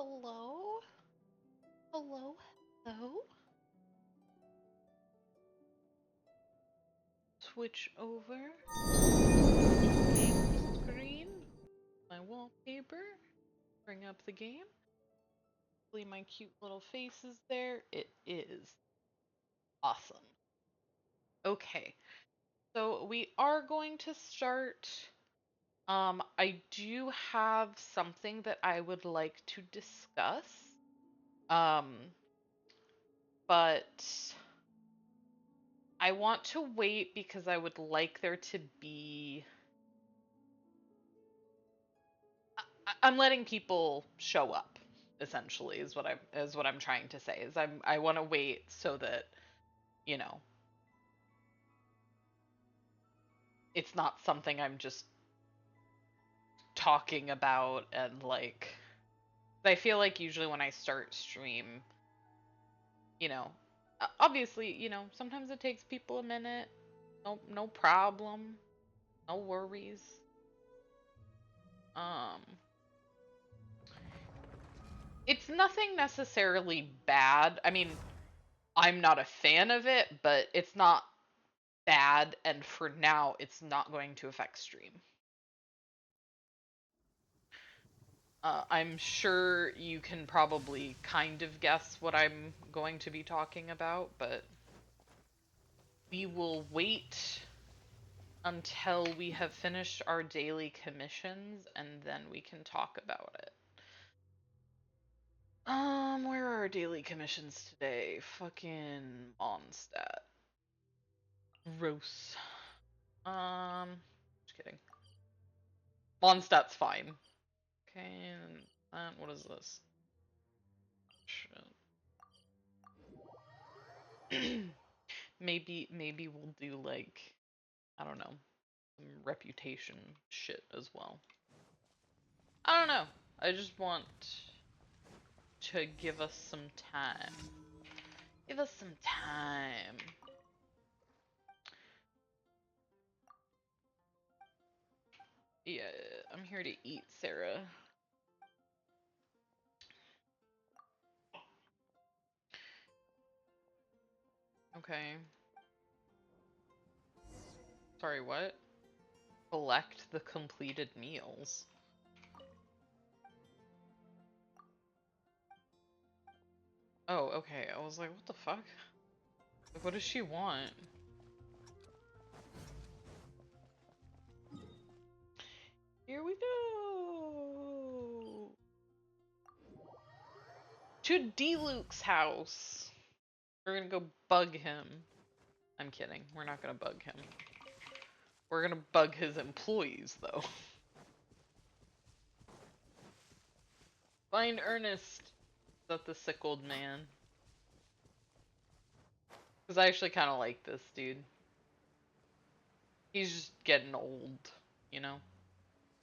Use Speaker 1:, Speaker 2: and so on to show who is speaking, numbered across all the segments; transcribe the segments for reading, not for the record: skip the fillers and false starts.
Speaker 1: Hello? Hello? Hello? Switch over to game screen, my wallpaper, bring up the game. Hopefully my cute little face is there. It is. Awesome. Okay, so we are going to start. I do have something that I would like to discuss. Um, but I want to wait because I would like there to be I'm letting people show up essentially is what I'm trying to say is I want to wait so that you know it's not something I'm just talking about and like I feel like usually when I start stream you know obviously sometimes it takes people a minute. No problem, no worries. um it's nothing necessarily bad. I mean, I'm not a fan of it, but it's not bad, and for now, it's not going to affect stream. I'm sure you can probably kind of guess what I'm going to be talking about, but we will wait until we have finished our daily commissions and then we can talk about it. Where are our daily commissions today? Fucking Mondstadt. Gross. Just kidding. Mondstadt's fine. Okay, and what is this? Shit. Maybe we'll do like I don't know, some reputation shit as well. I don't know. I just want to give us some time. Give us some time. Yeah, I'm here to eat, Sarah. Okay. Sorry, what? Collect the completed meals. Oh, okay. I was like, what the fuck? Like, what does she want? Here we go! To D-Luke's house! We're gonna go bug him. I'm kidding. We're not gonna bug him. We're gonna bug his employees, though. Find Ernest! Is that the sick old man? Because I actually kind of like this dude. He's just getting old, you know?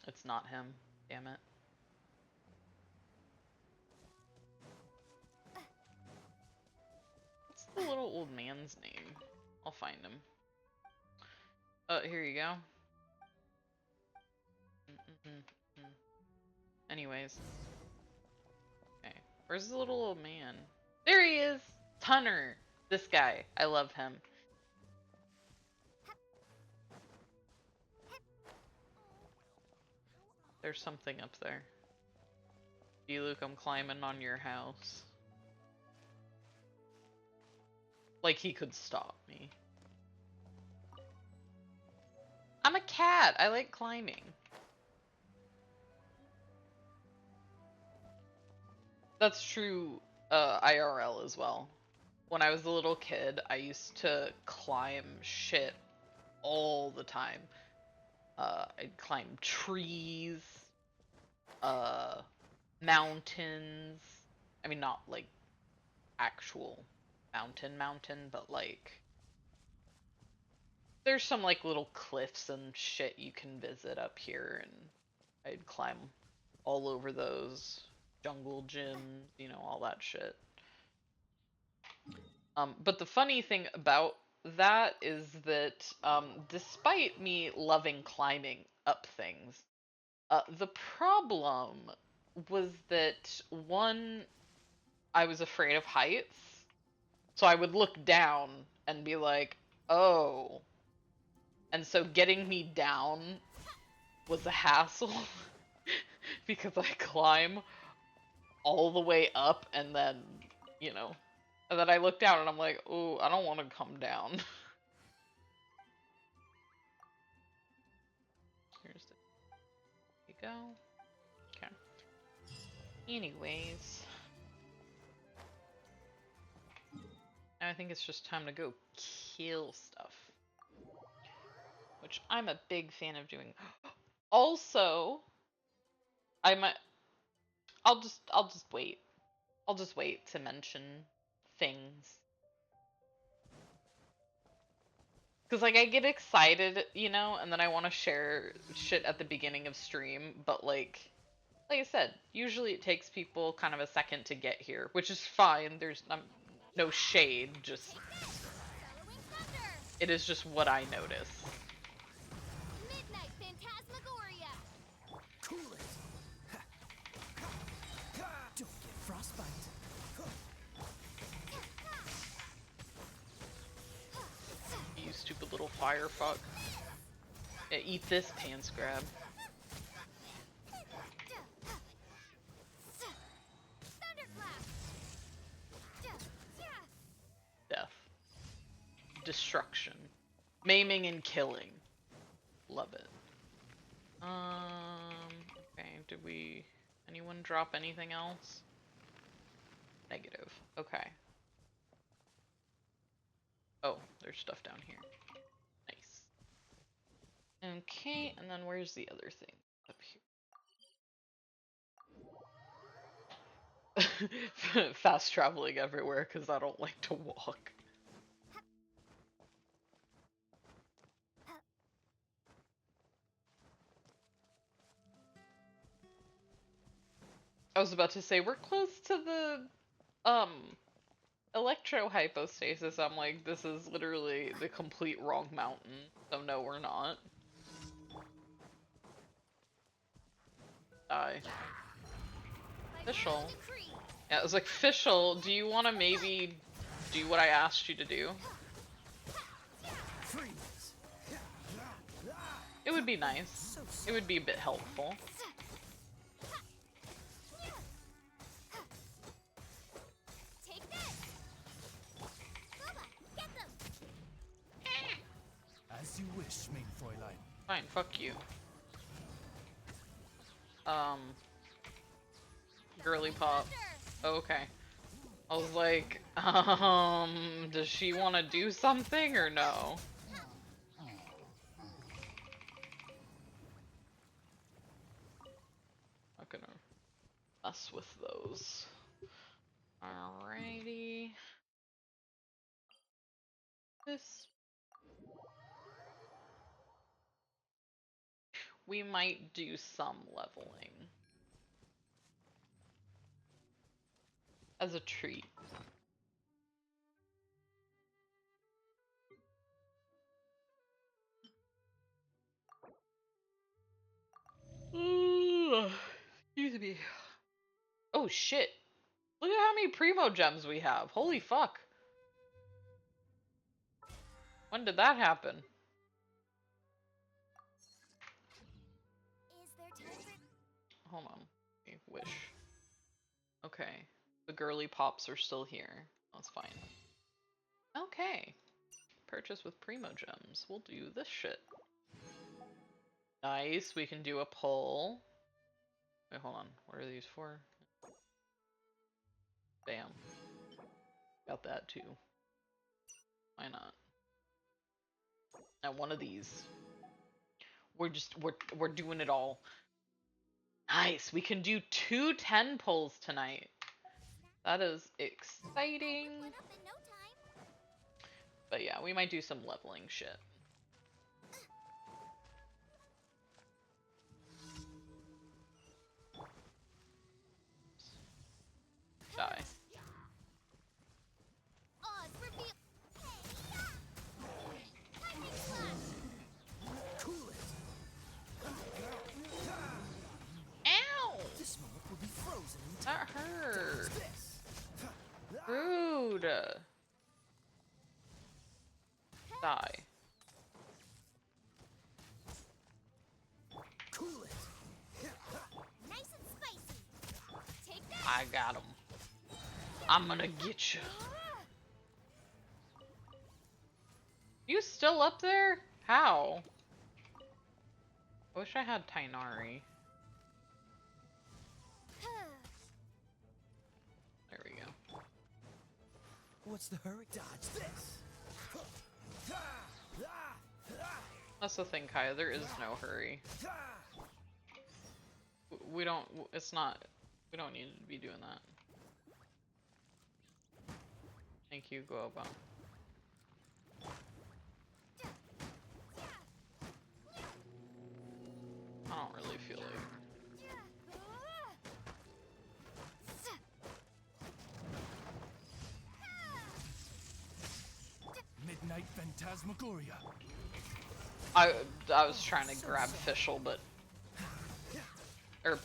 Speaker 1: It's not him. Damn it. What's the little old man's name? I'll find him. Here you go. Anyways. Okay. Where's the little old man? There he is! Tunner! This guy. I love him. There's something up there. Hey, Luke, I'm climbing on your house. Like he could stop me. I'm a cat. I like climbing. That's true IRL as well. When I was a little kid, I used to climb shit all the time. I'd climb trees, uh, mountains. I mean, not like actual mountain, but like there's some like little cliffs and shit you can visit up here, and I'd climb all over those jungle gyms, all that shit. But the funny thing about that is that despite me loving climbing up things, the problem was that one, I was afraid of heights, so I would look down and be like, oh. And so getting me down was a hassle because I climb all the way up and then, you know, and then I look down and I'm like, oh, I don't want to come down. Here's the, there you go. Okay. Anyways, I think it's just time to go kill stuff, which I'm a big fan of doing. Also, I might. I'll just wait. I'll just wait to mention things. Cause like I get excited, you know, and then I want to share shit at the beginning of stream, but like I said, usually it takes people kind of a second to get here, which is fine. There's no shade, just it is just what I notice.
Speaker 2: Midnight Phantasmagoria. Cool it. Don't get frostbite.
Speaker 1: You stupid little fire fuck. Yeah, eat this, pants grab. Death. Destruction. Maiming and killing. Love it. Okay, did anyone drop anything else? Negative. Okay. Oh, there's stuff down here. Nice. Okay, and then where's the other thing? Up here. Fast traveling everywhere because I don't like to walk. I was about to say, we're close to the, electro hypostasis. I'm like, this is literally the complete wrong mountain. So no, we're not. Die. Fischl. Yeah, it was like, Fischl, do you want to maybe do what I asked you to do? It would be nice. It would be a bit helpful.
Speaker 2: As you wish, mein Fräulein.
Speaker 1: Fine, fuck you. Girly pop. Okay. I was like, does she want to do something or no? Not gonna mess with those. Alrighty. This. We might do some leveling. As a treat. Excuse me. Oh shit. Look at how many primo gems we have. Holy fuck. When did that happen?
Speaker 2: Is there time for...
Speaker 1: Hold on. Okay, wish. Okay. The girly pops are still here. That's fine. Okay. Purchase with primo gems. We'll do this shit. Nice. We can do a pull. Wait, hold on. What are these for? Bam. Got that too. Why not? Now one of these. We're doing it all. Nice. We can do 2 10 pulls tonight. That is exciting. But yeah, we might do some leveling shit. Die.
Speaker 2: This moment will be
Speaker 1: I got him. I'm gonna get you. You still up there? How? I wish I had Tainari. There we go.
Speaker 2: What's the hurry? Dodge this.
Speaker 1: That's the thing, Kaya. There is no hurry. We don't. It's not. We don't need to be doing that. Thank you, Guoba. I don't really feel like.
Speaker 2: Midnight Phantasmagoria.
Speaker 1: I was trying to grab Fischl, but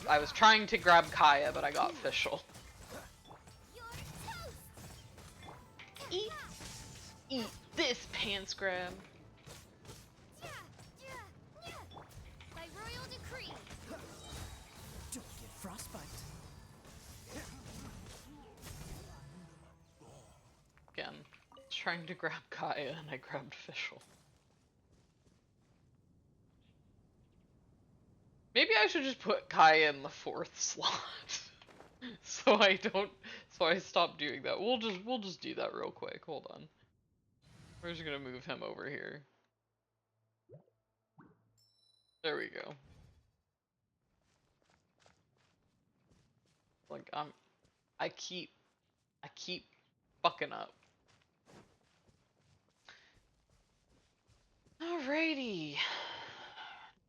Speaker 1: I was trying to grab Kaya, but I got Fischl. Eat this, pants grab.
Speaker 2: By royal decree. Don't get frostbite.
Speaker 1: Again, trying to grab Kaya and I grabbed Fischl. Maybe I should just put Kaya in the 4th slot. so I stop doing that. We'll just do that real quick. Hold on. We're just gonna move him over here. There we go. Like I keep fucking up. Alrighty.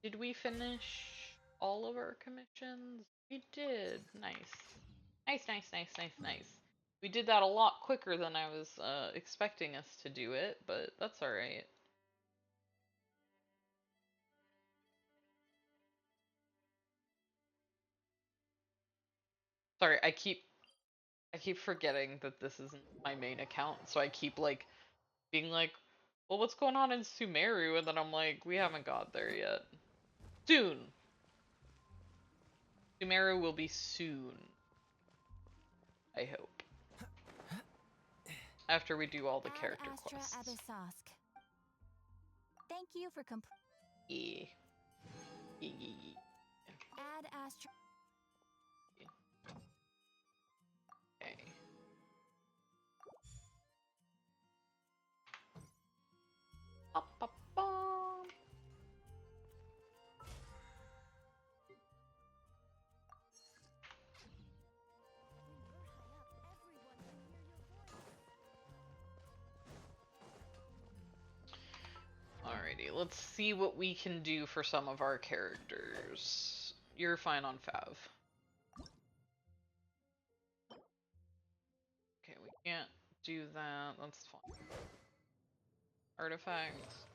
Speaker 1: Did we finish all of our commissions? We did. Nice. Nice. We did that a lot quicker than I was expecting us to do it, but that's alright. Sorry, I keep forgetting that this isn't my main account, so I keep like being like, well, what's going on in Sumeru? And then I'm like, we haven't got there yet. Soon. Sumeru will be soon. I hope. After we do all the character quests.
Speaker 2: Thank you for
Speaker 1: Yeah.
Speaker 2: Add Astra.
Speaker 1: Okay. Ba-ba-bum. Alrighty, let's see what we can do for some of our characters. You're fine on Fav. Okay, we can't do that. That's fine. Artifacts.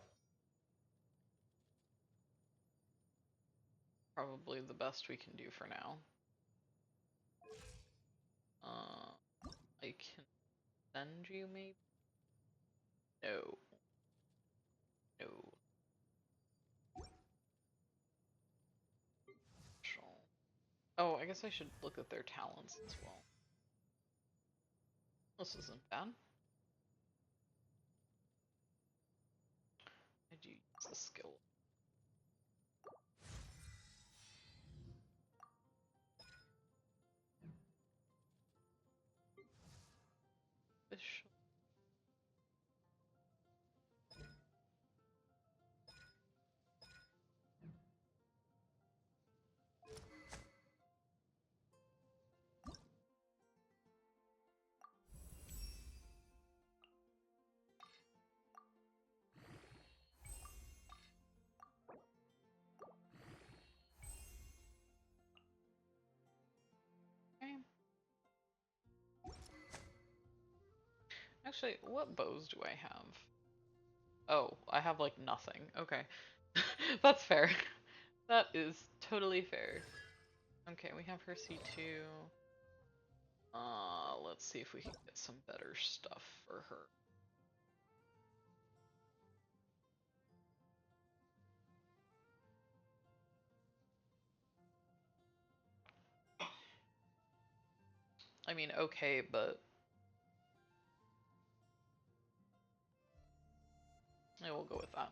Speaker 1: Probably the best we can do for now. I can send you maybe? No. No. Oh, I guess I should look at their talents as well. This isn't bad. I do use the skill. Fish. Okay. Actually, what bows do I have? Oh, I have like nothing. Okay. That's fair. That is totally fair. Okay, we have her C2. Let's see if we can get some better stuff for her. I mean, okay, but I will go with that.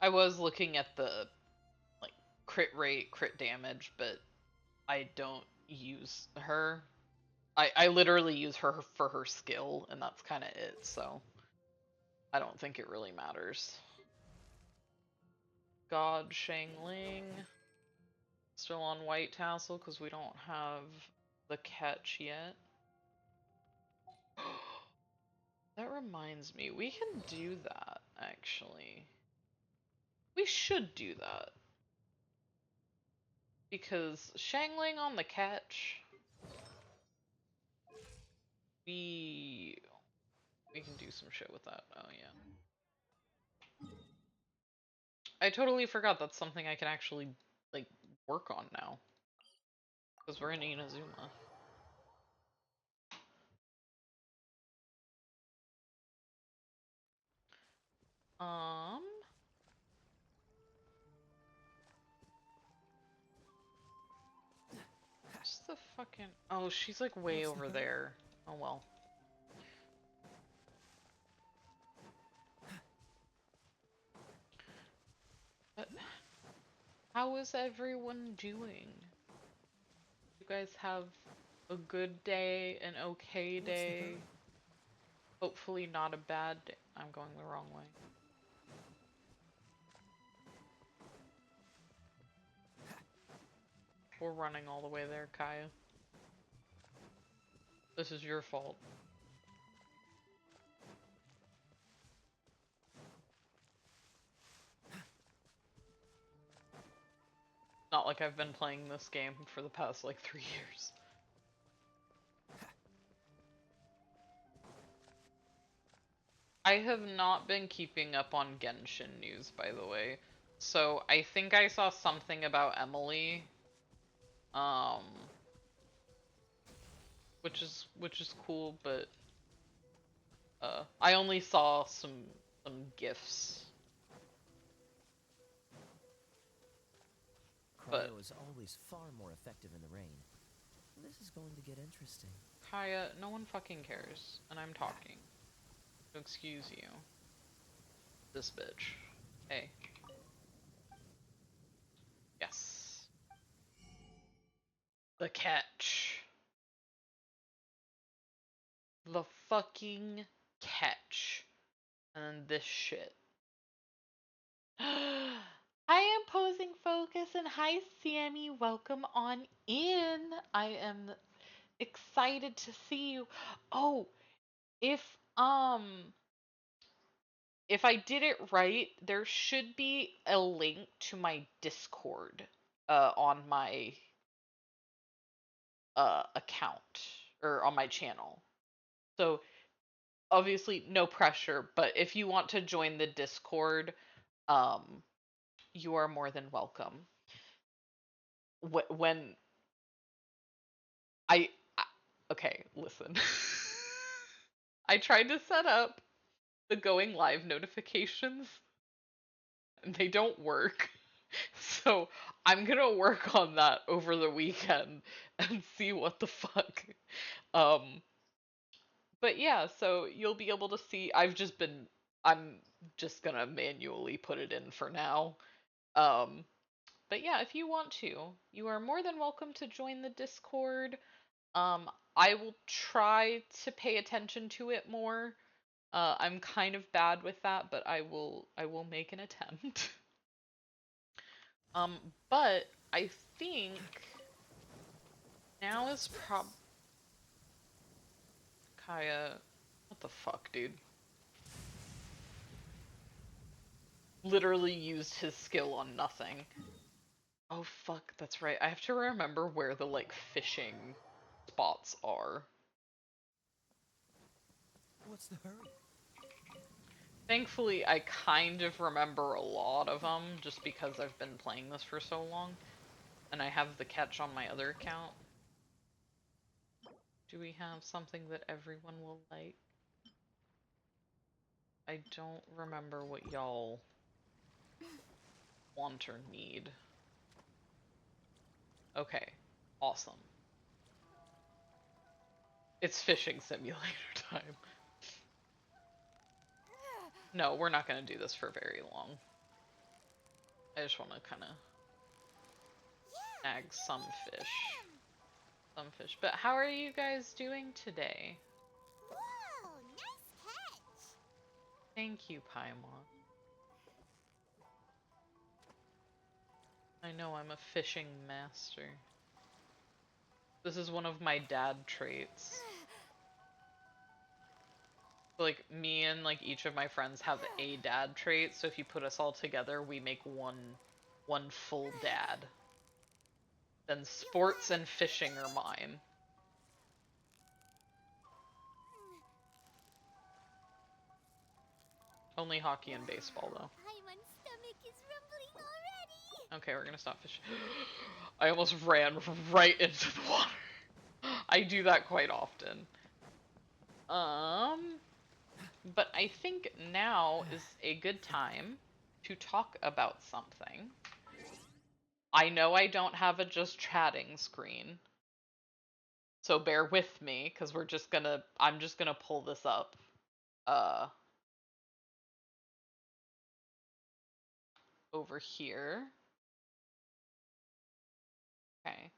Speaker 1: I was looking at the like crit rate, crit damage, but I don't use her. I literally use her for her skill, and that's kind of it, so I don't think it really matters. God Shangling. Still on White Tassel because we don't have the catch yet. That reminds me, we can do that, actually. We should do that. Because Shangling on the catch, we can do some shit with that. Oh yeah. I totally forgot that's something I can actually like work on now. Because we're in Inazuma. Um what's the fucking oh, she's like way over there. Oh well. But how is everyone doing? You guys have a good day, an okay day. Hopefully not a bad day. I'm going the wrong way. We're running all the way there, Kaya. This is your fault. Not like I've been playing this game for the past like 3 years. I have not been keeping up on Genshin news, by the way. So I think I saw something about Emily. Um which is cool, but I only saw some gifs. But
Speaker 2: Cryo is always far more effective in the rain. This is going to get interesting.
Speaker 1: Kaya, no one fucking cares, and I'm talking. So excuse you. This bitch. Hey. Yes. The catch. The fucking catch. And then this shit. I am posing focus, and hi Sammy, welcome on in. I am excited to see you. Oh, if um if I did it right, there should be a link to my Discord on my account or on my channel. So obviously no pressure, but if you want to join the Discord, um you are more than welcome. When I okay, listen. I tried to set up the going live notifications and they don't work. So I'm gonna work on that over the weekend and see what the fuck. Um, but yeah, so you'll be able to see. I'm just gonna manually put it in for now. Um, but yeah, if you want to, you are more than welcome to join the Discord. I will try to pay attention to it more. I'm kind of bad with that, but I will make an attempt. But I think now is Kaya. What the fuck, dude? Literally used his skill on nothing. Oh fuck, that's right. I have to remember where the like fishing spots are.
Speaker 2: What's the hurry?
Speaker 1: Thankfully, I kind of remember a lot of them just because I've been playing this for so long. And I have the catch on my other account. Do we have something that everyone will like? I don't remember what y'all want or need. Okay. Awesome. It's fishing simulator time. No, we're not going to do this for very long. I just want to kind of snag some fish. Some fish. But how are you guys doing today?
Speaker 3: Whoa, nice catch!
Speaker 1: Thank you, Paimon. I know I'm a fishing master. This is one of my dad traits. So, like, me and, like, each of my friends have a dad trait, so if you put us all together, we make one full dad. Then sports and fishing are mine. Only hockey and baseball, though.
Speaker 3: Paimon's stomach is rumbling already!
Speaker 1: Okay, we're gonna stop fishing. I almost ran right into the water. I do that quite often. But I think now is a good time to talk about something. I know I don't have a just chatting screen, so bear with me, because I'm just gonna pull this up. Uh, Over here. Okay.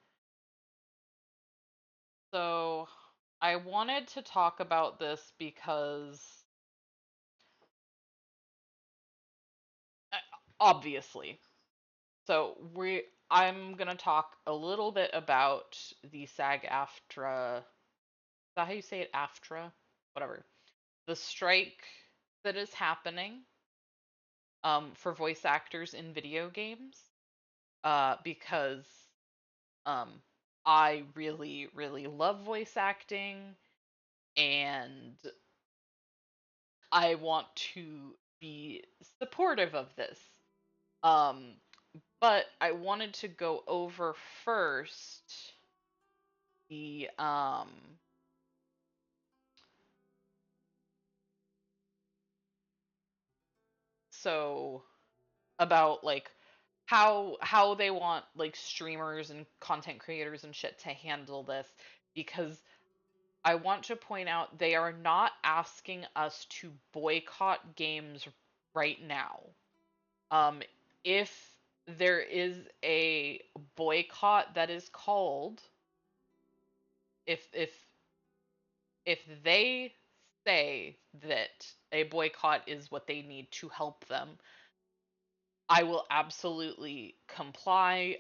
Speaker 1: So I wanted to talk about this because uh, obviously. So I'm gonna talk a little bit about the SAG-AFTRA. Is that how you say it? AFTRA? Whatever. The strike that is happening for voice actors in video games. Because um I really, really love voice acting, and I want to be supportive of this. Um, but I wanted to go over first the so about like how they want like streamers and content creators and shit to handle this, because I want to point out they are not asking us to boycott games right now. Um, if there is a boycott that is called, if if they say that a boycott is what they need to help them, I will absolutely comply.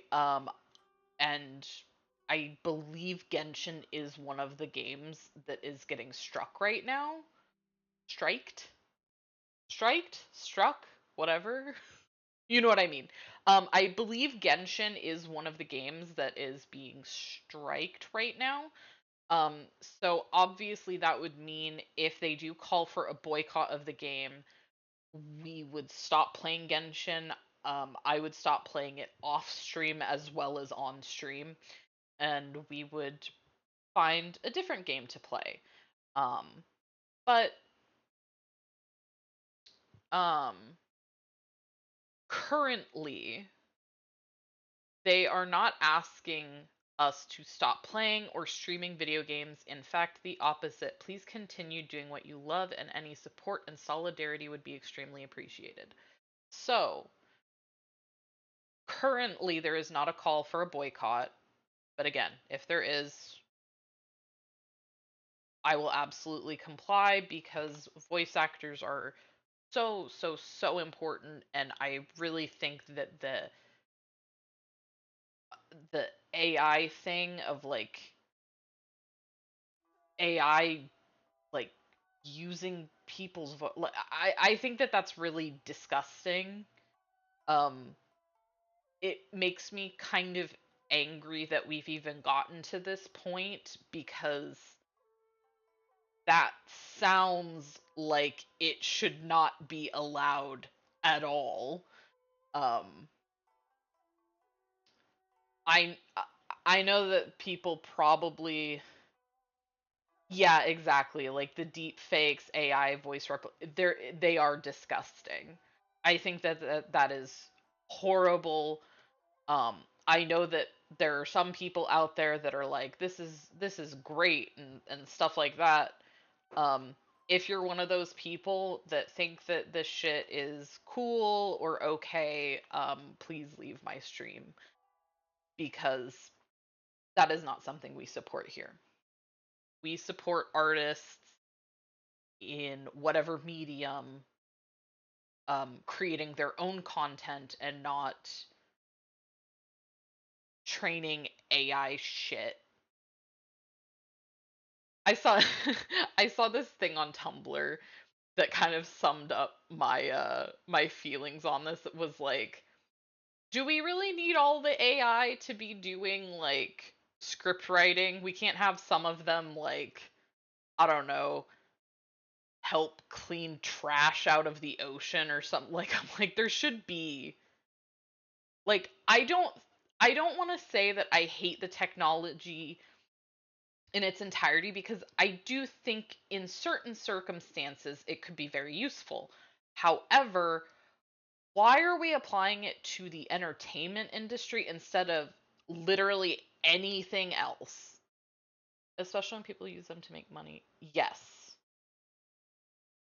Speaker 1: And I believe Genshin is one of the games that is getting struck right now. Striked? Struck? Whatever. You know what I mean. I believe Genshin is one of the games that is being striked right now. Um, so obviously that would mean if they do call for a boycott of the game, we would stop playing Genshin. I would stop playing it off stream as well as on stream, and we would find a different game to play. Um, but um, currently, they are not asking us to stop playing or streaming video games. In fact, the opposite. Please continue doing what you love, and any support and solidarity would be extremely appreciated. So, currently, there is not a call for a boycott. But again, if there is, I will absolutely comply, because voice actors are so, so, so important. And I really think that the AI thing of like AI like using people's like, I think that that's really disgusting. Um it makes me kind of angry that we've even gotten to this point, because that sounds like it should not be allowed at all. Um I I know that people probably, yeah, exactly. Like the deep fakes, AI voice they are disgusting. I think that that is horrible. I know that there are some people out there that are like, this is great and stuff like that. Um, if you're one of those people that think that this shit is cool or okay, please leave my stream, because that is not something we support here. We support artists in whatever medium, creating their own content and not training AI shit. I saw I saw this thing on Tumblr that kind of summed up my feelings on this. It was like, do we really need all the AI to be doing like script writing? We can't have some of them, like, I don't know, help clean trash out of the ocean or something. Like, I'm like, there should be, like, I don't want to say that I hate the technology in its entirety, because I do think in certain circumstances it could be very useful. However, why are we applying it to the entertainment industry instead of literally anything else? Especially when people use them to make money. Yes.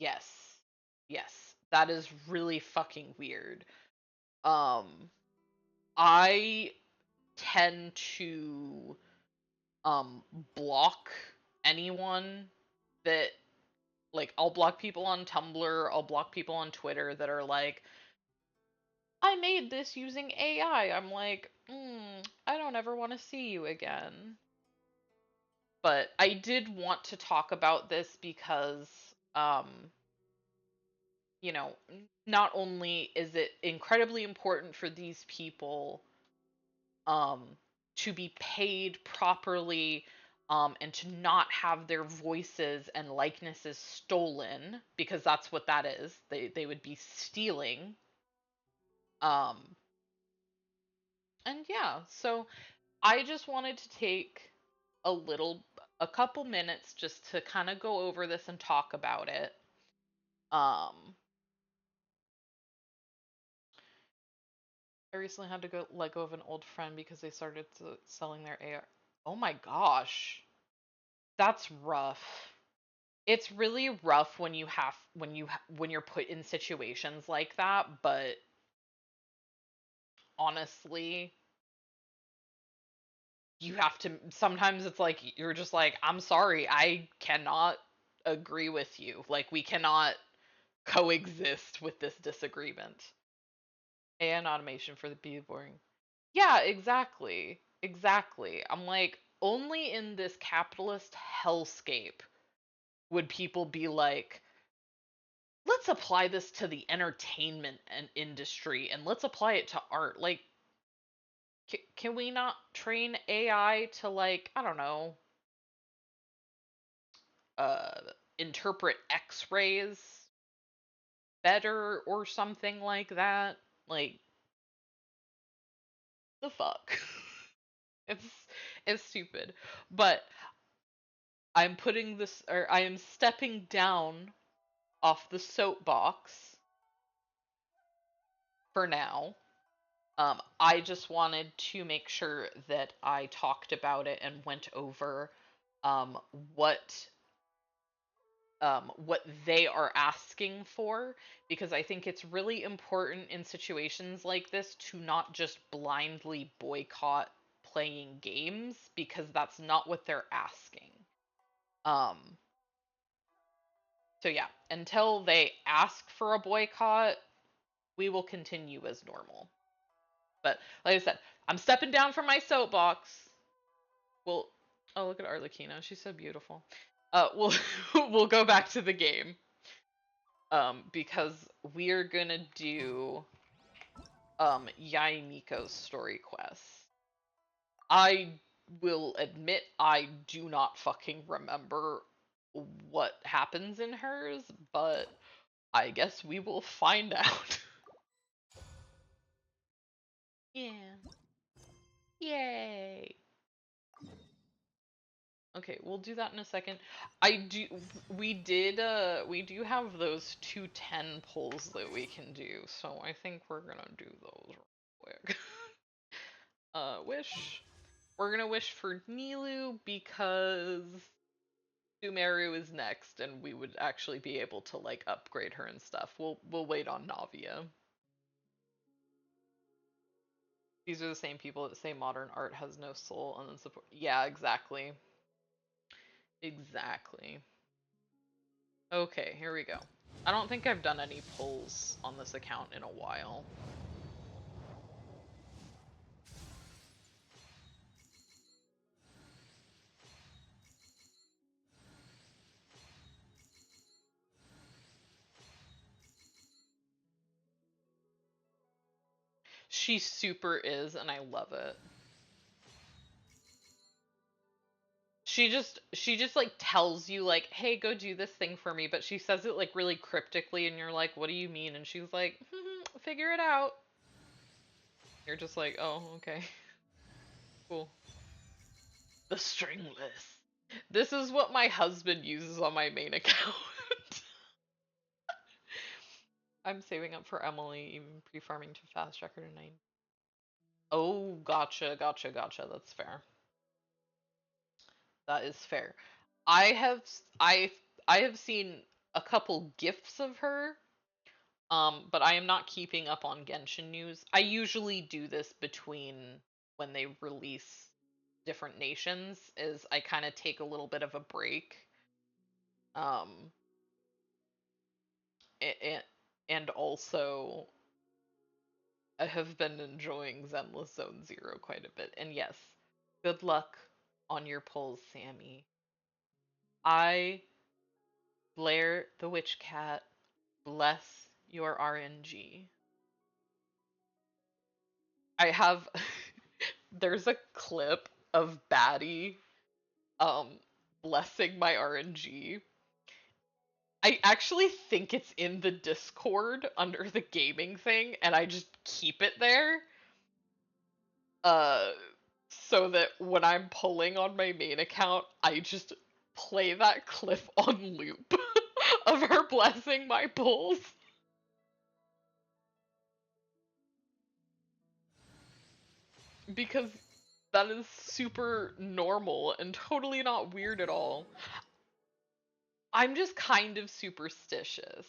Speaker 1: Yes. Yes. That is really fucking weird. Um I tend to um block anyone that, like, I'll block people on Tumblr, I'll block people on Twitter that are like, I made this using AI. I'm like, I don't ever want to see you again. But I did want to talk about this because, um, not only is it incredibly important for these people, um, to be paid properly, and to not have their voices and likenesses stolen, because that's what that is. They would be stealing. Um, and yeah, so I just wanted to take a couple minutes just to kind of go over this and talk about it. Um, I recently had to go let go of an old friend because they started selling their AR. Oh my gosh, that's rough. It's really rough when when you're put in situations like that, but honestly, you have to, sometimes it's like you're just like, I'm sorry, I cannot agree with you. Like, we cannot coexist with this disagreement. And automation for the be boring. Yeah, exactly. Exactly. I'm like, only in this capitalist hellscape would people be like, let's apply this to the entertainment and industry and let's apply it to art. Like, can we not train AI to, like, I don't know, uh interpret x-rays better or something like that? Like, the fuck. it's it's stupid. But I am stepping down off the soapbox for now. I just wanted to make sure that I talked about it and went over um, what what they are asking for, because I think it's really important in situations like this to not just blindly boycott playing games, because that's not what they're asking. Um, so yeah, until they ask for a boycott, we will continue as normal. But like I said, I'm stepping down from my soapbox. Well, oh, look at Arlecchino. She's so beautiful. We'll we'll go back to the game. Because we're gonna do Yai Miko's story quest. I will admit I do not fucking remember what happens in hers, but I guess we will find out. Yeah. Yay. Okay, we'll do that in a second. I do we do have those 210 pulls that we can do, so I think we're gonna do those real quick. Wish. we're gonna wish for Nilu because Sumeru is next, and we would actually be able to like upgrade her and stuff. We'll wait on Navia. These are the same people that say modern art has no soul and then support. Yeah, exactly. Exactly. Okay, here we go. I don't think I've done any pulls on this account in a while. She super is, and I love it. She just like tells you like, "Hey, go do this thing for me," but she says it like really cryptically, and you're like, "What do you mean?" And she's like, "Figure it out." You're just like, "Oh, okay, cool." The stringless. This is what my husband uses on my main account. I'm saving up for Emily, even pre-farming to fast track her to 9. Oh, gotcha. That's fair. That is fair. I have I I have seen a couple gifs of her, but I am not keeping up on Genshin news. I usually do this between when they release different nations, is I kind of take a little bit of a break. Um, and, and also I have been enjoying Zenless Zone Zero quite a bit. And yes, good luck on your polls, Sammy. I, Blair the Witch Cat, bless your RNG. I have there's a clip of Batty um blessing my RNG. I actually think it's in the Discord under the gaming thing, and I just keep it there. Uh so that when I'm pulling on my main account, I just play that clip on loop of her blessing my pulls. Because that is super normal and totally not weird at all. I'm just kind of superstitious.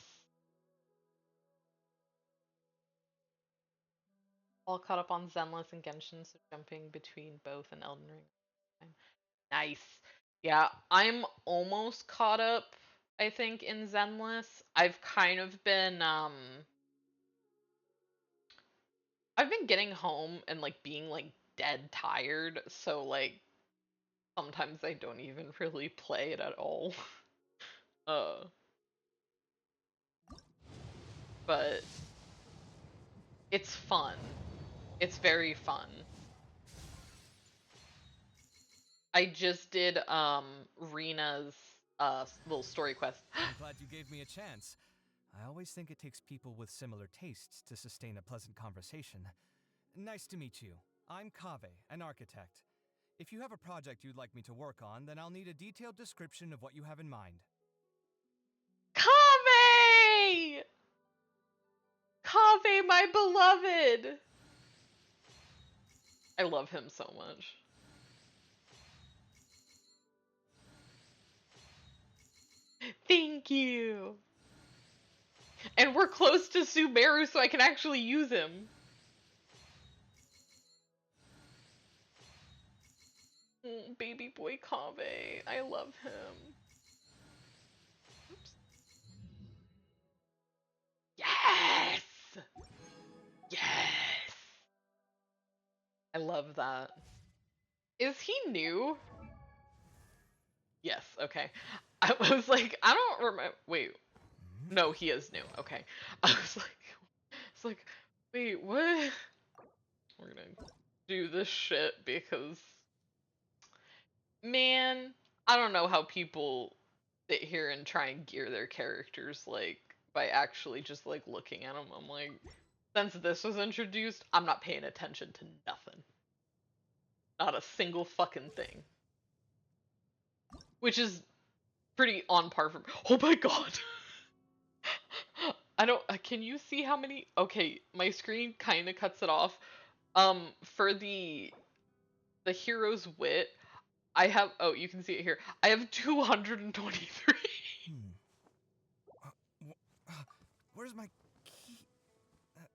Speaker 1: All caught up on Zenless and Genshin, so jumping between both and Elden Ring. Nice. Yeah, I'm almost caught up, I think, in Zenless. I've kind of been I've been getting home and like being like dead tired, so like sometimes I don't even really play it at all. uh but it's fun. It's very fun. I just did Rena's little story quest.
Speaker 4: I'm glad you gave me a chance. I always think it takes people with similar tastes to sustain a pleasant conversation. Nice to meet you. I'm Kaveh, an architect. If you have a project you'd like me to work on, then I'll need a detailed description of what you have in mind.
Speaker 1: Kaveh! Kaveh, my beloved! I love him so much. Thank you! And we're close to Sumeru, so I can actually use him. Baby boy Kaveh, I love him. Oops. Yes! Yes! I love that. Is he new? Yes, okay. I was like, I don't remember. Wait, no, he is new. Okay. I was like, wait, what? We're gonna do this shit because, man, I don't know how people sit here and try and gear their characters like by actually just like looking at them. I'm like, since this was introduced, I'm not paying attention to nothing. Not a single fucking thing. Which is pretty on par for. Oh my god! I don't. Can you see how many? Okay, my screen kind of cuts it off. For the the hero's wit. I have, oh, you can see it here. I have 223.
Speaker 4: Where's my key? Not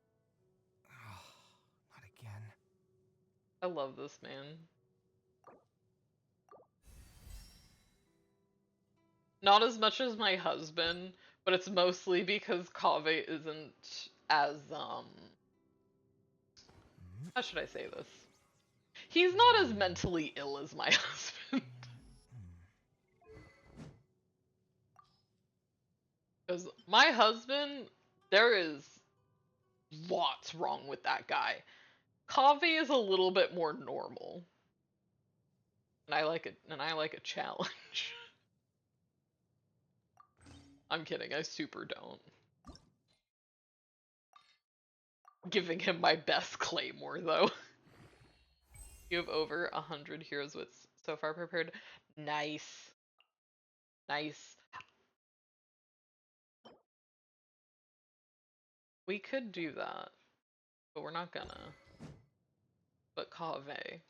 Speaker 4: again.
Speaker 1: I love this man. Not as much as my husband, but it's mostly because Kaveh isn't as, how should I say this? He's not as mentally ill as my husband. Because my husband, there is lots wrong with that guy. Kaveh is a little bit more normal. And I like it, and I like a challenge. I'm kidding, I super don't. Giving him my best claymore though. You have over 100 heroes with so far prepared. Nice. Nice. We could do that, but we're not gonna. But Kaveh.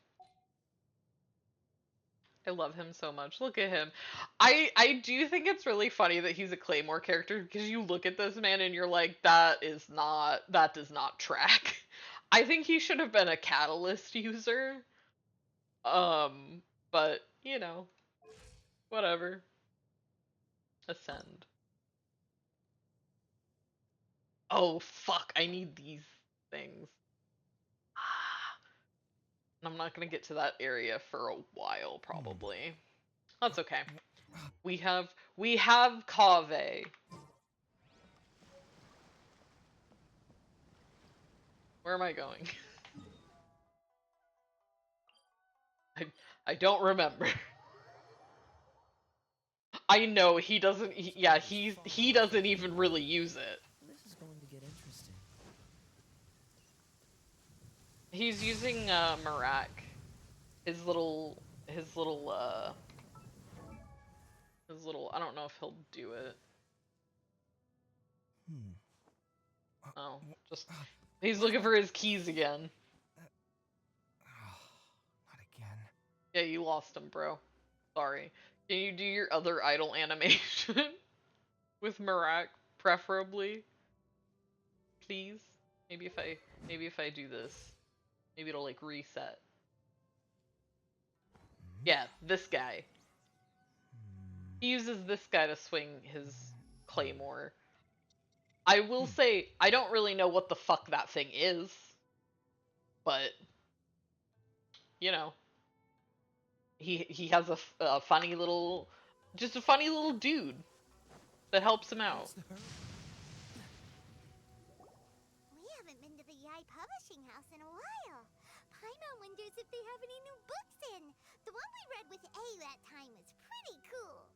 Speaker 1: I love him so much. Look at him. I do think it's really funny that he's a Claymore character because you look at this man and you're like, that does not track. I think he should have been a catalyst user. But you know, whatever. Ascend. Oh fuck, I need these things. I'm not gonna get to that area for a while, probably. That's okay. We have Kaveh. Where am I going? I don't remember. I know he doesn't. He doesn't even really use it.
Speaker 2: This is going to get interesting.
Speaker 1: He's using Marak. His little. I don't know if he'll do it. Oh, just he's looking for his keys again.
Speaker 4: Not again.
Speaker 1: Yeah, you lost him, bro. Sorry. Can you do your other idle animation with Marak, preferably? Please. Maybe if I do this, maybe it'll like reset. Yeah, this guy. He uses this guy to swing his claymore. I will say, I don't really know what the fuck that thing is, but you know, he has a funny little, just a funny little dude that helps him out.
Speaker 3: We haven't been to the Yai Publishing House in a while. Paimon wonders if they have any new books in. The one we read with A that time was pretty cool.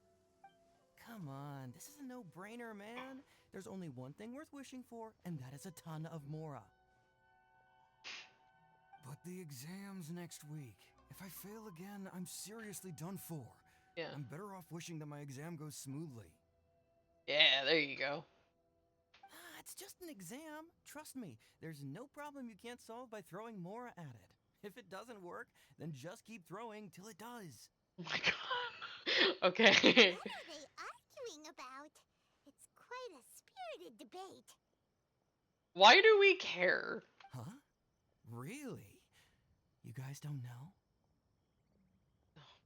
Speaker 2: Come on, this is a no-brainer, man. There's only one thing worth wishing for, and that is a ton of Mora.
Speaker 4: But the exam's next week. If I fail again, I'm seriously done for.
Speaker 1: Yeah.
Speaker 4: I'm better off wishing that my exam goes smoothly.
Speaker 1: Yeah, there you go.
Speaker 2: It's just an exam. Trust me, there's no problem you can't solve by throwing Mora at it. If it doesn't work, then just keep throwing till it does.
Speaker 1: Oh my god. Okay.
Speaker 3: What are they arguing about? It's quite a spirited debate.
Speaker 1: Why do we care?
Speaker 2: Huh? Really? You guys don't know?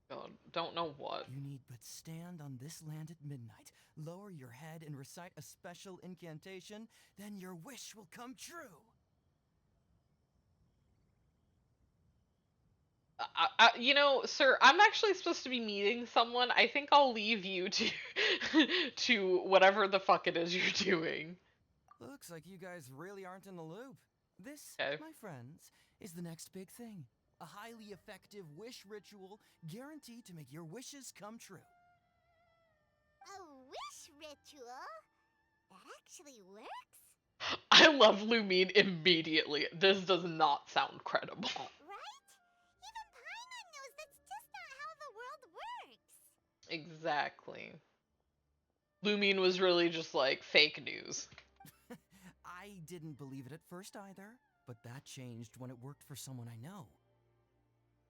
Speaker 1: God, don't know what.
Speaker 2: You need but stand on this land at midnight, lower your head and recite a special incantation, then your wish will come true.
Speaker 1: You know, sir, I'm actually supposed to be meeting someone. I think I'll leave you to to whatever the fuck it is you're doing.
Speaker 2: Looks like you guys really aren't in the loop. This,
Speaker 1: Okay.
Speaker 2: my friends, is the next big thing. A highly effective wish ritual guaranteed to make your wishes come true.
Speaker 3: A wish ritual? That actually works?
Speaker 1: I love Lumine immediately. This does not sound credible.
Speaker 3: Right? Even Paimon knows that's just not how the world works.
Speaker 1: Exactly. Lumine was really just like fake news.
Speaker 2: I didn't believe it at first either, but that changed when it worked for someone I know.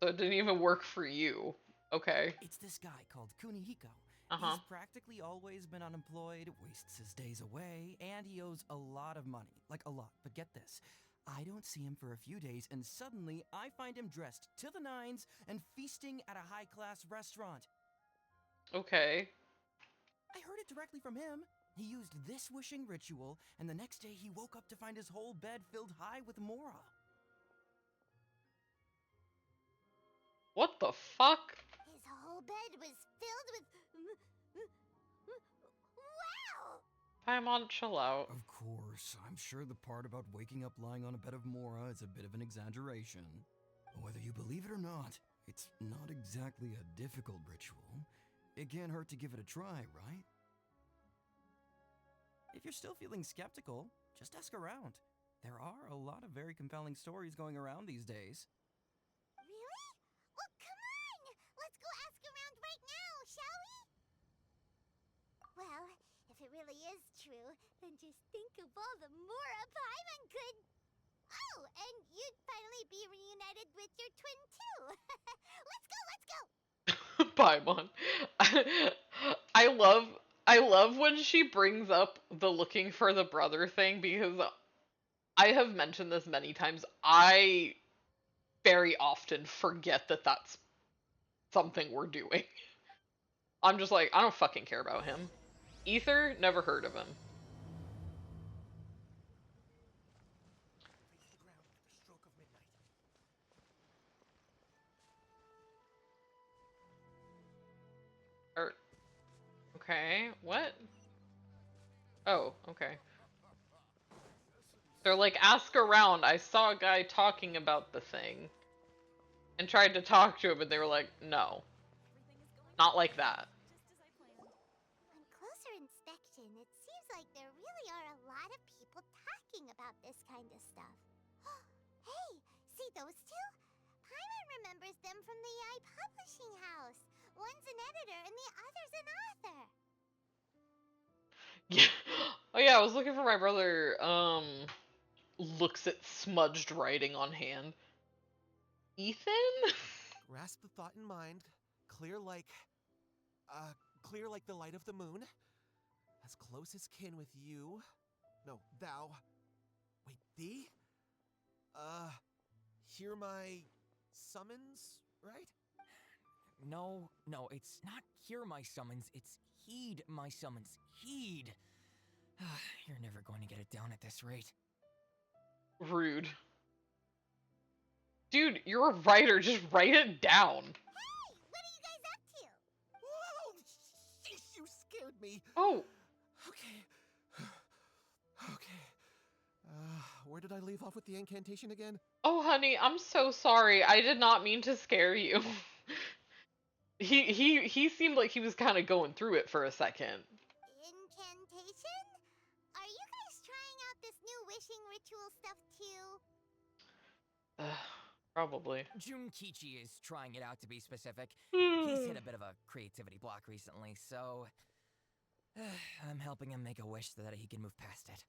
Speaker 1: So it didn't even work for you. Okay.
Speaker 2: It's this guy called Kunihiko.
Speaker 1: Uh-huh.
Speaker 2: He's practically always been unemployed, wastes his days away, and he owes a lot of money. Like, a lot. But get this. I don't see him for a few days, and suddenly I find him dressed to the nines and feasting at a high-class restaurant.
Speaker 1: Okay.
Speaker 2: I heard it directly from him. He used this wishing ritual, and the next day he woke up to find his whole bed filled high with Mora.
Speaker 1: What the fuck?
Speaker 3: His whole bed was filled with... Wow!
Speaker 1: Paimon, chill out.
Speaker 2: Of course, I'm sure the part about waking up lying on a bed of Mora is a bit of an exaggeration. Whether you believe it or not, it's not exactly a difficult ritual. It can't hurt to give it a try, right? If you're still feeling skeptical, just ask around. There are a lot of very compelling stories going around these days.
Speaker 3: Really? Well, come on! Let's go ask around right now, shall we? Well, if it really is true, then just think of all the Mora Paimon could... Oh, and you'd finally be reunited with your twin, too! Let's go, let's go!
Speaker 1: Paimon. I love when she brings up the looking for the brother thing, because I have mentioned this many times. I very often forget that that's something we're doing. I'm just like, I don't fucking care about him. Ether, never heard of him. Okay, what? Oh, okay. They're like, ask around. I saw a guy talking about the thing. And tried to talk to him, and they were like, no. Not like that.
Speaker 3: On closer inspection, it seems like there really are a lot of people talking about this kind of stuff. Hey, see those two? Paimon remembers them from the AI publishing house. One's an editor and the other's an author.
Speaker 1: Yeah. Oh yeah, I was looking for my brother, looks at smudged writing on hand. Ethan?
Speaker 5: Grasp the thought in mind, clear like the light of the moon. As close as kin with you. No, thou. Wait, thee? Hear my summons, right?
Speaker 6: No, it's not hear my summons, it's heed my summons. Heed! You're never going to get it down at this rate.
Speaker 1: Rude. Dude, you're a writer, just write it down.
Speaker 3: Hey, what are you guys up to?
Speaker 5: Whoa! Sheesh, you scared me.
Speaker 1: Oh.
Speaker 5: Okay. Okay. Where did I leave off with the incantation again?
Speaker 1: Oh, honey, I'm so sorry. I did not mean to scare you. He seemed like he was kind of going through it for a second.
Speaker 3: Incantation? Are you guys trying out this new wishing ritual stuff too?
Speaker 1: Probably.
Speaker 6: Junkichi is trying it out, to be specific. He's hit a bit of a creativity block recently, so I'm helping him make a wish so that he can move past it.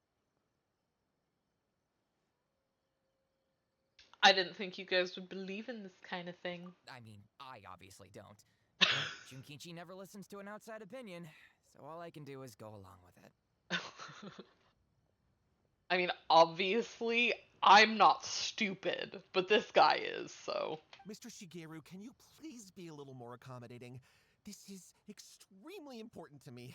Speaker 1: I didn't think you guys would believe in this kind of thing.
Speaker 6: I mean, I obviously don't. But Junkichi never listens to an outside opinion, so all I can do is go along with it.
Speaker 1: I mean, obviously, I'm not stupid, but this guy is, so.
Speaker 5: Mr. Shigeru, can you please be a little more accommodating? This is extremely important to me.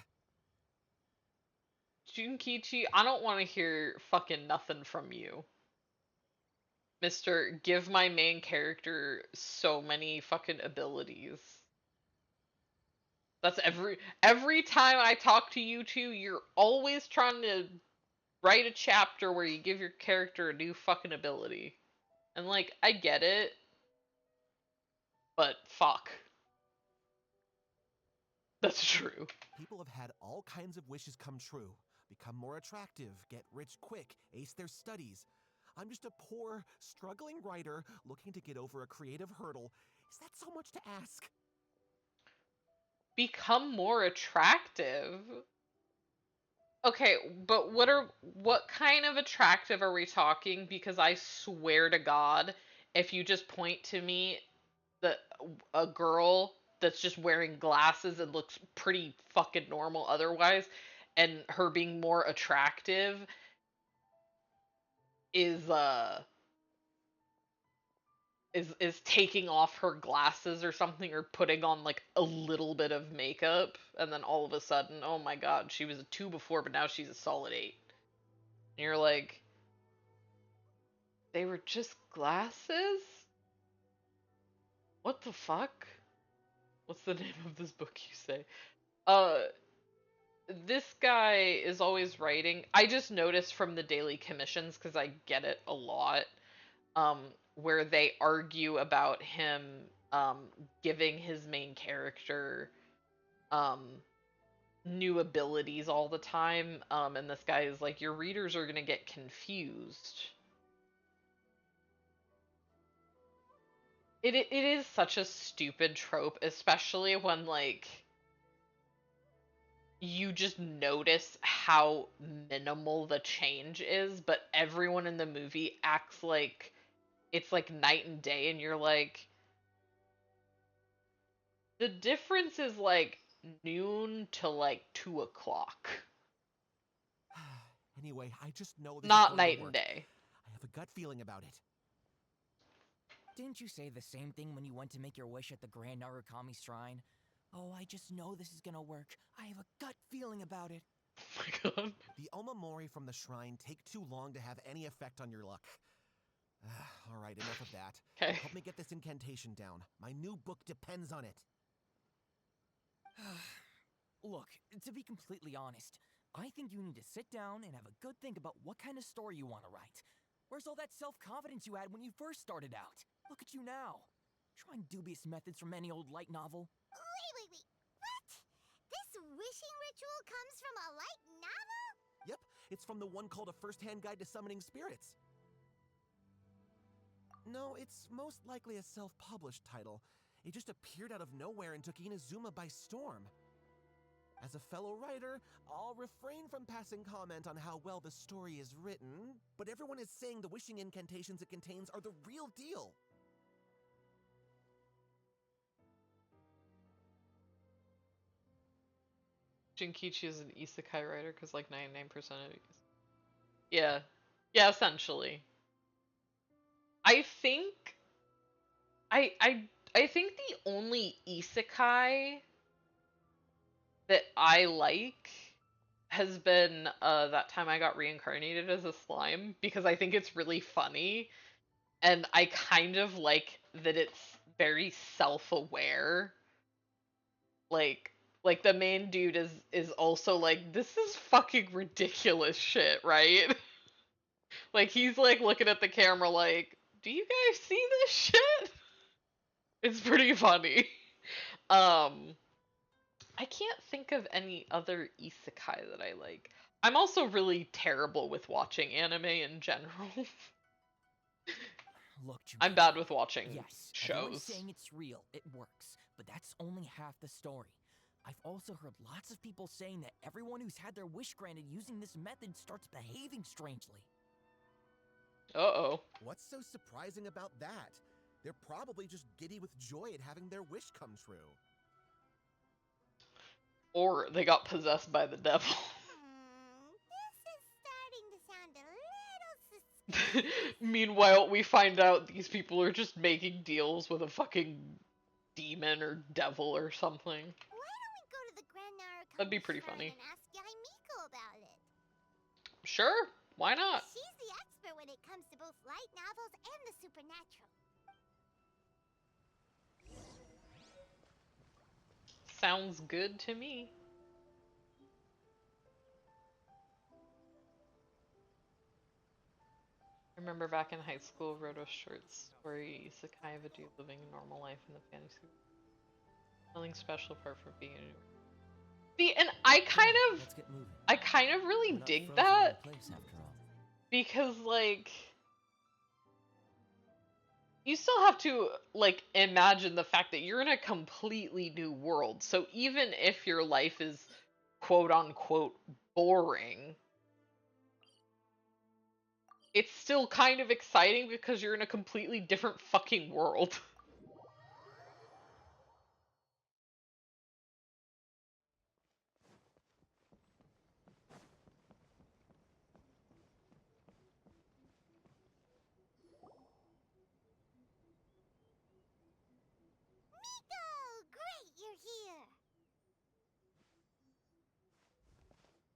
Speaker 1: Junkichi, I don't want to hear fucking nothing from you. Mr. Give my main character so many fucking abilities. That's every time I talk to you two, you're always trying to write a chapter where you give your character a new fucking ability. And like, I get it. But fuck. That's true.
Speaker 5: People have had all kinds of wishes come true. Become more attractive, get rich quick, ace their studies. I'm just a poor, struggling writer looking to get over a creative hurdle. Is that so much to ask?
Speaker 1: Become more attractive? Okay, but what kind of attractive are we talking? Because I swear to God, if you just point to me the a girl that's just wearing glasses and looks pretty fucking normal otherwise, and her being more attractive is is taking off her glasses or something, or putting on like a little bit of makeup, and then all of a sudden, oh my god, she was a 2 before but now she's a solid 8. And you're like, they were just glasses? What the fuck? What's the name of this book, you say? Uh, this guy is always writing. I just noticed from the daily commissions, because I get it a lot, um, where they argue about him um, giving his main character um, new abilities all the time. And this guy is like, your readers are gonna get confused. It is such a stupid trope, especially when like you just notice how minimal the change is, but everyone in the movie acts like it's like night and day, and you're like, the difference is like noon to like 2 o'clock,
Speaker 5: Anyway, I just know this is
Speaker 1: not
Speaker 5: going
Speaker 1: night
Speaker 5: to
Speaker 1: and
Speaker 5: work.
Speaker 1: day.
Speaker 5: I have a gut feeling about it.
Speaker 6: Didn't you say the same thing when you went to make your wish at the Grand Narukami Shrine? Oh, I just know this is gonna work. I have a gut feeling about it.
Speaker 1: Oh my god.
Speaker 5: The omamori from the shrine take too long to have any effect on your luck. All right, enough of that.
Speaker 1: Okay.
Speaker 5: Help me get this incantation down. My new book depends on it.
Speaker 6: Look, to be completely honest, I think you need to sit down and have a good think about what kind of story you want to write. Where's all that self-confidence you had when you first started out? Look at you now. Trying dubious methods from any old light novel.
Speaker 3: Wait. What? This wishing ritual comes from a light novel?
Speaker 5: Yep, it's from the one called A First-Hand Guide to Summoning Spirits. No, it's most likely a self-published title. It just appeared out of nowhere and took Inazuma by storm. As a fellow writer, I'll refrain from passing comment on how well the story is written, but everyone is saying the wishing incantations it contains are the real deal.
Speaker 1: Jinkichi is an isekai writer because like 99% of it. Yeah. Yeah, essentially. I think I I I think the only isekai that I like has been that time I got reincarnated as a slime, because I think it's really funny, and I kind of like that it's very self-aware. Like like the main dude is also like, this is fucking ridiculous shit, right? Like he's like looking at the camera like, do you guys see this shit? It's pretty funny. Um I can't think of any other isekai that I like. I'm also really terrible with watching anime in general.
Speaker 6: Look, Junkichi.
Speaker 1: I'm bad with watching
Speaker 6: Yes,
Speaker 1: shows.
Speaker 6: everyone's saying it's real. It works. But that's only half the story. I've also heard lots of people saying that everyone who's had their wish granted using this method starts behaving strangely.
Speaker 1: Uh-oh.
Speaker 5: What's so surprising about that? They're probably just giddy with joy at having their wish come true.
Speaker 1: Or they got possessed by the devil.
Speaker 3: This is starting to sound a little suspicious.
Speaker 1: Meanwhile, we find out these people are just making deals with a fucking demon or devil or something.
Speaker 3: Why don't we go to the Grand Narukami
Speaker 1: That'd be pretty
Speaker 3: Shrine
Speaker 1: funny.
Speaker 3: and ask Miko about it?
Speaker 1: Sure, why not?
Speaker 3: She's the expert when it comes to both light novels and the supernatural.
Speaker 1: Sounds good to me. I remember back in high school, wrote a short story, Isekai of a dude living a normal life in the fantasy world. Nothing special apart from being a... See, and
Speaker 6: Let's get moving.
Speaker 1: I kind of really
Speaker 6: We're not
Speaker 1: dig
Speaker 6: frozen
Speaker 1: that,
Speaker 6: in place after all.
Speaker 1: because like you still have to like imagine the fact that you're in a completely new world. So even if your life is quote unquote boring, it's still kind of exciting because you're in a completely different fucking world.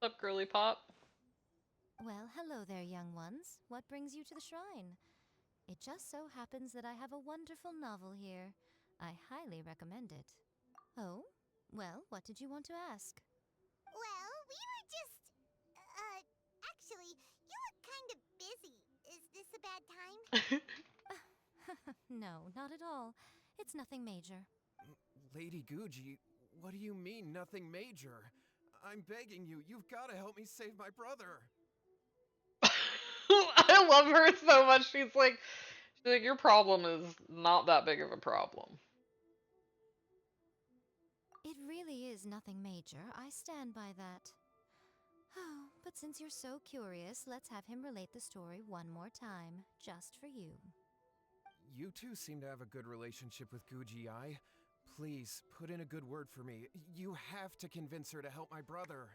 Speaker 1: What's up, girly pop?
Speaker 7: Well, hello there, young ones. What brings you to the shrine? It just so happens that I have a wonderful novel here. I highly recommend it. Oh? Well, what did you want to ask?
Speaker 3: Well, we were just. Actually, you look kind of busy. Is this a bad time?
Speaker 7: No, not at all. It's nothing major.
Speaker 4: Lady Guji, what do you mean, nothing major? I'm begging you, you've got to help me save my brother.
Speaker 1: I love her so much. She's like, your problem is not that big of a problem.
Speaker 7: It really is nothing major. I stand by that. Oh, but since you're so curious, let's have him relate the story one more time, just for you.
Speaker 4: You two seem to have a good relationship with Guji Ai. Please, put in a good word for me. You have to convince her to help my brother.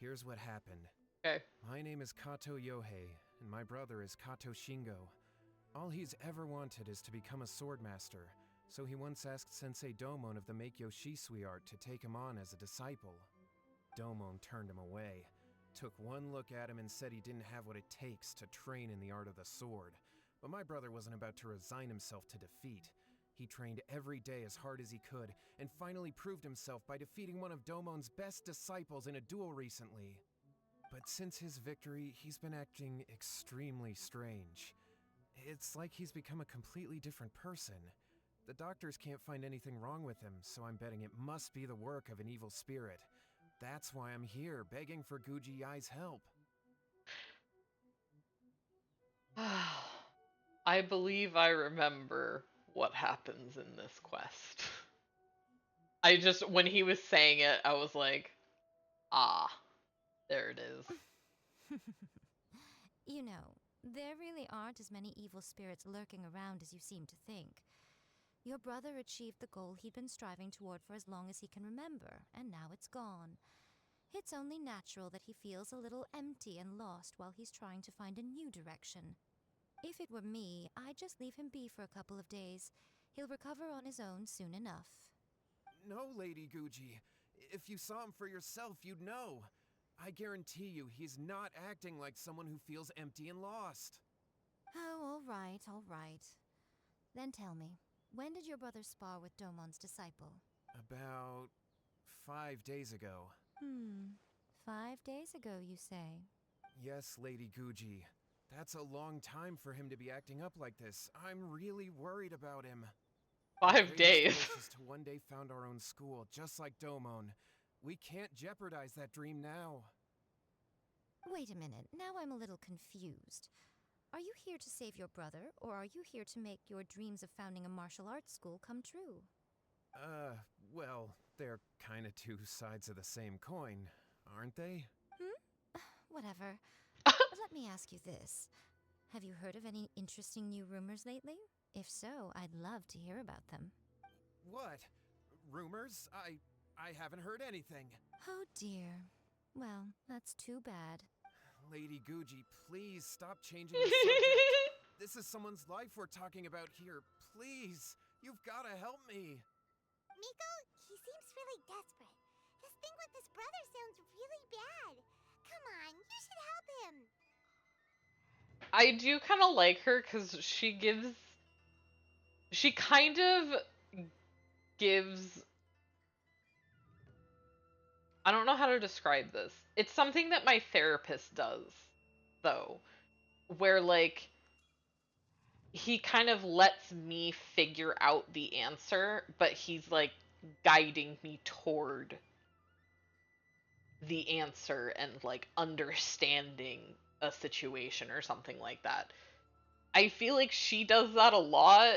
Speaker 4: Here's what happened.
Speaker 1: Okay.
Speaker 4: My name is Kato Yohei, and my brother is Kato Shingo. All he's ever wanted is to become a swordmaster, so he once asked Sensei Domon of the Meikyo Shisui art to take him on as a disciple. Domon turned him away, took one look at him and said he didn't have what it takes to train in the art of the sword. But my brother wasn't about to resign himself to defeat. He trained every day as hard as he could, and finally proved himself by defeating one of Domon's best disciples in a duel recently. But since his victory, he's been acting extremely strange. It's like he's become a completely different person. The doctors can't find anything wrong with him, so I'm betting it must be the work of an evil spirit. That's why I'm here, begging for Guji Ai's help.
Speaker 1: I believe I remember what happens in this quest. I just, when he was saying it, I was like, ah, there it is.
Speaker 7: You know, there really aren't as many evil spirits lurking around as you seem to think. Your brother achieved the goal he'd been striving toward for as long as he can remember, and now it's gone. It's only natural that he feels a little empty and lost while he's trying to find a new direction. If it were me, I'd just leave him be for a couple of days. He'll recover on his own soon enough.
Speaker 4: No, Lady Guji. If you saw him for yourself, you'd know. I guarantee you, he's not acting like someone who feels empty and lost.
Speaker 7: Oh, all right, all right. Then tell me, when did your brother spar with Domon's disciple?
Speaker 4: About 5 days ago.
Speaker 7: 5 days ago, you say?
Speaker 4: Yes, Lady Guji. That's a long time for him to be acting up like this. I'm really worried about him.
Speaker 1: 5 days.
Speaker 4: Wish is to one day found our own school, just like Domon. We can't jeopardize that dream now.
Speaker 7: Wait a minute, now I'm a little confused. Are you here to save your brother, or are you here to make your dreams of founding a martial arts school come true?
Speaker 4: Well, they're kinda two sides of the same coin, aren't they?
Speaker 7: Whatever. Let me ask you this. Have you heard of any interesting new rumors lately? If so, I'd love to hear about them.
Speaker 4: What? Rumors? I haven't heard anything.
Speaker 7: Oh dear. Well, that's too bad.
Speaker 4: Lady Guji, please stop changing the subject. This is someone's life we're talking about here. Please, you've gotta help me.
Speaker 3: Miko, he seems really desperate. This thing with his brother sounds really bad. Come on, you should help him.
Speaker 1: I do kind of like her because she kind of gives, I don't know how to describe this. It's something that my therapist does, though, where like he kind of lets me figure out the answer, but he's like guiding me toward the answer and like understanding a situation or something like that. I feel like she does that a lot,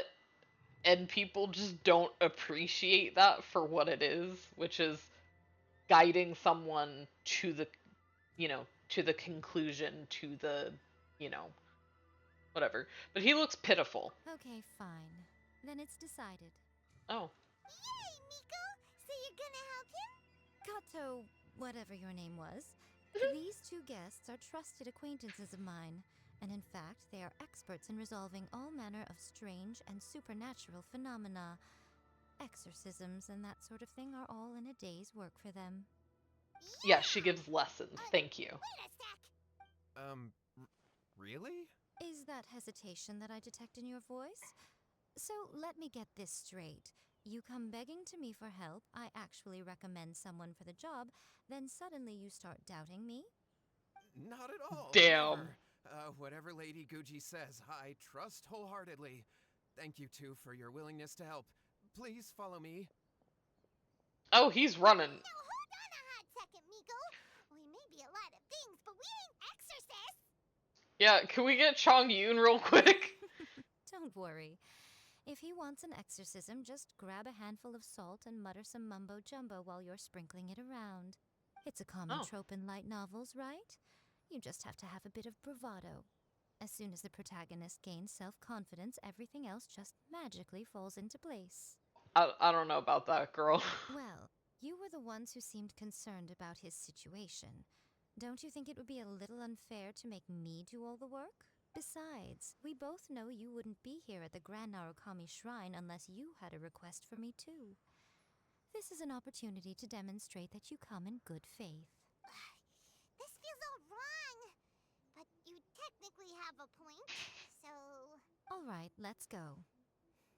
Speaker 1: and people just don't appreciate that for what it is, which is guiding someone to the, to the conclusion, to the, you know, whatever. But he looks pitiful.
Speaker 7: Okay, fine. Then it's decided.
Speaker 1: Oh.
Speaker 3: Yay, Miko! So you're gonna help him?
Speaker 7: Kato, whatever your name was, these two guests are trusted acquaintances of mine, and in fact, they are experts in resolving all manner of strange and supernatural phenomena. Exorcisms and that sort of thing are all in a day's work for them.
Speaker 1: Yeah, she gives lessons. Thank you.
Speaker 3: Wait a sec.
Speaker 4: Really?
Speaker 7: Is that hesitation that I detect in your voice? So let me get this straight. You come begging to me for help, I actually recommend someone for the job, then suddenly you start doubting me?
Speaker 4: Not at all.
Speaker 1: Damn.
Speaker 4: Never. Whatever Lady Guji says, I trust wholeheartedly. Thank you, too, for your willingness to help. Please follow me.
Speaker 1: Oh, he's running.
Speaker 3: Now hold on a hot second, Miko. We may be a lot of things, but we ain't exorcists.
Speaker 1: Yeah, can we get Chong Yun real quick?
Speaker 7: Don't worry. If he wants an exorcism, just grab a handful of salt and mutter some mumbo jumbo while you're sprinkling it around. It's a common
Speaker 1: Oh.
Speaker 7: trope in light novels, right? You just have to have a bit of bravado. As soon as the protagonist gains self-confidence, everything else just magically falls into place.
Speaker 1: I don't know about that, girl.
Speaker 7: Well, you were the ones who seemed concerned about his situation. Don't you think it would be a little unfair to make me do all the work? Besides, we both know you wouldn't be here at the Grand Narukami Shrine unless you had a request for me too. This is an opportunity to demonstrate that you come in good faith.
Speaker 3: This feels all wrong. But you technically have a point, so...
Speaker 7: All right, let's go.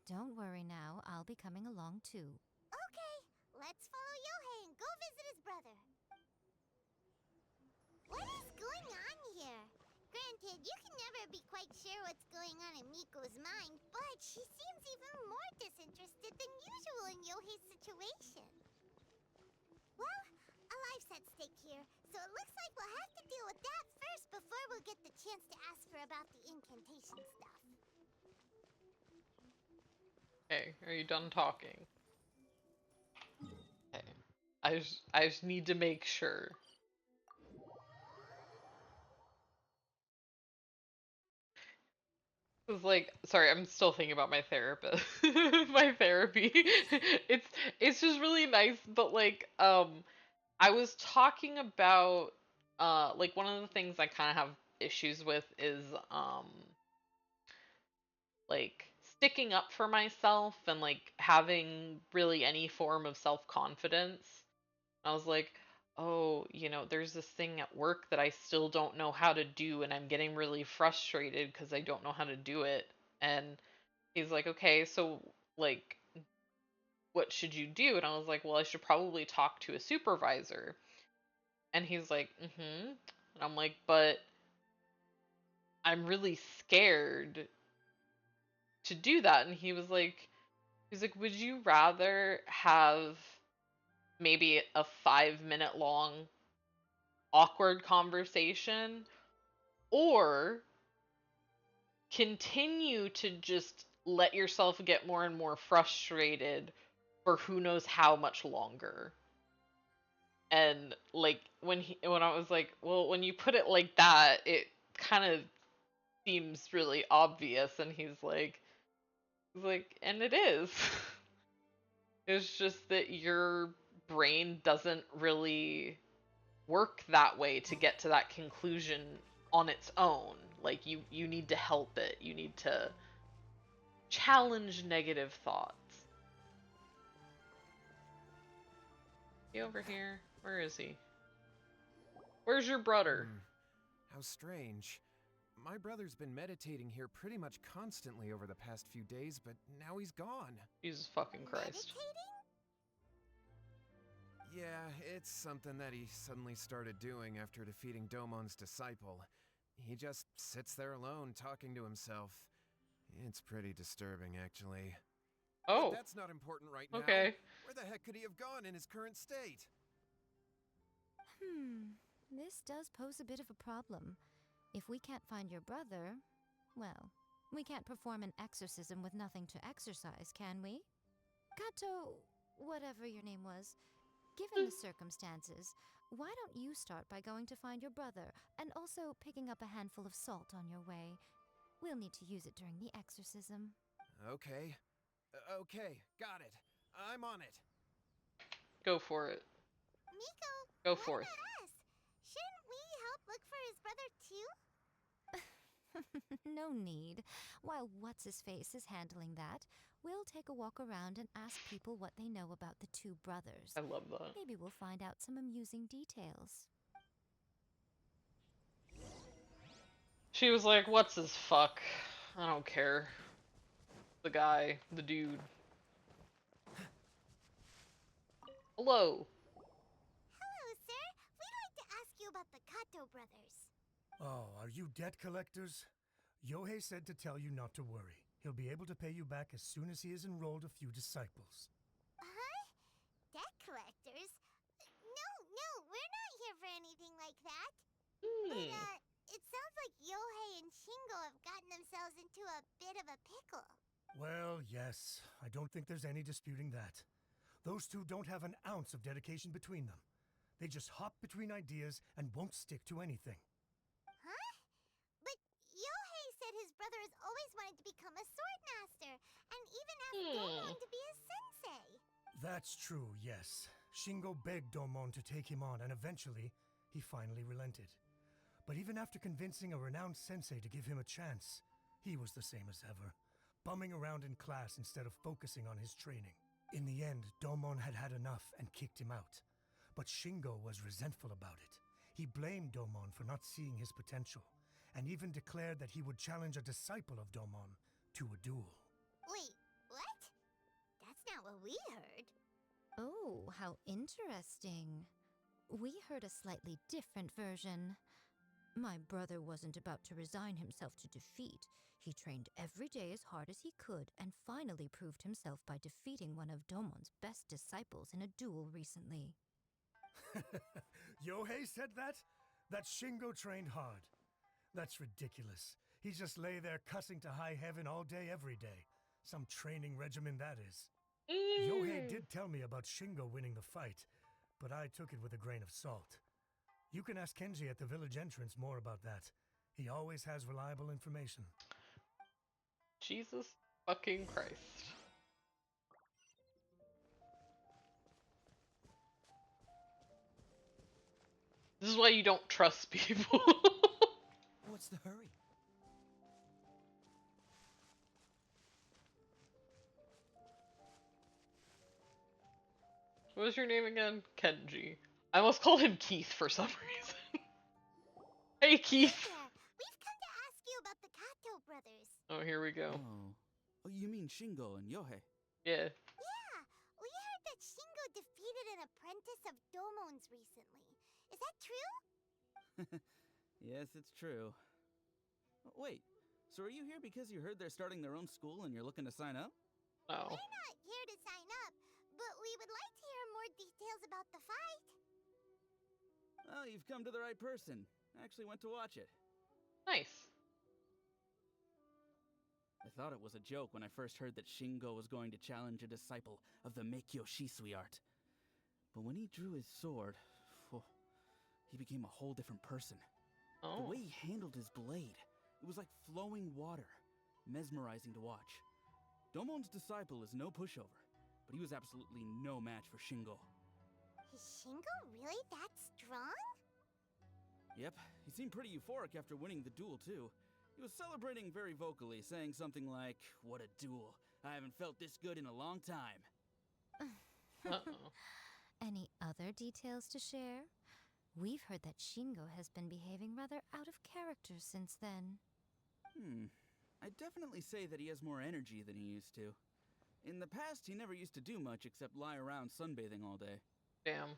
Speaker 7: Don't worry now, I'll be coming along too.
Speaker 3: Okay, let's follow Yohei and go visit his brother. What is going on here? Granted, you can never be quite sure what's going on in Miko's mind, but she seems even more disinterested than usual in Yohei's situation. Well, a life's at stake here, so it looks like we'll have to deal with that first before we'll get the chance to ask her about the incantation stuff.
Speaker 1: Okay, are you done talking? Okay. I just need to make sure. Cause like, sorry, I'm still thinking about my therapist, my therapy. It's it's just really nice, but like, I was talking about, like one of the things I kind of have issues with is, like sticking up for myself and like having really any form of self confidence. I was like, oh, there's this thing at work that I still don't know how to do, and I'm getting really frustrated because I don't know how to do it. And he's like, okay, so like, what should you do? And I was like, well, I should probably talk to a supervisor. And he's like, mm-hmm. And I'm like, but I'm really scared to do that. And he's like, would you rather have maybe a 5 minute long awkward conversation or continue to just let yourself get more and more frustrated for who knows how much longer? And like when I was like, well, when you put it like that, it kind of seems really obvious. And he's like, and it is. It's just that your brain doesn't really work that way to get to that conclusion on its own. Like you need to help it. You need to challenge negative thoughts. He over here? Where is he? Where's your brother?
Speaker 4: How strange. My brother's been meditating here pretty much constantly over the past few days, but now he's gone.
Speaker 1: Jesus fucking Christ.
Speaker 3: Meditating?
Speaker 4: Yeah, it's something that he suddenly started doing after defeating Domon's disciple. He just sits there alone, talking to himself. It's pretty disturbing, actually.
Speaker 1: Oh.
Speaker 4: But that's not important right now.
Speaker 1: Okay.
Speaker 4: Where the heck could he have gone in his current state?
Speaker 7: This does pose a bit of a problem. If we can't find your brother, well, we can't perform an exorcism with nothing to exorcise, can we? Kato, whatever your name was, given the circumstances, why don't you start by going to find your brother and also picking up a handful of salt on your way? We'll need to use it during the exorcism.
Speaker 4: Okay. Okay, got it. I'm on it.
Speaker 1: Go for it.
Speaker 3: Miko,
Speaker 1: Go
Speaker 3: what
Speaker 1: forth.
Speaker 3: about us? Shouldn't we help look for his brother too?
Speaker 7: No need. While What's-His-Face is handling that, we'll take a walk around and ask people what they know about the two brothers.
Speaker 1: I love that.
Speaker 7: Maybe we'll find out some amusing details.
Speaker 1: She was like, what's his fuck? I don't care. The guy, the dude. Hello.
Speaker 3: Hello, sir. We'd like to ask you about the Kato brothers.
Speaker 8: Oh, are you debt collectors? Yohei said to tell you not to worry. He'll be able to pay you back as soon as he has enrolled a few disciples.
Speaker 3: Huh? Debt collectors? No, we're not here for anything like that. But, it sounds like Yohei and Shingo have gotten themselves into a bit of a pickle.
Speaker 8: Well, yes. I don't think there's any disputing that. Those two don't have an ounce of dedication between them. They just hop between ideas and won't stick to anything.
Speaker 3: Huh? But Yohei said his brother has always wanted to become a sword master, and even asked Domon to be his sensei.
Speaker 8: That's true, yes. Shingo begged Domon to take him on, and eventually, he finally relented. But even after convincing a renowned sensei to give him a chance, he was the same as ever, bumming around in class instead of focusing on his training. In the end, Domon had had enough and kicked him out. But Shingo was resentful about it. He blamed Domon for not seeing his potential, and even declared that he would challenge a disciple of Domon to a duel.
Speaker 3: Wait, what? That's not what we heard.
Speaker 7: Oh, how interesting. We heard a slightly different version. My brother wasn't about to resign himself to defeat. He trained every day as hard as he could and finally proved himself by defeating one of Domon's best disciples in a duel recently.
Speaker 8: Yohei said that? That Shingo trained hard. That's ridiculous. He just lay there cussing to high heaven all day, every day. Some training regimen, that is. Yohei did tell me about Shingo winning the fight, but I took it with a grain of salt. You can ask Kenji at the village entrance more about that. He always has reliable information.
Speaker 1: Jesus fucking Christ. This is why you don't trust people.
Speaker 2: What's the hurry?
Speaker 1: What was your name again? Kenji. I almost called him Keith for some reason. Hey, Keith!
Speaker 3: Yeah, we've come to ask you about the Kato brothers.
Speaker 1: Oh, here we go.
Speaker 2: Oh, you mean Shingo and Yohei?
Speaker 1: Yeah.
Speaker 3: Yeah, we heard that Shingo defeated an apprentice of Domon's recently. Is that true?
Speaker 2: Yes, it's true. Wait, so are you here because you heard they're starting their own school and you're looking to sign up?
Speaker 1: Oh.
Speaker 3: We're not here to sign up, but we would like to hear more details about the fight.
Speaker 2: Well, you've come to the right person. I actually went to watch it.
Speaker 1: Nice.
Speaker 2: I thought it was a joke when I first heard that Shingo was going to challenge a disciple of the Meikyo Shisui art. But when he drew his sword, he became a whole different person.
Speaker 1: Oh.
Speaker 2: The way he handled his blade, it was like flowing water, mesmerizing to watch. Domon's disciple is no pushover, but he was absolutely no match for Shingo.
Speaker 3: Is Shingo really that strong?
Speaker 2: Yep, he seemed pretty euphoric after winning the duel too. He was celebrating very vocally, saying something like, "What a duel. I haven't felt this good in a long time."
Speaker 1: Uh-oh.
Speaker 7: Any other details to share? We've heard that Shingo has been behaving rather out of character since then.
Speaker 2: I'd definitely say that he has more energy than he used to. In the past, he never used to do much except lie around sunbathing all day.
Speaker 1: Damn.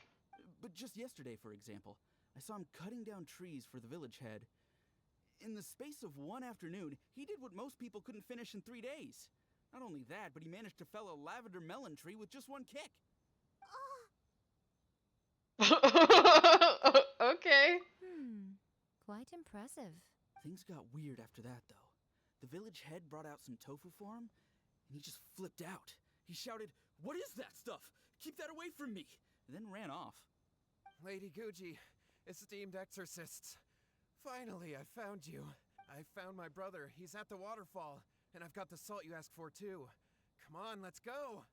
Speaker 2: But just yesterday, for example, I saw him cutting down trees for the village head. In the space of one afternoon, he did what most people couldn't finish in 3 days. Not only that, but he managed to fell a lavender melon tree with just one kick.
Speaker 1: Okay.
Speaker 7: Quite impressive.
Speaker 2: Things got weird after that, though. The village head brought out some tofu for him, and he just flipped out. He shouted, "What is that stuff? Keep that away from me!" And then ran off.
Speaker 5: Lady Guji, esteemed exorcists. Finally, I found you. I found my brother. He's at the waterfall. And I've got the salt you asked for, too. Come on, let's go.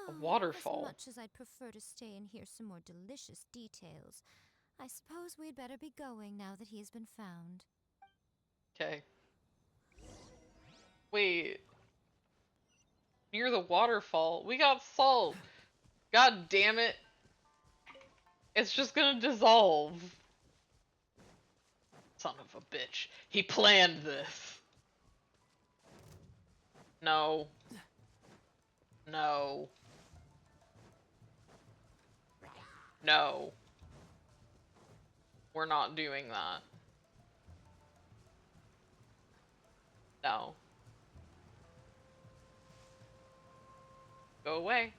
Speaker 1: A waterfall.
Speaker 7: As much as I'd prefer to stay and hear some more delicious details, I suppose we'd better be going now that he has been found.
Speaker 1: Okay. Wait. Near the waterfall. We got salt. God damn it. It's just gonna dissolve. Son of a bitch. He planned this. No. No. No. We're not doing that. No. Go away.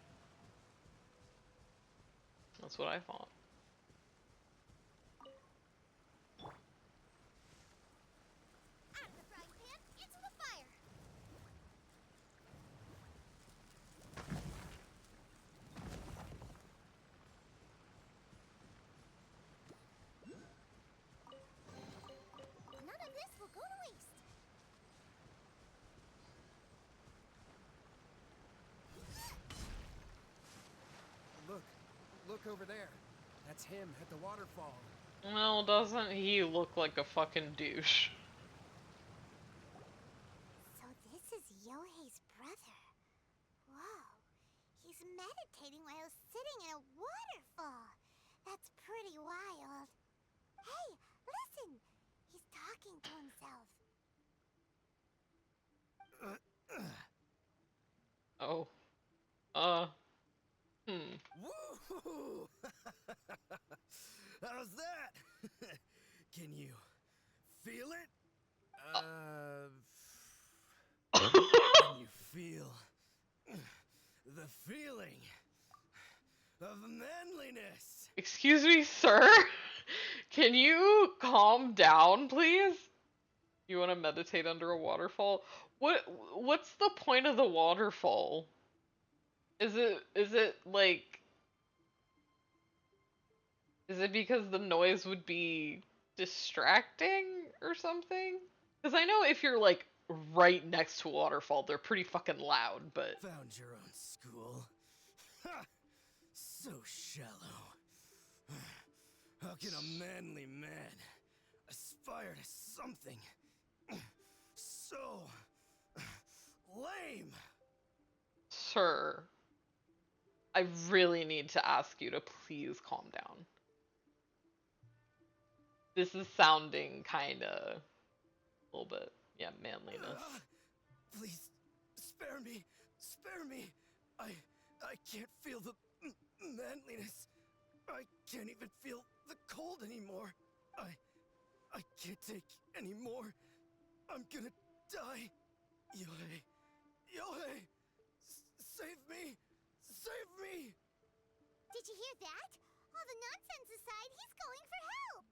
Speaker 1: That's what I thought.
Speaker 3: Out of the frying pan, into the fire. None of this will go to waste.
Speaker 9: Look over there. That's him at the waterfall.
Speaker 1: Well, doesn't he look like a fucking douche?
Speaker 3: So this is Yohei's brother. Whoa. He's meditating while sitting in a waterfall. That's pretty wild. Hey, listen. He's talking to himself.
Speaker 1: Oh.
Speaker 9: Woo! How's that? Can you feel it? Can you feel the feeling of manliness?
Speaker 1: Excuse me, sir? Can you calm down, please? You want to meditate under a waterfall? What's the point of the waterfall? Is it like, is it because the noise would be distracting or something? Because I know if you're like right next to a waterfall, they're pretty fucking loud, but
Speaker 9: Found your own school. Ha! So shallow. How can a manly man aspire to something so lame?
Speaker 1: sir, I really need to ask you to please calm down. This is sounding kinda a little bit, yeah, manliness.
Speaker 9: Please, spare me. Spare me. I can't feel the manliness. I can't even feel the cold anymore. I can't take any more. I'm gonna die. Yohei. Yohei! Save me! Save me!
Speaker 3: Did you hear that? All the nonsense aside, he's going for help.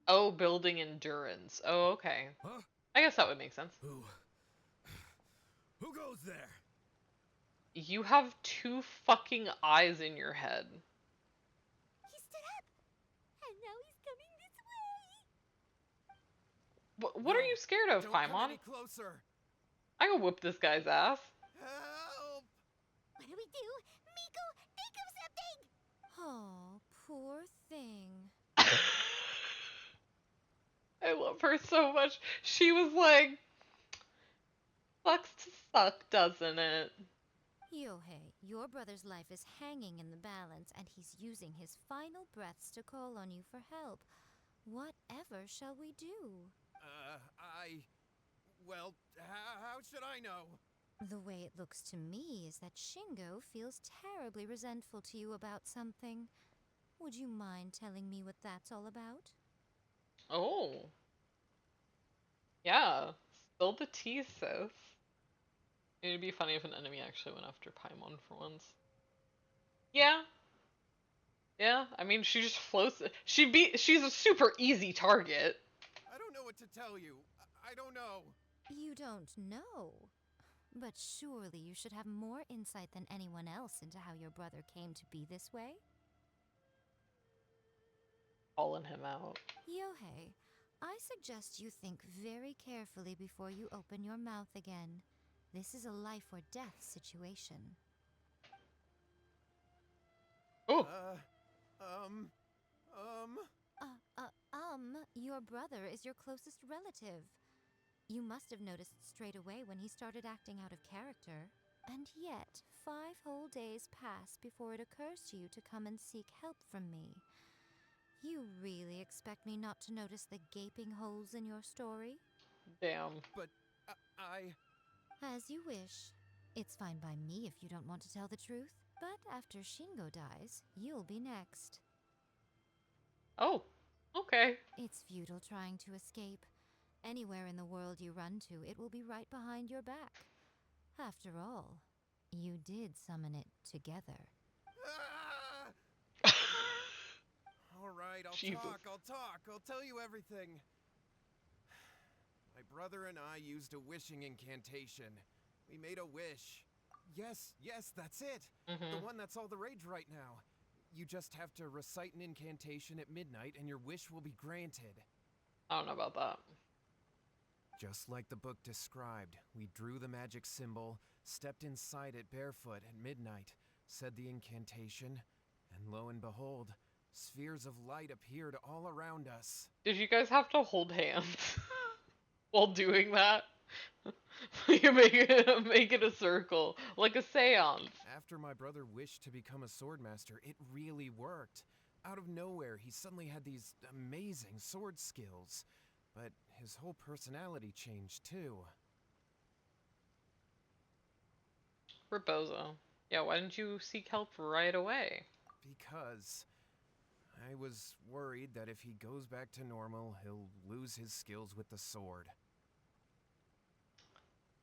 Speaker 1: Oh, building endurance. Oh, okay.
Speaker 9: Huh?
Speaker 1: I guess that would make sense.
Speaker 9: Who goes there?
Speaker 1: You have two fucking eyes in your head.
Speaker 3: He stood up. And now he's coming this way.
Speaker 1: What are you scared of,
Speaker 9: Don't come
Speaker 1: Paimon?
Speaker 9: any closer.
Speaker 1: I can whoop this guy's ass.
Speaker 9: Help!
Speaker 3: What do we do? Miko, think of something!
Speaker 7: Oh, poor thing.
Speaker 1: I love her so much. She was like, sucks to suck, doesn't it?
Speaker 7: Yohei, your brother's life is hanging in the balance, and he's using his final breaths to call on you for help. Whatever shall we do?
Speaker 9: Well, how should I know?
Speaker 7: The way it looks to me is that Shingo feels terribly resentful to you about something. Would you mind telling me what that's all about?
Speaker 1: Oh. Yeah. Spill the tea, sis. It'd be funny if an enemy actually went after Paimon for once. Yeah. Yeah, I mean, she just floats. She's a super easy target.
Speaker 9: I don't know what to tell you. I don't know.
Speaker 7: You don't know. But surely you should have more insight than anyone else into how your brother came to be this way?
Speaker 1: Calling him out.
Speaker 7: Yohei, I suggest you think very carefully before you open your mouth again. This is a life or death situation.
Speaker 1: Oh.
Speaker 7: Your brother is your closest relative. You must have noticed straight away when he started acting out of character. And yet, 5 whole days pass before it occurs to you to come and seek help from me. You really expect me not to notice the gaping holes in your story?
Speaker 1: Damn.
Speaker 5: But I.
Speaker 7: As you wish. It's fine by me if you don't want to tell the truth, but after Shingo dies, you'll be next.
Speaker 1: Oh, okay.
Speaker 7: It's futile trying to escape. Anywhere in the world you run to, it will be right behind your back. After all, you did summon it together.
Speaker 5: Ah! All right,
Speaker 1: Jesus.
Speaker 5: I'll talk. I'll tell you everything. My brother and I used a wishing incantation. We made a wish. Yes, that's it. The one that's all the rage right now. You just have to recite an incantation at midnight and your wish will be granted.
Speaker 1: I don't know about that.
Speaker 5: Just like the book described, we drew the magic symbol, stepped inside it barefoot at midnight, said the incantation, and lo and behold, spheres of light appeared all around us.
Speaker 1: Did you guys have to hold hands while doing that? You make it a circle, like a seance.
Speaker 5: After my brother wished to become a swordmaster, it really worked. Out of nowhere, he suddenly had these amazing sword skills. But his whole personality changed too.
Speaker 1: Rebozo. Yeah, why didn't you seek help right away?
Speaker 5: Because I was worried that if he goes back to normal, he'll lose his skills with the sword.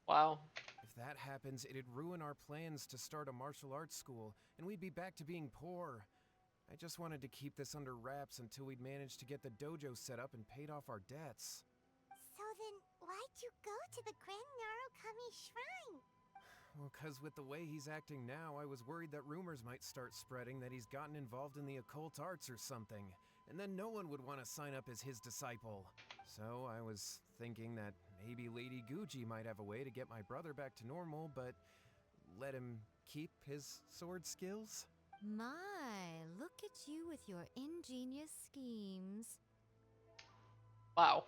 Speaker 1: Wow.
Speaker 5: If that happens, it'd ruin our plans to start a martial arts school, and we'd be back to being poor. I just wanted to keep this under wraps until we'd managed to get the dojo set up and paid off our debts.
Speaker 3: So then, why'd you go to the Grand Narukami Shrine?
Speaker 5: Well, 'cause with the way he's acting now, I was worried that rumors might start spreading that he's gotten involved in the occult arts or something, and then no one would want to sign up as his disciple. So I was thinking that maybe Lady Guji might have a way to get my brother back to normal, but let him keep his sword skills?
Speaker 7: My, look at you with your ingenious schemes.
Speaker 1: Wow.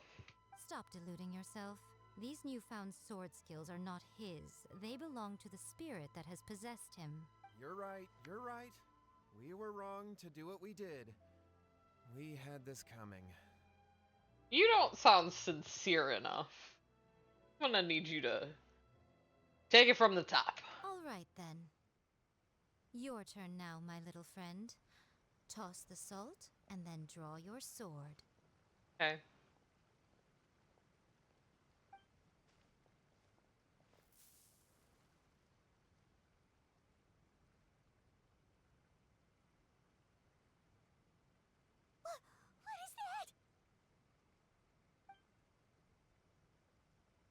Speaker 7: Stop deluding yourself. These newfound sword skills are not his. They belong to the spirit that has possessed him.
Speaker 5: You're right. We were wrong to do what we did. We had this coming.
Speaker 1: You don't sound sincere enough. I'm gonna need you to take it from the top.
Speaker 7: All right, then. Your turn now, my little friend. Toss the salt, and then draw your sword.
Speaker 1: Okay.
Speaker 3: What is that?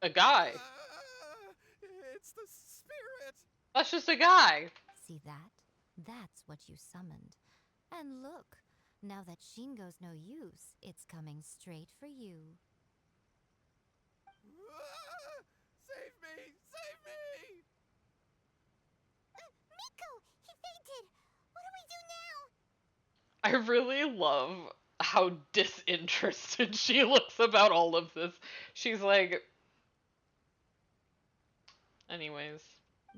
Speaker 1: A guy.
Speaker 5: It's the spirit!
Speaker 1: That's just a guy.
Speaker 7: See that? That's what you summoned. And look, now that Shingo's no use, it's coming straight for you.
Speaker 5: Save me! Save me!
Speaker 3: Miko! He fainted! What do we do now?
Speaker 1: I really love how disinterested she looks about all of this. She's like... Anyways.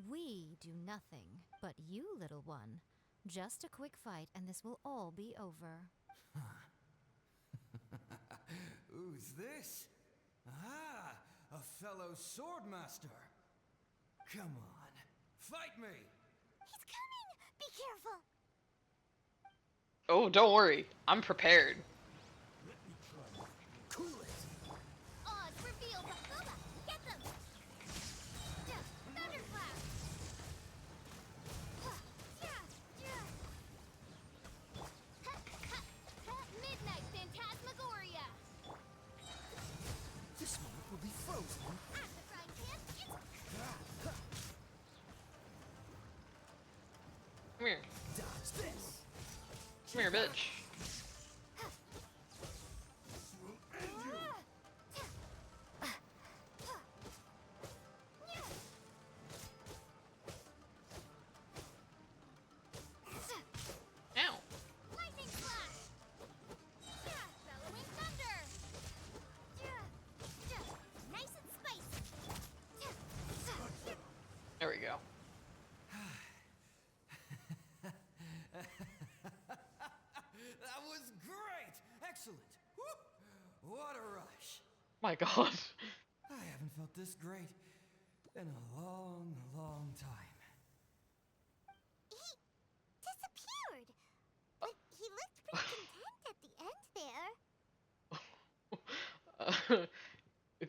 Speaker 7: We do nothing, but you, little one. Just a quick fight, and this will all be over.
Speaker 2: Who's this? Ah, a fellow swordmaster. Come on, fight me!
Speaker 3: He's coming! Be careful!
Speaker 1: Oh, don't worry. I'm prepared.
Speaker 9: Cool it!
Speaker 3: Oz, reveal! Bakuba! Get them! Thunderclap! Midnight Phantasmagoria!
Speaker 9: This moment will be frozen.
Speaker 3: At the frying pan,
Speaker 1: Come here.
Speaker 9: Dodge this!
Speaker 1: Come here, bitch. Ow.
Speaker 3: lightning flash! Bellowing thunder!
Speaker 1: My God.
Speaker 2: I haven't felt this great in a long, long time.
Speaker 3: He disappeared. But he looked pretty content at the end there.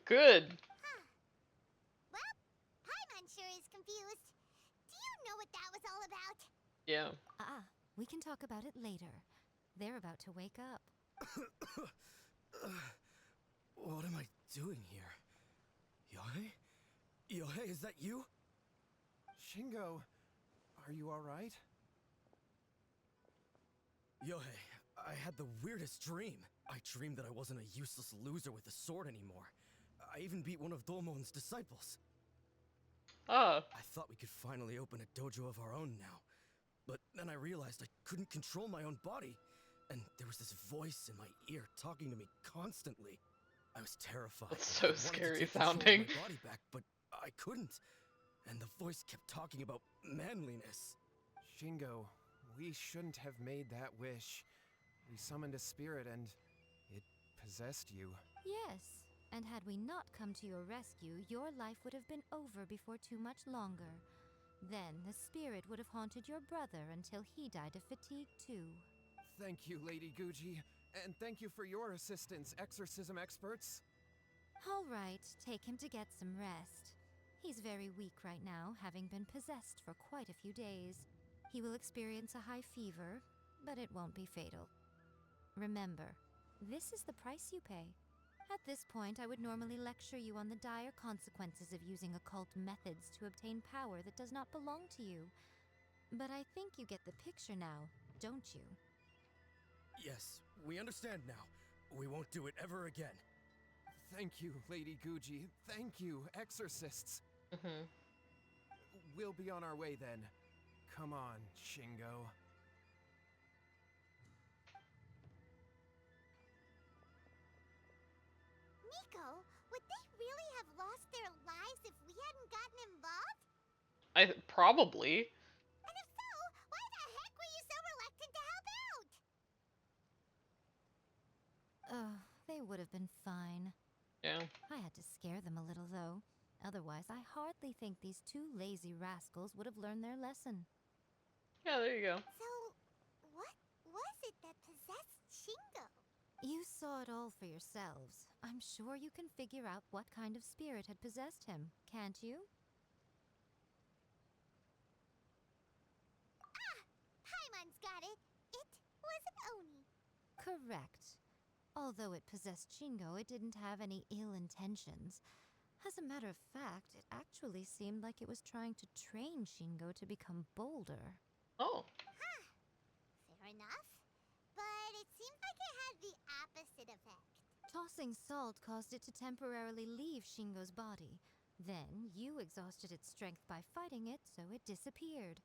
Speaker 1: Good.
Speaker 3: Huh. Well, Paimon sure is confused. Do you know what that was all about?
Speaker 1: Yeah.
Speaker 7: We can talk about it later. They're about to wake up.
Speaker 9: What am I doing here? Yohei? Yohei, is that you?
Speaker 5: Shingo, are you alright?
Speaker 9: Yohei, I had the weirdest dream. I dreamed that I wasn't a useless loser with a sword anymore. I even beat one of Domon's disciples.
Speaker 1: Ah.
Speaker 9: I thought we could finally open a dojo of our own now. But then I realized I couldn't control my own body. And there was this voice in my ear talking to me constantly. I was terrified.
Speaker 1: That's
Speaker 9: I
Speaker 1: so
Speaker 9: wanted to
Speaker 1: scary
Speaker 9: take control of
Speaker 1: sounding.
Speaker 9: my body back, but I couldn't. And the voice kept talking about manliness.
Speaker 5: Shingo, we shouldn't have made that wish. We summoned a spirit and it possessed you.
Speaker 7: Yes, and had we not come to your rescue, your life would have been over before too much longer. Then the spirit would have haunted your brother until he died of fatigue too.
Speaker 5: Thank you, Lady Guji, and thank you for your assistance, exorcism experts.
Speaker 7: All right, take him to get some rest. He's very weak right now, having been possessed for quite a few days. He will experience a high fever, but it won't be fatal. Remember, this is the price you pay. At this point, I would normally lecture you on the dire consequences of using occult methods to obtain power that does not belong to you. But I think you get the picture now, don't you?
Speaker 9: Yes, we understand now. We won't do it ever again.
Speaker 5: Thank you, Lady Guji. Thank you, exorcists.
Speaker 1: Mm-hmm.
Speaker 5: We'll be on our way then. Come on, Shingo.
Speaker 3: Miko, would they really have lost their lives if we hadn't gotten involved?
Speaker 1: Probably.
Speaker 3: And if so, why the heck were you so reluctant to help out?
Speaker 7: They would have been fine.
Speaker 1: Yeah.
Speaker 7: I had to scare them a little, though. Otherwise, I hardly think these two lazy rascals would have learned their lesson.
Speaker 1: Yeah, there you go.
Speaker 3: So, what was it that possessed Shingo?
Speaker 7: You saw it all for yourselves. I'm sure you can figure out what kind of spirit had possessed him, can't you?
Speaker 3: Ah! Paimon's got it. It was an Oni.
Speaker 7: Correct. Although it possessed Shingo, it didn't have any ill intentions. As a matter of fact, it actually seemed like it was trying to train Shingo to become bolder.
Speaker 1: Oh.
Speaker 3: Huh. Fair enough. But it seemed like it had the opposite effect.
Speaker 7: Tossing salt caused it to temporarily leave Shingo's body. Then, you exhausted its strength by fighting it, so it disappeared.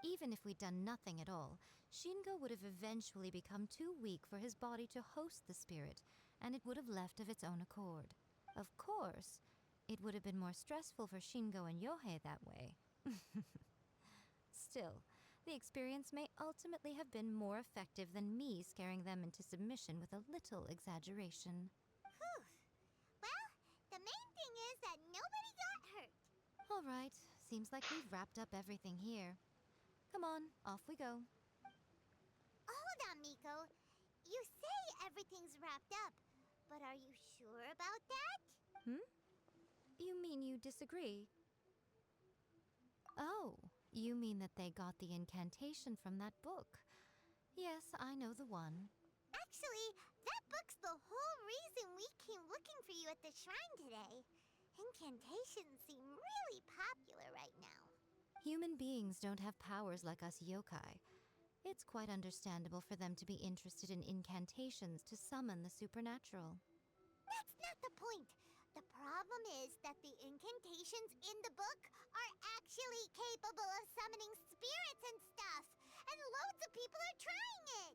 Speaker 7: Even if we'd done nothing at all, Shingo would have eventually become too weak for his body to host the spirit, and it would have left of its own accord. Of course, it would have been more stressful for Shingo and Yohei that way. Still, the experience may ultimately have been more effective than me scaring them into submission with a little exaggeration.
Speaker 3: Whew. Well, the main thing is that nobody got hurt.
Speaker 7: All right, seems like we've wrapped up everything here. Come on, off we go.
Speaker 3: Hold on, Miko. You say everything's wrapped up, but are you sure about that?
Speaker 7: You mean you disagree? Oh, you mean that they got the incantation from that book? Yes, I know the one.
Speaker 3: Actually, that book's the whole reason we came looking for you at the shrine today. Incantations seem really popular right now.
Speaker 7: Human beings don't have powers like us yokai. It's quite understandable for them to be interested in incantations to summon the supernatural.
Speaker 3: That's not the point. The problem is that the incantations in the book are actually capable of summoning spirits and stuff, and loads of people are trying it.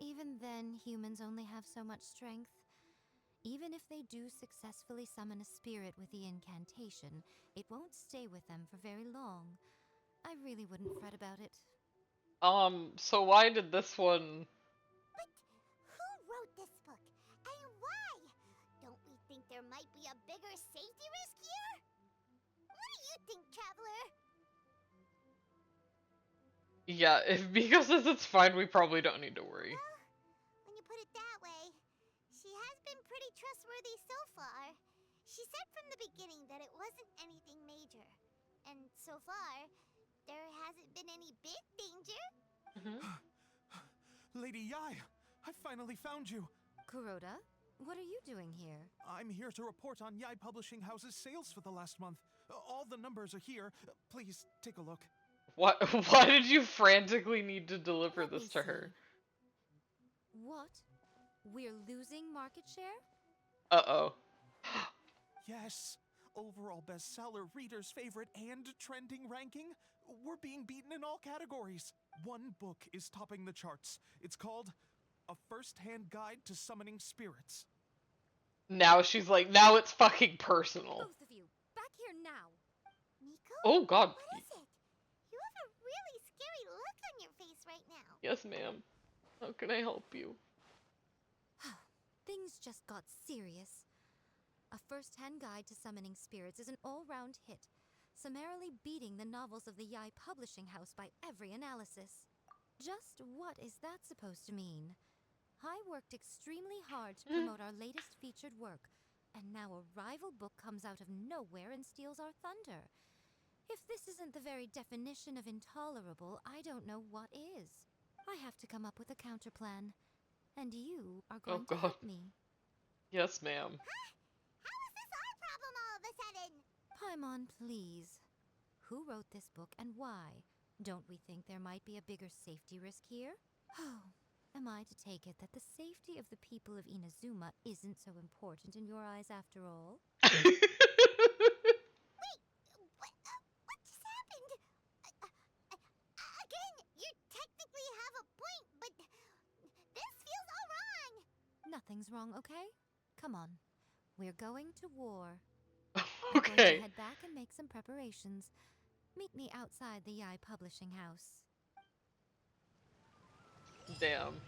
Speaker 7: Even then, humans only have so much strength. Even if they do successfully summon a spirit with the incantation, it won't stay with them for very long. I really wouldn't fret about it.
Speaker 1: So why did this one...
Speaker 3: But who wrote this book, and why? might be a bigger safety risk here? What do you think, Traveler?
Speaker 1: Yeah, if Miko says it's fine, we probably don't need to worry.
Speaker 3: When you put it that way, she has been pretty trustworthy so far. She said from the beginning that it wasn't anything major. And so far, there hasn't been any big danger.
Speaker 5: Lady Yai, I finally found you.
Speaker 7: Kuroda, what are you doing here?
Speaker 5: I'm here to report on Yai Publishing House's sales for the last month. All the numbers are here. Please take a look.
Speaker 1: What? Why did you frantically need to deliver
Speaker 7: Let
Speaker 1: this
Speaker 7: me
Speaker 1: to
Speaker 7: see.
Speaker 1: her?
Speaker 7: What? We're losing market share?
Speaker 1: Uh-oh.
Speaker 5: Yes, overall bestseller, readers' favorite, and trending ranking. We're being beaten in all categories. One book is topping the charts. It's called A First-Hand Guide to Summoning Spirits.
Speaker 1: Now she's like, now it's fucking personal.
Speaker 7: Both of you, back here now.
Speaker 3: Miko?
Speaker 1: Oh god.
Speaker 3: What is it? You have a really scary look on your face right now.
Speaker 1: Yes, ma'am. How can I help you?
Speaker 7: Things just got serious. A First-Hand Guide to Summoning Spirits is an all-round hit, summarily beating the novels of the Yai Publishing House by every analysis. Just what is that supposed to mean? I worked extremely hard to promote our latest featured work, and now a rival book comes out of nowhere and steals our thunder. If this isn't the very definition of intolerable, I don't know what is. I have to come up with a counterplan, and you are going to help me.
Speaker 1: Yes, ma'am.
Speaker 3: How is this our problem all of a sudden?
Speaker 7: Paimon, please. Who wrote this book and why? Don't we think there might be a bigger safety risk here? Oh, am I to take it that the safety of the people of Inazuma isn't so important in your eyes after all?
Speaker 3: What just happened? Again, you technically have a point, but this feels all wrong.
Speaker 7: Nothing's wrong, okay? Come on. We're going to war. I'm going to
Speaker 1: Okay.
Speaker 7: head back and make some preparations. Meet me outside the Yai Publishing House.
Speaker 1: Damn.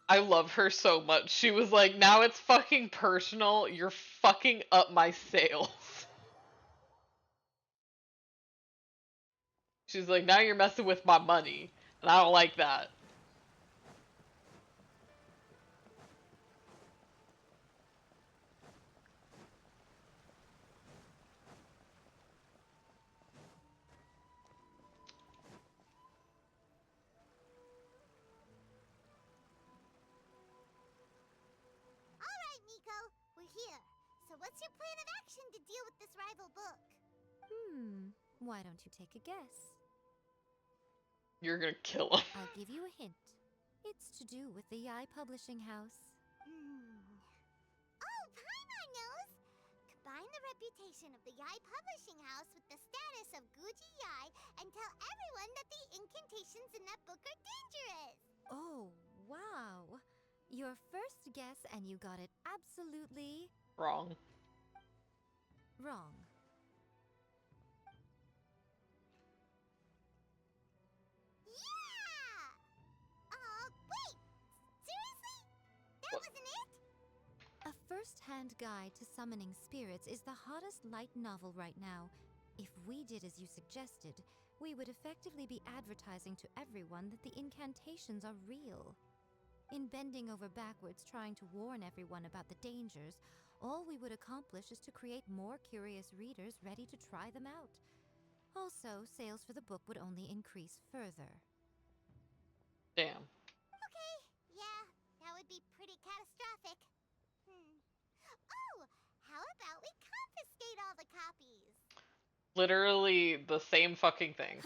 Speaker 1: I love her so much. She was like, now it's fucking personal. You're fucking up my sales. She's like, now you're messing with my money. And I don't like that.
Speaker 3: All right, Miko, we're here. So what's your plan of action to deal with this rival book?
Speaker 7: Why don't you take a guess?
Speaker 1: You're gonna kill him.
Speaker 7: I'll give you a hint. It's to do with the Yai Publishing House.
Speaker 3: Oh, Paimon knows! Combine the reputation of the Yai Publishing House with the status of Guji Yai and tell everyone that the incantations in that book are dangerous!
Speaker 7: Oh, wow. Your first guess and you got it absolutely
Speaker 1: Wrong.
Speaker 7: wrong.
Speaker 3: Yeah! Wait! Seriously? That
Speaker 1: What?
Speaker 3: wasn't it?
Speaker 7: A first-hand guide to summoning spirits is the hottest light novel right now. If we did as you suggested, we would effectively be advertising to everyone that the incantations are real. In bending over backwards trying to warn everyone about the dangers, all we would accomplish is to create more curious readers ready to try them out. Also, sales for the book would only increase further.
Speaker 1: Damn.
Speaker 3: Okay, yeah, that would be pretty catastrophic. Oh, how about we confiscate all the copies?
Speaker 1: Literally the same fucking thing.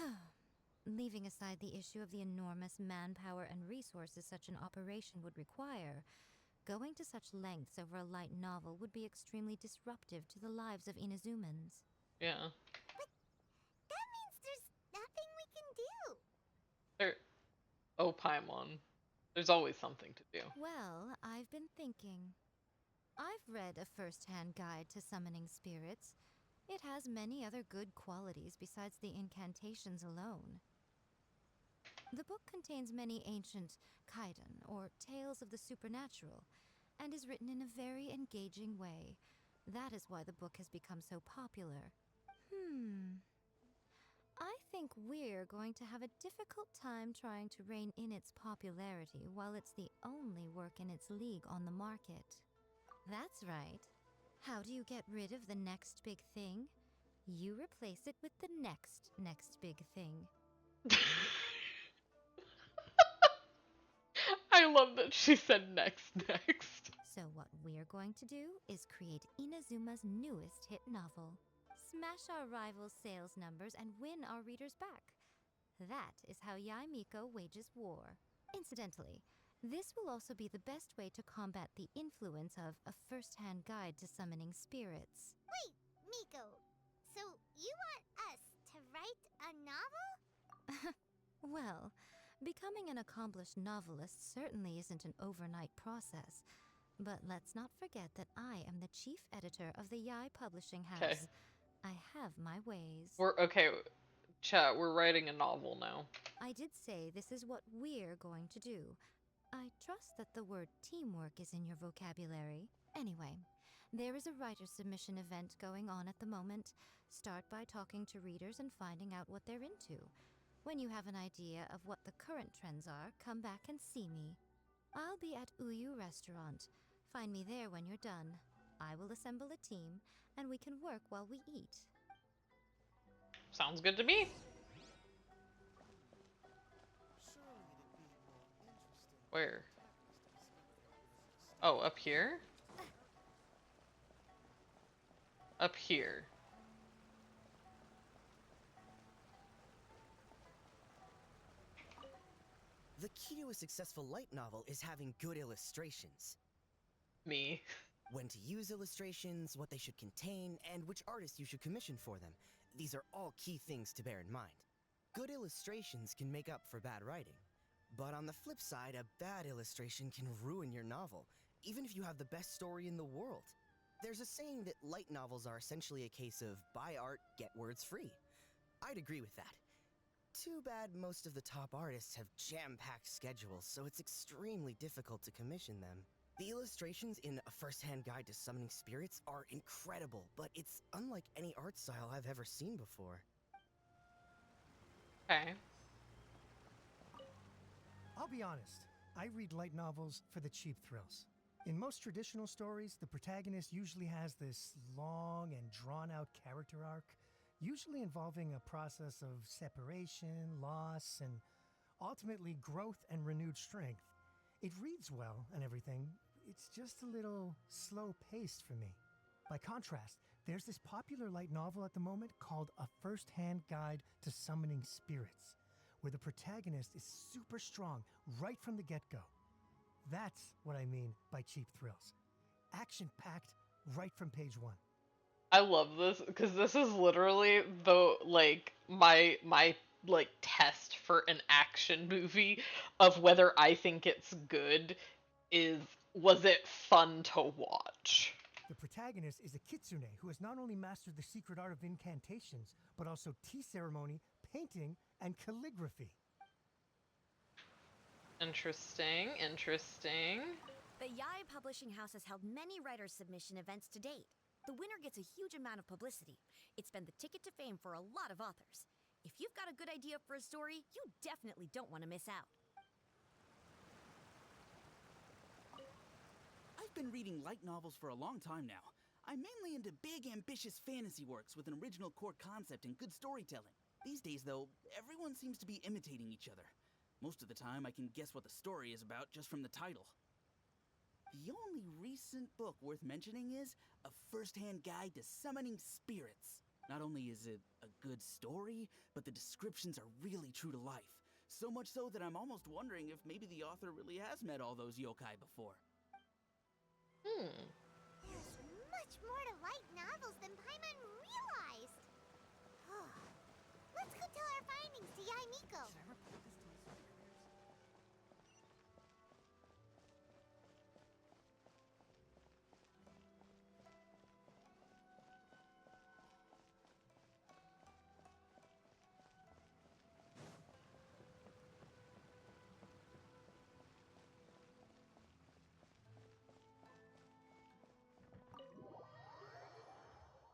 Speaker 7: Leaving aside the issue of the enormous manpower and resources such an operation would require, going to such lengths over a light novel would be extremely disruptive to the lives of Inazumans.
Speaker 1: Yeah.
Speaker 3: That means there's nothing we can do.
Speaker 1: There. Oh, Paimon. There's always something to do.
Speaker 7: Well, I've been thinking. I've read A First-Hand Guide to Summoning Spirits. It has many other good qualities besides the incantations alone. The book contains many ancient kaiden, or tales of the supernatural, and is written in a very engaging way. That is why the book has become so popular. I think we're going to have a difficult time trying to rein in its popularity while it's the only work in its league on the market. That's right. How do you get rid of the next big thing? You replace it with the next big thing.
Speaker 1: I love that she said next.
Speaker 7: So what we're going to do is create Inazuma's newest hit novel. Smash our rival's sales numbers and win our readers back. That is how Miko wages war. Incidentally, this will also be the best way to combat the influence of a first-hand guide to summoning spirits.
Speaker 3: Wait, Miko. So you want us to write a novel?
Speaker 7: Well, becoming an accomplished novelist certainly isn't an overnight process. But let's not forget that I am the chief editor of the Yai Publishing House.
Speaker 1: Okay.
Speaker 7: I have my ways.
Speaker 1: Okay, chat, we're writing a novel now.
Speaker 7: I did say this is what we're going to do. I trust that the word teamwork is in your vocabulary. Anyway, there is a writer submission event going on at the moment. Start by talking to readers and finding out what they're into. When you have an idea of what the current trends are, come back and see me. I'll be at Uyu Restaurant. Find me there when you're done. I will assemble a team, and we can work while we eat.
Speaker 1: Sounds good to me. Where? Oh, up here? Up here.
Speaker 2: The key to a successful light novel is having good illustrations.
Speaker 1: Me.
Speaker 2: When to use illustrations, what they should contain, and which artist you should commission for them. These are all key things to bear in mind. Good illustrations can make up for bad writing. But on the flip side, a bad illustration can ruin your novel, even if you have the best story in the world. There's a saying that light novels are essentially a case of buy art, get words free. I'd agree with that. Too bad most of the top artists have jam-packed schedules, so it's extremely difficult to commission them. The illustrations in A First-Hand Guide to Summoning Spirits are incredible, but it's unlike any art style I've ever seen before.
Speaker 1: Okay.
Speaker 8: I'll be honest, I read light novels for the cheap thrills. In most traditional stories, the protagonist usually has this long and drawn-out character arc, usually involving a process of separation, loss, and ultimately growth and renewed strength. It reads well and everything, it's just a little slow-paced for me. By contrast, there's this popular light novel at the moment called A First-Hand Guide to Summoning Spirits, where the protagonist is super strong right from the get-go. That's what I mean by cheap thrills. Action-packed right from page one.
Speaker 1: I love this because this is literally the my test for an action movie of whether I think it's good was it fun to watch?
Speaker 8: The protagonist is a kitsune who has not only mastered the secret art of incantations, but also tea ceremony, painting, and calligraphy.
Speaker 1: Interesting.
Speaker 10: The Yai Publishing House has held many writer submission events to date. The winner gets a huge amount of publicity. It's been the ticket to fame for a lot of authors. If you've got a good idea for a story, you definitely don't want to miss out.
Speaker 11: I've been reading light novels for a long time now. I'm mainly into big, ambitious fantasy works with an original core concept and good storytelling. These days, though, everyone seems to be imitating each other. Most of the time, I can guess what the story is about just from the title. The only recent book worth mentioning is A First-Hand Guide to Summoning Spirits. Not only is it a good story, but the descriptions are really true to life. So much so that I'm almost wondering if maybe the author really has met all those yokai before.
Speaker 3: There's much more to light novels than Paimon realized. Let's go tell our findings to Yai Miko.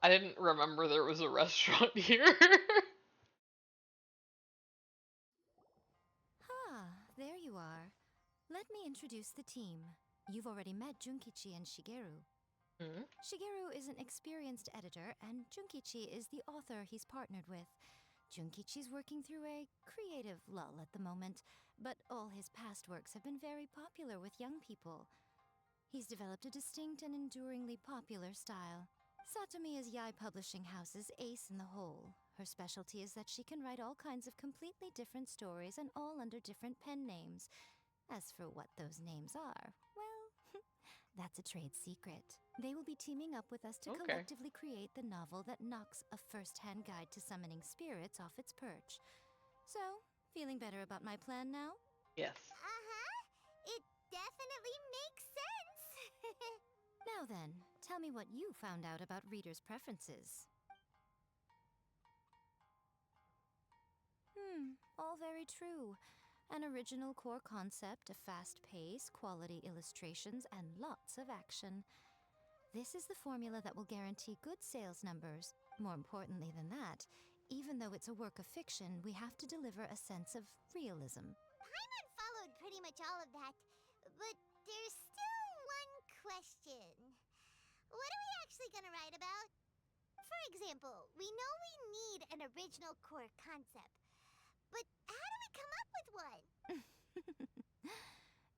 Speaker 1: I didn't remember there was a restaurant here.
Speaker 7: There you are. Let me introduce the team. You've already met Junkichi and Shigeru.
Speaker 1: Hmm?
Speaker 7: Shigeru is an experienced editor, and Junkichi is the author he's partnered with. Junkichi's working through a creative lull at the moment, but all his past works have been very popular with young people. He's developed a distinct and enduringly popular style. Satomi is Yai Publishing House's ace in the hole. Her specialty is that she can write all kinds of completely different stories and all under different pen names. As for what those names are, well, that's a trade secret. They will be teaming up with us to
Speaker 1: Okay.
Speaker 7: collectively create the novel that knocks a first-hand guide to summoning spirits off its perch. So, feeling better about my plan now?
Speaker 1: Yes.
Speaker 3: It definitely makes sense.
Speaker 7: Now then, tell me what you found out about readers' preferences. All very true. An original core concept, a fast pace, quality illustrations, and lots of action. This is the formula that will guarantee good sales numbers. More importantly than that, even though it's a work of fiction, we have to deliver a sense of realism.
Speaker 3: Paimon followed pretty much all of that, but there's still one question. What are we actually gonna write about? For example, we know we need an original core concept, but how do we come up with one?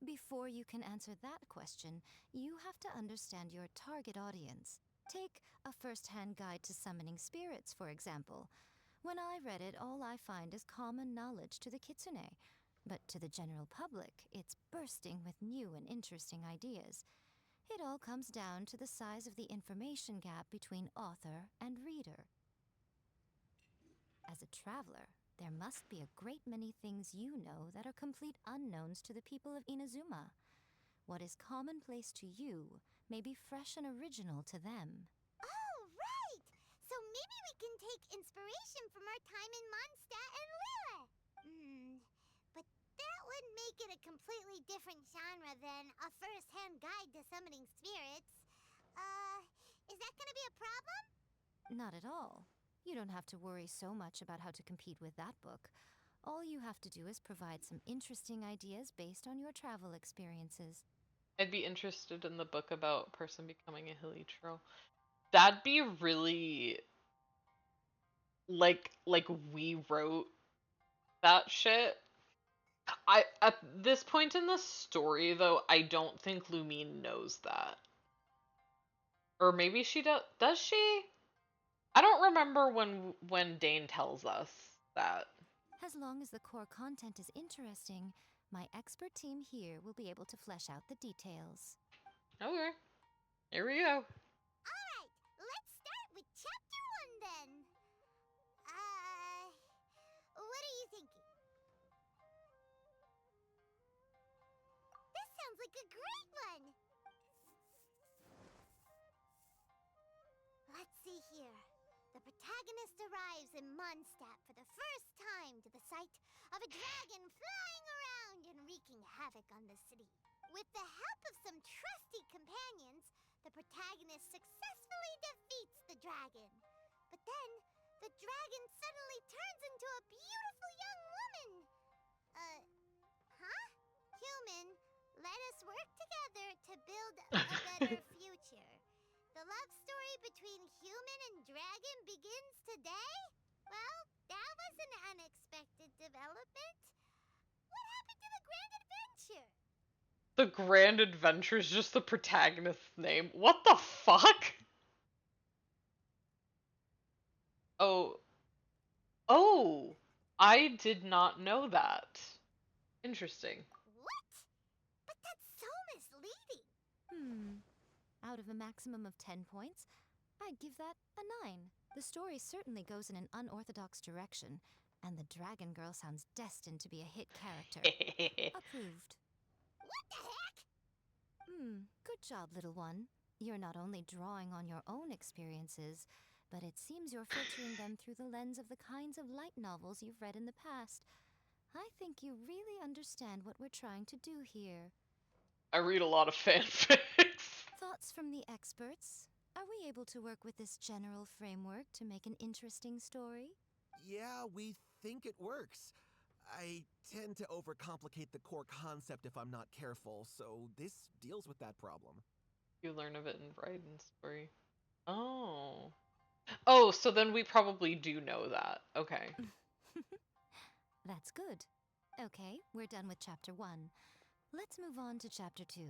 Speaker 7: Before you can answer that question, you have to understand your target audience. Take a first-hand guide to summoning spirits, for example. When I read it, all I find is common knowledge to the kitsune. But to the general public, it's bursting with new and interesting ideas. It all comes down to the size of the information gap between author and reader. As a traveler, there must be a great many things you know that are complete unknowns to the people of Inazuma. What is commonplace to you may be fresh and original to them.
Speaker 3: Oh, right! So maybe we can take inspiration from our time in Mondstadt and Lille. But that would make it a completely different genre than a first-hand guide to summoning spirits. Is that gonna be a problem?
Speaker 7: Not at all. You don't have to worry so much about how to compete with that book. All you have to do is provide some interesting ideas based on your travel experiences.
Speaker 1: I'd be interested in the book about a person becoming a Hilichurl. That'd be really like we wrote that shit. I at this point in the story though, I don't think Lumine knows that. Or maybe she does. Does she? I don't remember when Dane tells us that.
Speaker 7: As long as the core content is interesting, my expert team here will be able to flesh out the details.
Speaker 1: Okay. Here we go.
Speaker 3: Alright, let's start with chapter 1 then. What are you thinking? This sounds like a great one! Let's see here. The protagonist arrives in Mondstadt for the first time to the sight of a dragon flying around and wreaking havoc on the city. With the help of some trusty companions, the protagonist successfully defeats the dragon. But then, the dragon suddenly turns into a beautiful young woman. Human, let us work together to build a better future. The love story between human and dragon begins today? Well, that was an unexpected development. What happened to the Grand Adventure?
Speaker 1: The Grand Adventure is just the protagonist's name. What the fuck? Oh. Oh! I did not know that. Interesting.
Speaker 3: What? But that's so misleading.
Speaker 7: Out of a maximum of 10 points, I'd give that a 9. The story certainly goes in an unorthodox direction, and the Dragon Girl sounds destined to be a hit character. Approved.
Speaker 3: What the heck?
Speaker 7: Good job, little one. You're not only drawing on your own experiences, but it seems you're filtering them through the lens of the kinds of light novels you've read in the past. I think you really understand what we're trying to do here.
Speaker 1: I read a lot of fanfics.
Speaker 7: Thoughts from the experts? Are we able to work with this general framework to make an interesting story?
Speaker 5: Yeah, we think it works. I tend to overcomplicate the core concept if I'm not careful, so this deals with that problem.
Speaker 1: You learn of it in Raiden's story. Oh. Oh, so then we probably do know that. Okay.
Speaker 7: That's good. Okay, we're done with Chapter 1. Let's move on to Chapter 2.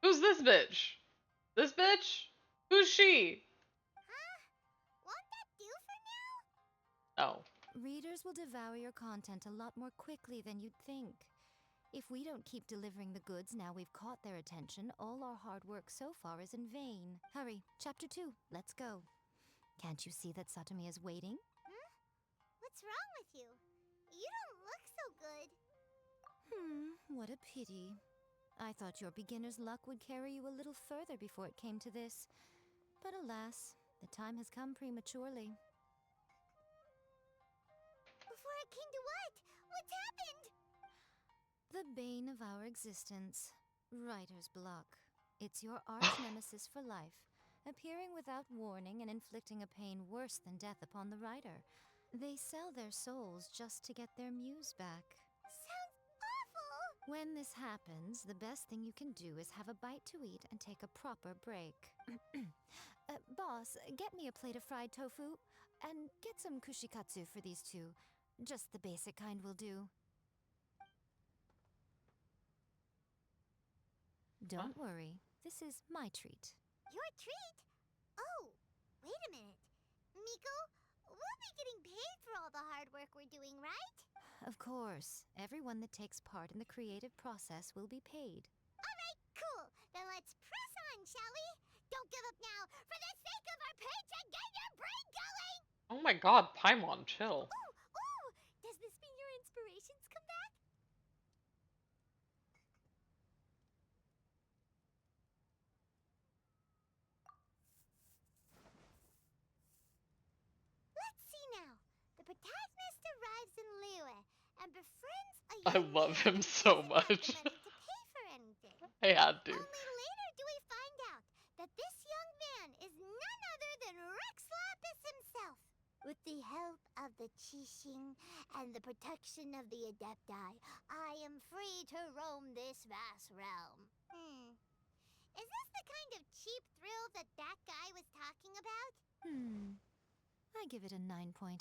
Speaker 1: Who's this bitch? This bitch? Who's she?
Speaker 3: Huh? Won't that do for now?
Speaker 1: Oh.
Speaker 7: Readers will devour your content a lot more quickly than you'd think. If we don't keep delivering the goods now we've caught their attention, all our hard work so far is in vain. Hurry, Chapter 2, let's go. Can't you see that Satomi is waiting?
Speaker 3: What's wrong with you? You don't look so good.
Speaker 7: What a pity. I thought your beginner's luck would carry you a little further before it came to this. But alas, the time has come prematurely.
Speaker 3: Before it came to what? What's happened?
Speaker 7: The bane of our existence. Writer's block. It's your arch nemesis for life, appearing without warning and inflicting a pain worse than death upon the writer. They sell their souls just to get their muse back.
Speaker 3: Sounds awful!
Speaker 7: When this happens, the best thing you can do is have a bite to eat and take a proper break. Boss, get me a plate of fried tofu, and get some kushikatsu for these two. Just the basic kind will do. Don't worry, this is my treat.
Speaker 3: Your treat? Oh, wait a minute. Miko, we'll be getting paid for all the hard work we're doing, right?
Speaker 7: Of course, everyone that takes part in the creative process will be paid.
Speaker 3: Alright, cool. Then let's press on, shall we? Don't give up now. For the sake of our paycheck, get your brain going!
Speaker 1: Oh my god, Paimon, chill.
Speaker 3: Ooh! Does this mean your inspirations come back? Let's see now. The protagonist arrives in Liyue and befriends a
Speaker 1: I
Speaker 3: young
Speaker 1: love
Speaker 3: man
Speaker 1: him
Speaker 3: who
Speaker 1: so
Speaker 3: doesn't have
Speaker 1: much.
Speaker 3: the money to pay for anything.
Speaker 1: I had to.
Speaker 3: Only later do we find out that this young man is none other than Rex Lapis himself. With the help of the Qixing and the protection of the Adepti, I am free to roam this vast realm. Is this the kind of cheap thrill that guy was talking about?
Speaker 7: I give it a 9.8.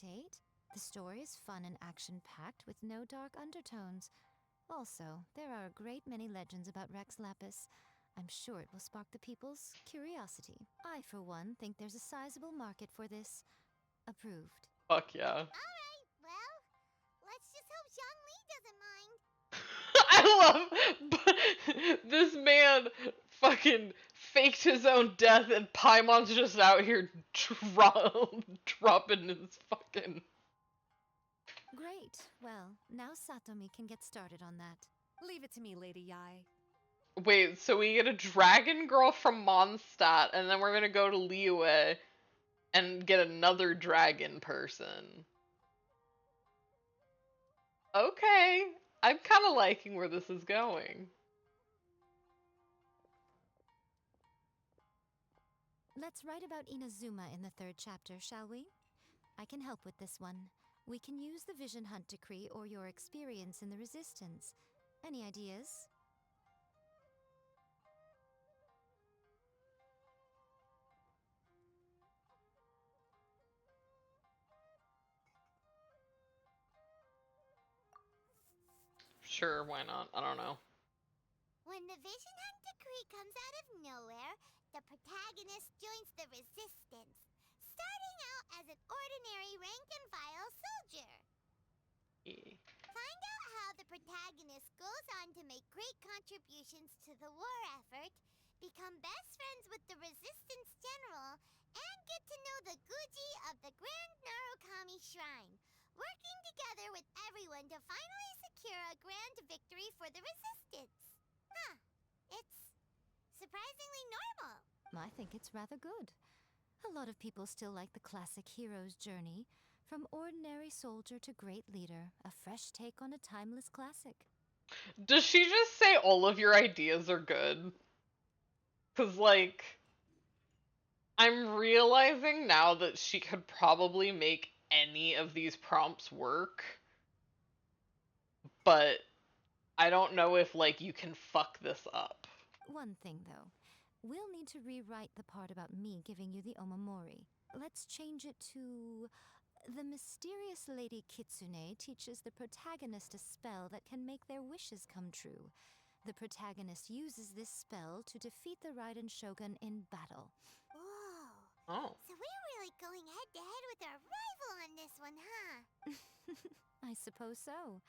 Speaker 7: The story is fun and action-packed with no dark undertones. Also, there are a great many legends about Rex Lapis. I'm sure it will spark the people's curiosity. I, for one, think there's a sizable market for this. Approved.
Speaker 1: Fuck yeah.
Speaker 3: Alright, well, let's just hope Zhongli doesn't mind.
Speaker 1: I love this man fucking faked his own death and Paimon's just out here dropping his fucking...
Speaker 7: Great. Well, now Satomi can get started on that.
Speaker 10: Leave it to me, Lady Yai.
Speaker 1: Wait, so we get a dragon girl from Mondstadt, and then we're gonna go to Liyue and get another dragon person. Okay, I'm kind of liking where this is going.
Speaker 7: Let's write about Inazuma in the 3rd chapter, shall we? I can help with this one. We can use the Vision Hunt Decree or your experience in the Resistance. Any ideas?
Speaker 1: Sure, why not? I don't know.
Speaker 3: When the Vision Hunt Decree comes out of nowhere, the protagonist joins the Resistance, starting out as an ordinary rank-and-file soldier.
Speaker 1: Yeah.
Speaker 3: Find out how the protagonist goes on to make great contributions to the war effort, become best friends with the Resistance General, and get to know the Guji of the Grand Narukami Shrine, working together with everyone to finally secure a grand victory for the Resistance. Huh. It's surprisingly normal.
Speaker 7: I think it's rather good. A lot of people still like the classic hero's journey. From ordinary soldier to great leader, a fresh take on a timeless classic.
Speaker 1: Does she just say all of your ideas are good? Cause like, I'm realizing now that she could probably make any of these prompts work, but I don't know if, like, you can fuck this up.
Speaker 7: One thing, though. We'll need to rewrite the part about me giving you the omamori. Let's change it to... The mysterious Lady Kitsune teaches the protagonist a spell that can make their wishes come true. The protagonist uses this spell to defeat the Raiden Shogun in battle.
Speaker 3: Whoa.
Speaker 1: Oh.
Speaker 3: So we're really going head to head with our rival on this one, huh?
Speaker 7: I suppose so.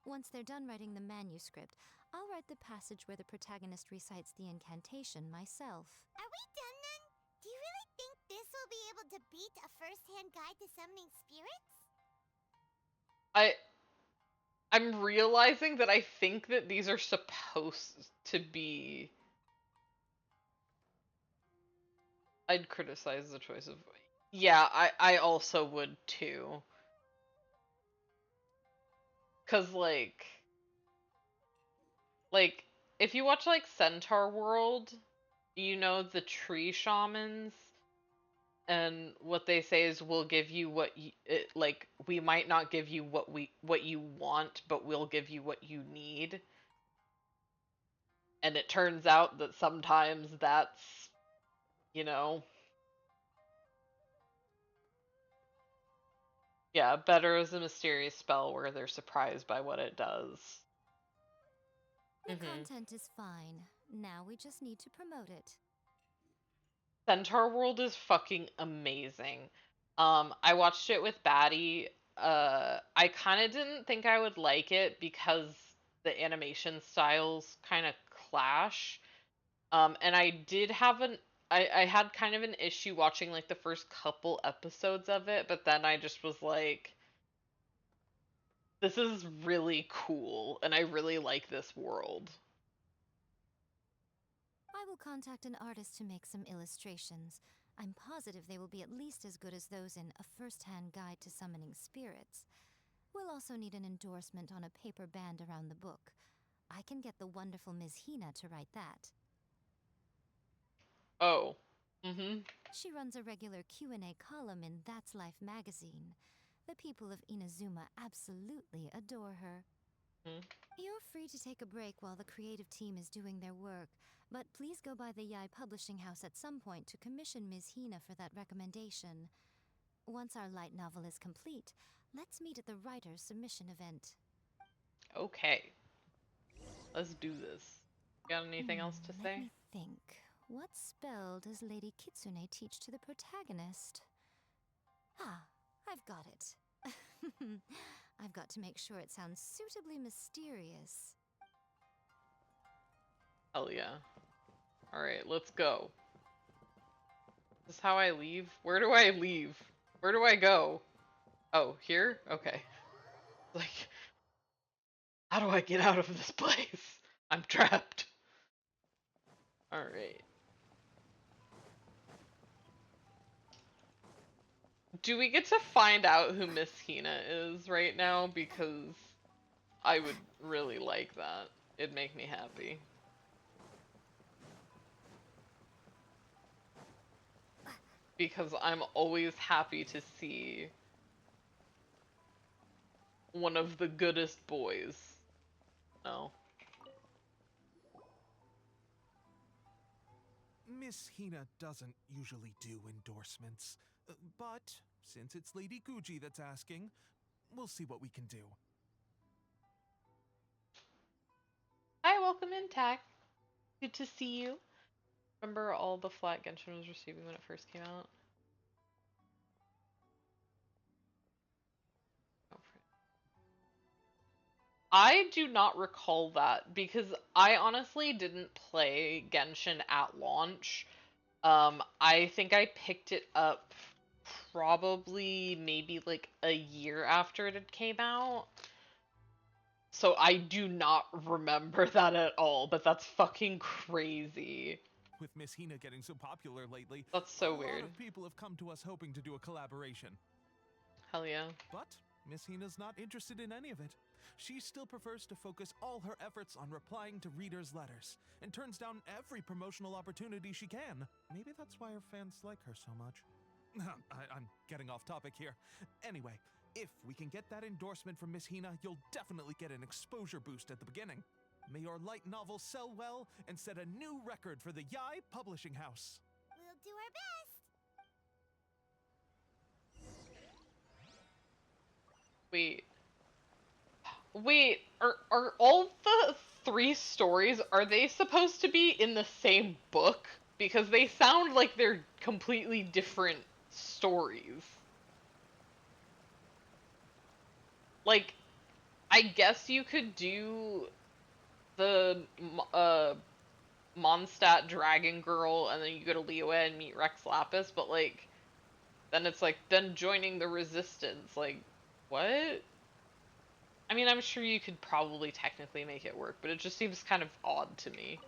Speaker 7: Once they're done writing the manuscript, I'll write the passage where the protagonist recites the incantation myself.
Speaker 3: Are we done then? Do you really think this will be able to beat a first-hand guide to summoning spirits?
Speaker 1: I'm realizing that I think that these are supposed to be... I'd criticize the choice of... Yeah, I also would too. Cause like, if you watch like Centaur World, you know the tree shamans, and what they say is we'll give you what you, like, we might not give you what you want, but we'll give you what you need. And it turns out that sometimes that's, you know, yeah, better as a mysterious spell where they're surprised by what it does.
Speaker 7: The content is fine. Now we just need to promote it.
Speaker 1: Centaur World is fucking amazing. I watched it with Batty. I kind of didn't think I would like it because the animation styles kind of clash. And I did have I had kind of an issue watching like the first couple episodes of it, but then I just was like, this is really cool, and I really like this world.
Speaker 7: I will contact an artist to make some illustrations. I'm positive they will be at least as good as those in A First-Hand Guide to Summoning Spirits. We'll also need an endorsement on a paper band around the book. I can get the wonderful Ms. Hina to write that.
Speaker 1: Oh. Mm-hmm.
Speaker 7: She runs a regular Q&A column in That's Life magazine. The people of Inazuma absolutely adore her. You're free to take a break while the creative team is doing their work, but please go by the Yai Publishing House at some point to commission Ms. Hina for that recommendation. Once our light novel is complete, let's meet at the writer's submission event.
Speaker 1: Okay. Let's do this. Got anything else to say?
Speaker 7: Let me think. What spell does Lady Kitsune teach to the protagonist? Ah, I've got it. I've got to make sure it sounds suitably mysterious.
Speaker 1: Hell yeah. Alright, let's go. Is this how I leave? Where do I leave? Where do I go? Oh, here? Okay. Like, how do I get out of this place? I'm trapped. Alright. Do we get to find out who Miss Hina is right now? Because I would really like that. It'd make me happy. Because I'm always happy to see one of the goodest boys. No.
Speaker 5: Miss Hina doesn't usually do endorsements, but since it's Lady Guji that's asking, we'll see what we can do.
Speaker 1: Hi, welcome in, Tak. Good to see you. Remember all the flack Genshin was receiving when it first came out? I do not recall that because I honestly didn't play Genshin at launch. I think I picked it up probably maybe like a year after it had came out. So I do not remember that at all, but that's fucking crazy.
Speaker 5: With Miss Hina getting so popular lately,
Speaker 1: That's so
Speaker 5: a
Speaker 1: weird.
Speaker 5: lot of people have come to us hoping to do a collaboration.
Speaker 1: Hell yeah.
Speaker 5: But Miss Hina's not interested in any of it. She still prefers to focus all her efforts on replying to readers' letters, and turns down every promotional opportunity she can. Maybe that's why her fans like her so much. I'm getting off topic here. Anyway, if we can get that endorsement from Miss Hina, you'll definitely get an exposure boost at the beginning. May your light novel sell well and set a new record for the Yai Publishing House.
Speaker 3: We'll do our best.
Speaker 1: Wait, are all the 3 stories, are they supposed to be in the same book? Because they sound like they're completely different stories. Like, I guess you could do the Mondstadt Dragon Girl, and then you go to Liyue and meet Rex Lapis, but like, then it's like, then joining the Resistance, like, what? I mean, I'm sure you could probably technically make it work, but it just seems kind of odd to me.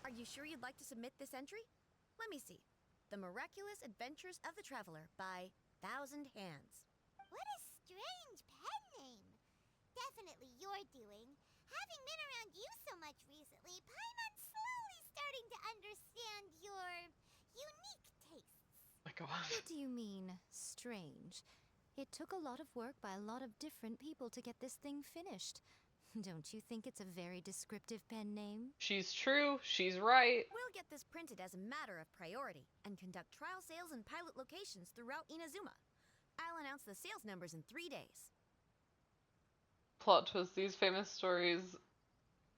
Speaker 10: Are you sure you'd like to submit this entry? Let me see. The Miraculous Adventures of the Traveler by Thousand Hands.
Speaker 3: What a strange pen name. Definitely your doing. Having been around you so much recently, Paimon's slowly starting to understand your unique tastes.
Speaker 1: Oh my god.
Speaker 7: What do you mean, strange? It took a lot of work by a lot of different people to get this thing finished. Don't you think it's a very descriptive pen name?
Speaker 1: She's true, she's right.
Speaker 10: We'll get this printed as a matter of priority and conduct trial sales in pilot locations throughout Inazuma. I'll announce the sales numbers in 3 days.
Speaker 1: Plot twist, these famous stories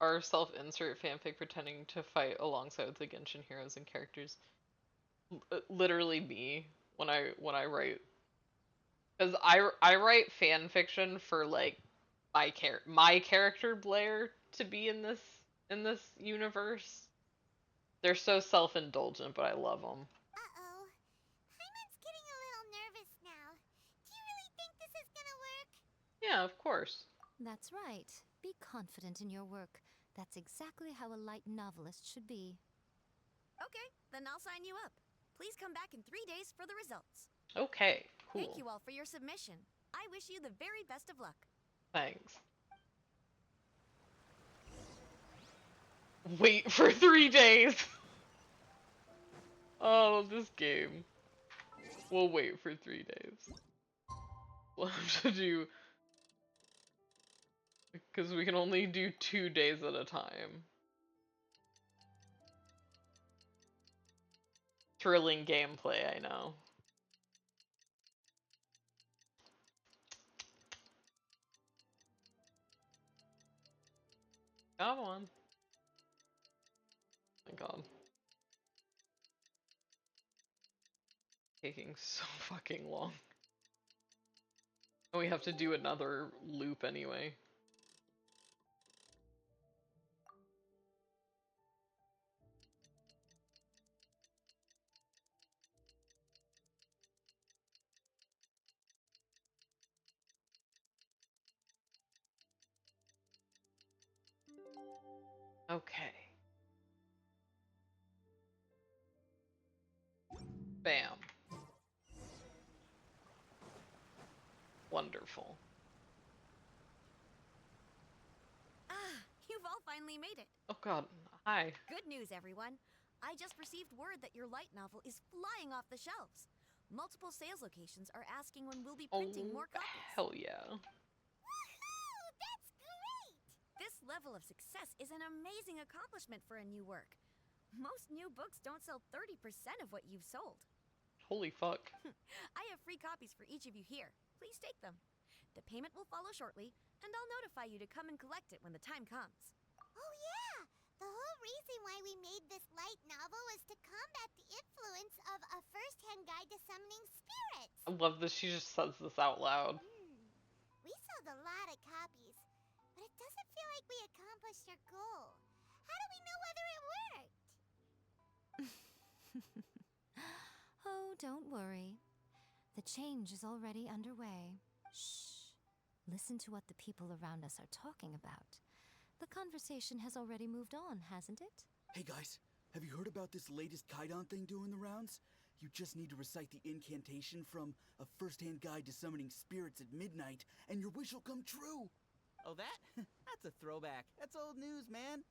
Speaker 1: are self-insert fanfic pretending to fight alongside the Genshin heroes and characters. Literally me when I write. Because I write fan fiction for like my character Blair to be in this universe. They're so self-indulgent, but I love them.
Speaker 3: Uh-oh. Paimon's getting a little nervous now. Do you really think this is gonna work?
Speaker 1: Yeah, of course.
Speaker 7: That's right. Be confident in your work. That's exactly how a light novelist should be.
Speaker 10: Okay, then I'll sign you up. Please come back in 3 days for the results.
Speaker 1: Okay, cool.
Speaker 10: Thank you all for your submission. I wish you the very best of luck.
Speaker 1: Thanks. Wait for 3 days. Oh, this game. We'll wait for 3 days. We'll have to do... because we can only do 2 days at a time. Thrilling gameplay, I know. Come on. Oh my god. Taking so fucking long. And we have to do another loop anyway. Okay. Bam. Wonderful.
Speaker 10: Ah, you've all finally made it.
Speaker 1: Oh god, hi.
Speaker 10: Good news, everyone. I just received word that your light novel is flying off the shelves. Multiple sales locations are asking when we'll be printing more copies.
Speaker 1: Hell yeah.
Speaker 3: Woohoo! That's great!
Speaker 10: This level of success is an amazing accomplishment for a new work. Most new books don't sell 30% of what you've sold.
Speaker 1: Holy fuck.
Speaker 10: I have free copies for each of you here. Please take them. The payment will follow shortly, and I'll notify you to come and collect it when the time comes.
Speaker 3: Oh yeah! The whole reason why we made this light novel was to combat the influence of a first-hand guide to summoning spirits.
Speaker 1: I love that she just says this out loud.
Speaker 3: We sold a lot of copies, but it doesn't feel like we accomplished our goal. How do we know whether it worked?
Speaker 7: Oh, don't worry. The change is already underway. Shh. Listen to what the people around us are talking about. The conversation has already moved on, hasn't it?
Speaker 11: Hey guys, have you heard about this latest Kaidan thing doing the rounds? You just need to recite the incantation from A First-Hand Guide to Summoning Spirits at Midnight, and your wish will come true. Oh, that? That's a throwback. That's old news, man.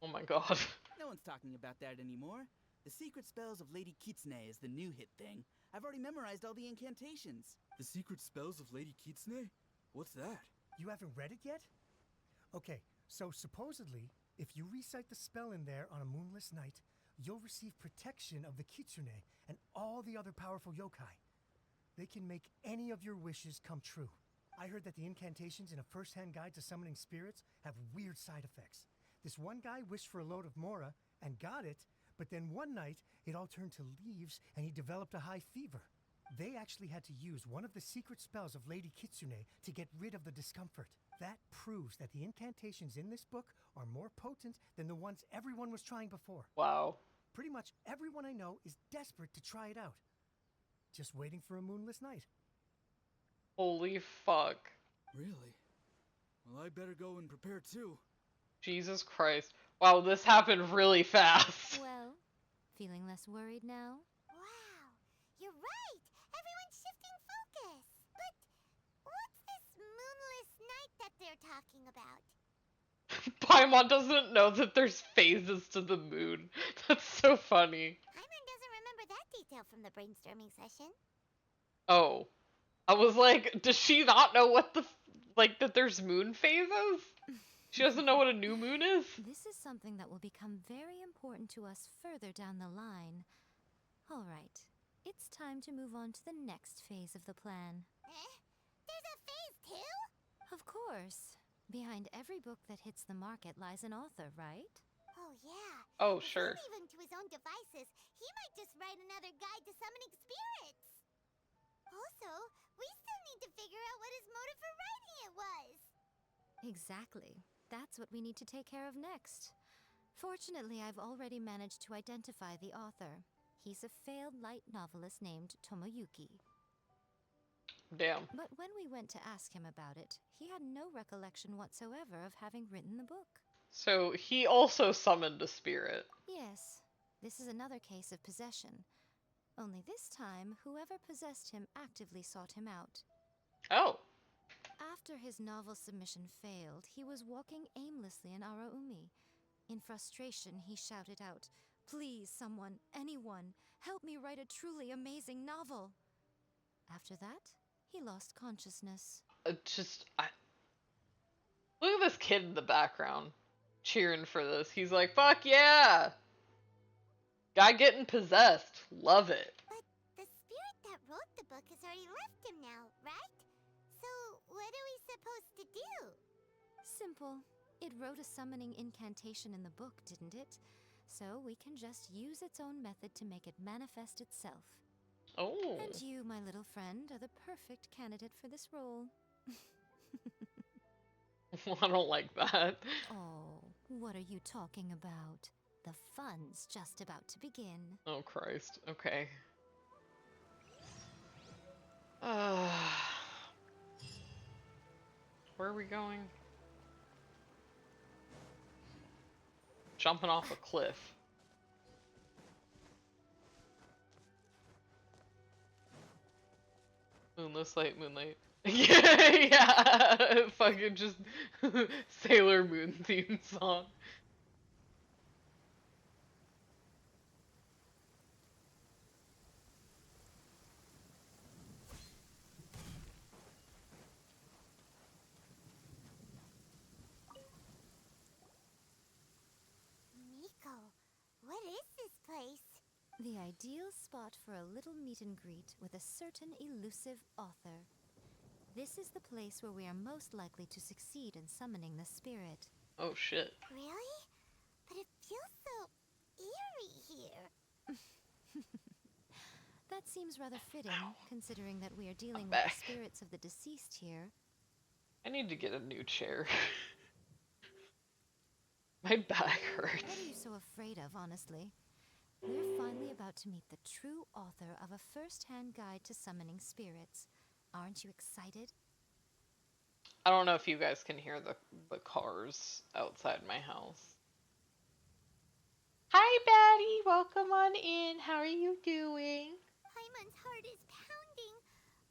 Speaker 1: Oh my god.
Speaker 11: No one's talking about that anymore. The Secret Spells of Lady Kitsune is the new hit thing. I've already memorized all the incantations.
Speaker 9: The Secret Spells of Lady Kitsune? What's that?
Speaker 8: You haven't read it yet? Okay, so supposedly, if you recite the spell in there on a moonless night, you'll receive protection of the Kitsune and all the other powerful yokai. They can make any of your wishes come true. I heard that the incantations in A First-Hand Guide to Summoning Spirits have weird side effects. This one guy wished for a load of mora and got it, but then one night it all turned to leaves and he developed a high fever. They actually had to use one of the secret spells of Lady Kitsune to get rid of the discomfort. That proves that the incantations in this book are more potent than the ones everyone was trying before.
Speaker 1: Wow.
Speaker 8: Pretty much everyone I know is desperate to try it out. Just waiting for a moonless night.
Speaker 1: Holy fuck.
Speaker 9: Really? Well, I better go and prepare too.
Speaker 1: Jesus Christ. Wow, this happened really fast.
Speaker 7: Well, feeling less worried now?
Speaker 3: Wow, you're right. Everyone's shifting focus. But what's this moonless night that they're talking about?
Speaker 1: Paimon doesn't know that there's phases to the moon. That's so funny.
Speaker 3: Paimon doesn't remember that detail from the brainstorming session.
Speaker 1: Oh. I was like, does she not know what the, that there's moon phases? She doesn't know what a new moon is?
Speaker 7: This is something that will become very important to us further down the line. All right, it's time to move on to the next phase of the plan.
Speaker 3: There's a phase 2?
Speaker 7: Of course. Behind every book that hits the market lies an author, right?
Speaker 3: Oh, yeah.
Speaker 1: Oh,
Speaker 3: If
Speaker 1: sure.
Speaker 3: we leave him to his own devices, he might just write another guide to summoning spirits. Also, we still need to figure out what his motive for writing it was.
Speaker 7: Exactly. That's what we need to take care of next. Fortunately, I've already managed to identify the author. He's a failed light novelist named Tomoyuki.
Speaker 1: Damn.
Speaker 7: But when we went to ask him about it, he had no recollection whatsoever of having written the book.
Speaker 1: So he also summoned a spirit.
Speaker 7: Yes, this is another case of possession. Only this time, whoever possessed him actively sought him out.
Speaker 1: Oh.
Speaker 7: After his novel submission failed, he was walking aimlessly in Araumi. In frustration, he shouted out, "Please, someone, anyone, help me write a truly amazing novel." After that, he lost consciousness.
Speaker 1: Look at this kid in the background, cheering for this. He's like, fuck yeah! Guy getting possessed. Love it.
Speaker 3: But the spirit that wrote the book has already left him now, right? So, what are we supposed to do?
Speaker 7: Simple. It wrote a summoning incantation in the book, didn't it? So we can just use its own method to make it manifest itself.
Speaker 1: Oh.
Speaker 7: And you, my little friend, are the perfect candidate for this role.
Speaker 1: I don't like that.
Speaker 7: Oh, what are you talking about? The fun's just about to begin.
Speaker 1: Oh, Christ. Okay. Where are we going? Jumping off a cliff. Moonless light, moonlight. Yeah, yeah. Fucking just Sailor Moon theme song.
Speaker 3: Miko, what is this place?
Speaker 7: The ideal spot for a little meet and greet with a certain elusive author. This is the place where we are most likely to succeed in summoning the spirit.
Speaker 1: Oh shit.
Speaker 3: Really? But it feels so eerie here.
Speaker 7: That seems rather fitting, considering that we are dealing with
Speaker 1: back.
Speaker 7: the spirits of the deceased here.
Speaker 1: I need to get a new chair. My back hurts.
Speaker 7: What are you so afraid of, honestly? We're finally about to meet the true author of A First-Hand Guide to Summoning Spirits. Aren't you excited?
Speaker 1: I don't know if you guys can hear the cars outside my house. Hi, Batty. Welcome on in. How are you doing?
Speaker 3: Paimon's heart is pounding,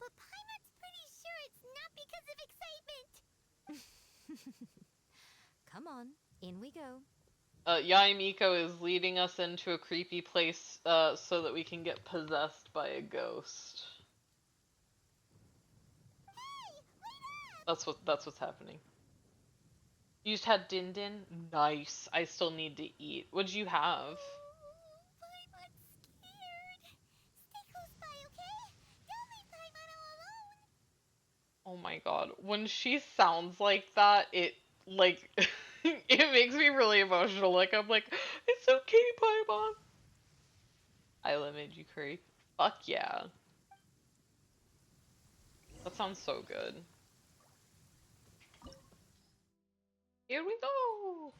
Speaker 3: but Paimon's pretty sure it's not because of excitement.
Speaker 7: Come on, in we go.
Speaker 1: Miko is leading us into a creepy place so that we can get possessed by a ghost. That's what's happening. You just had Din Din? Nice. I still need to eat. What'd you have?
Speaker 3: Paimon's scared. Stay close by, okay? Don't leave Paimon all alone.
Speaker 1: Oh my god. When she sounds like that, it like it makes me really emotional. Like I'm like, it's okay, Paimon. Isla made you curry. Fuck yeah. That sounds so good. Here we go.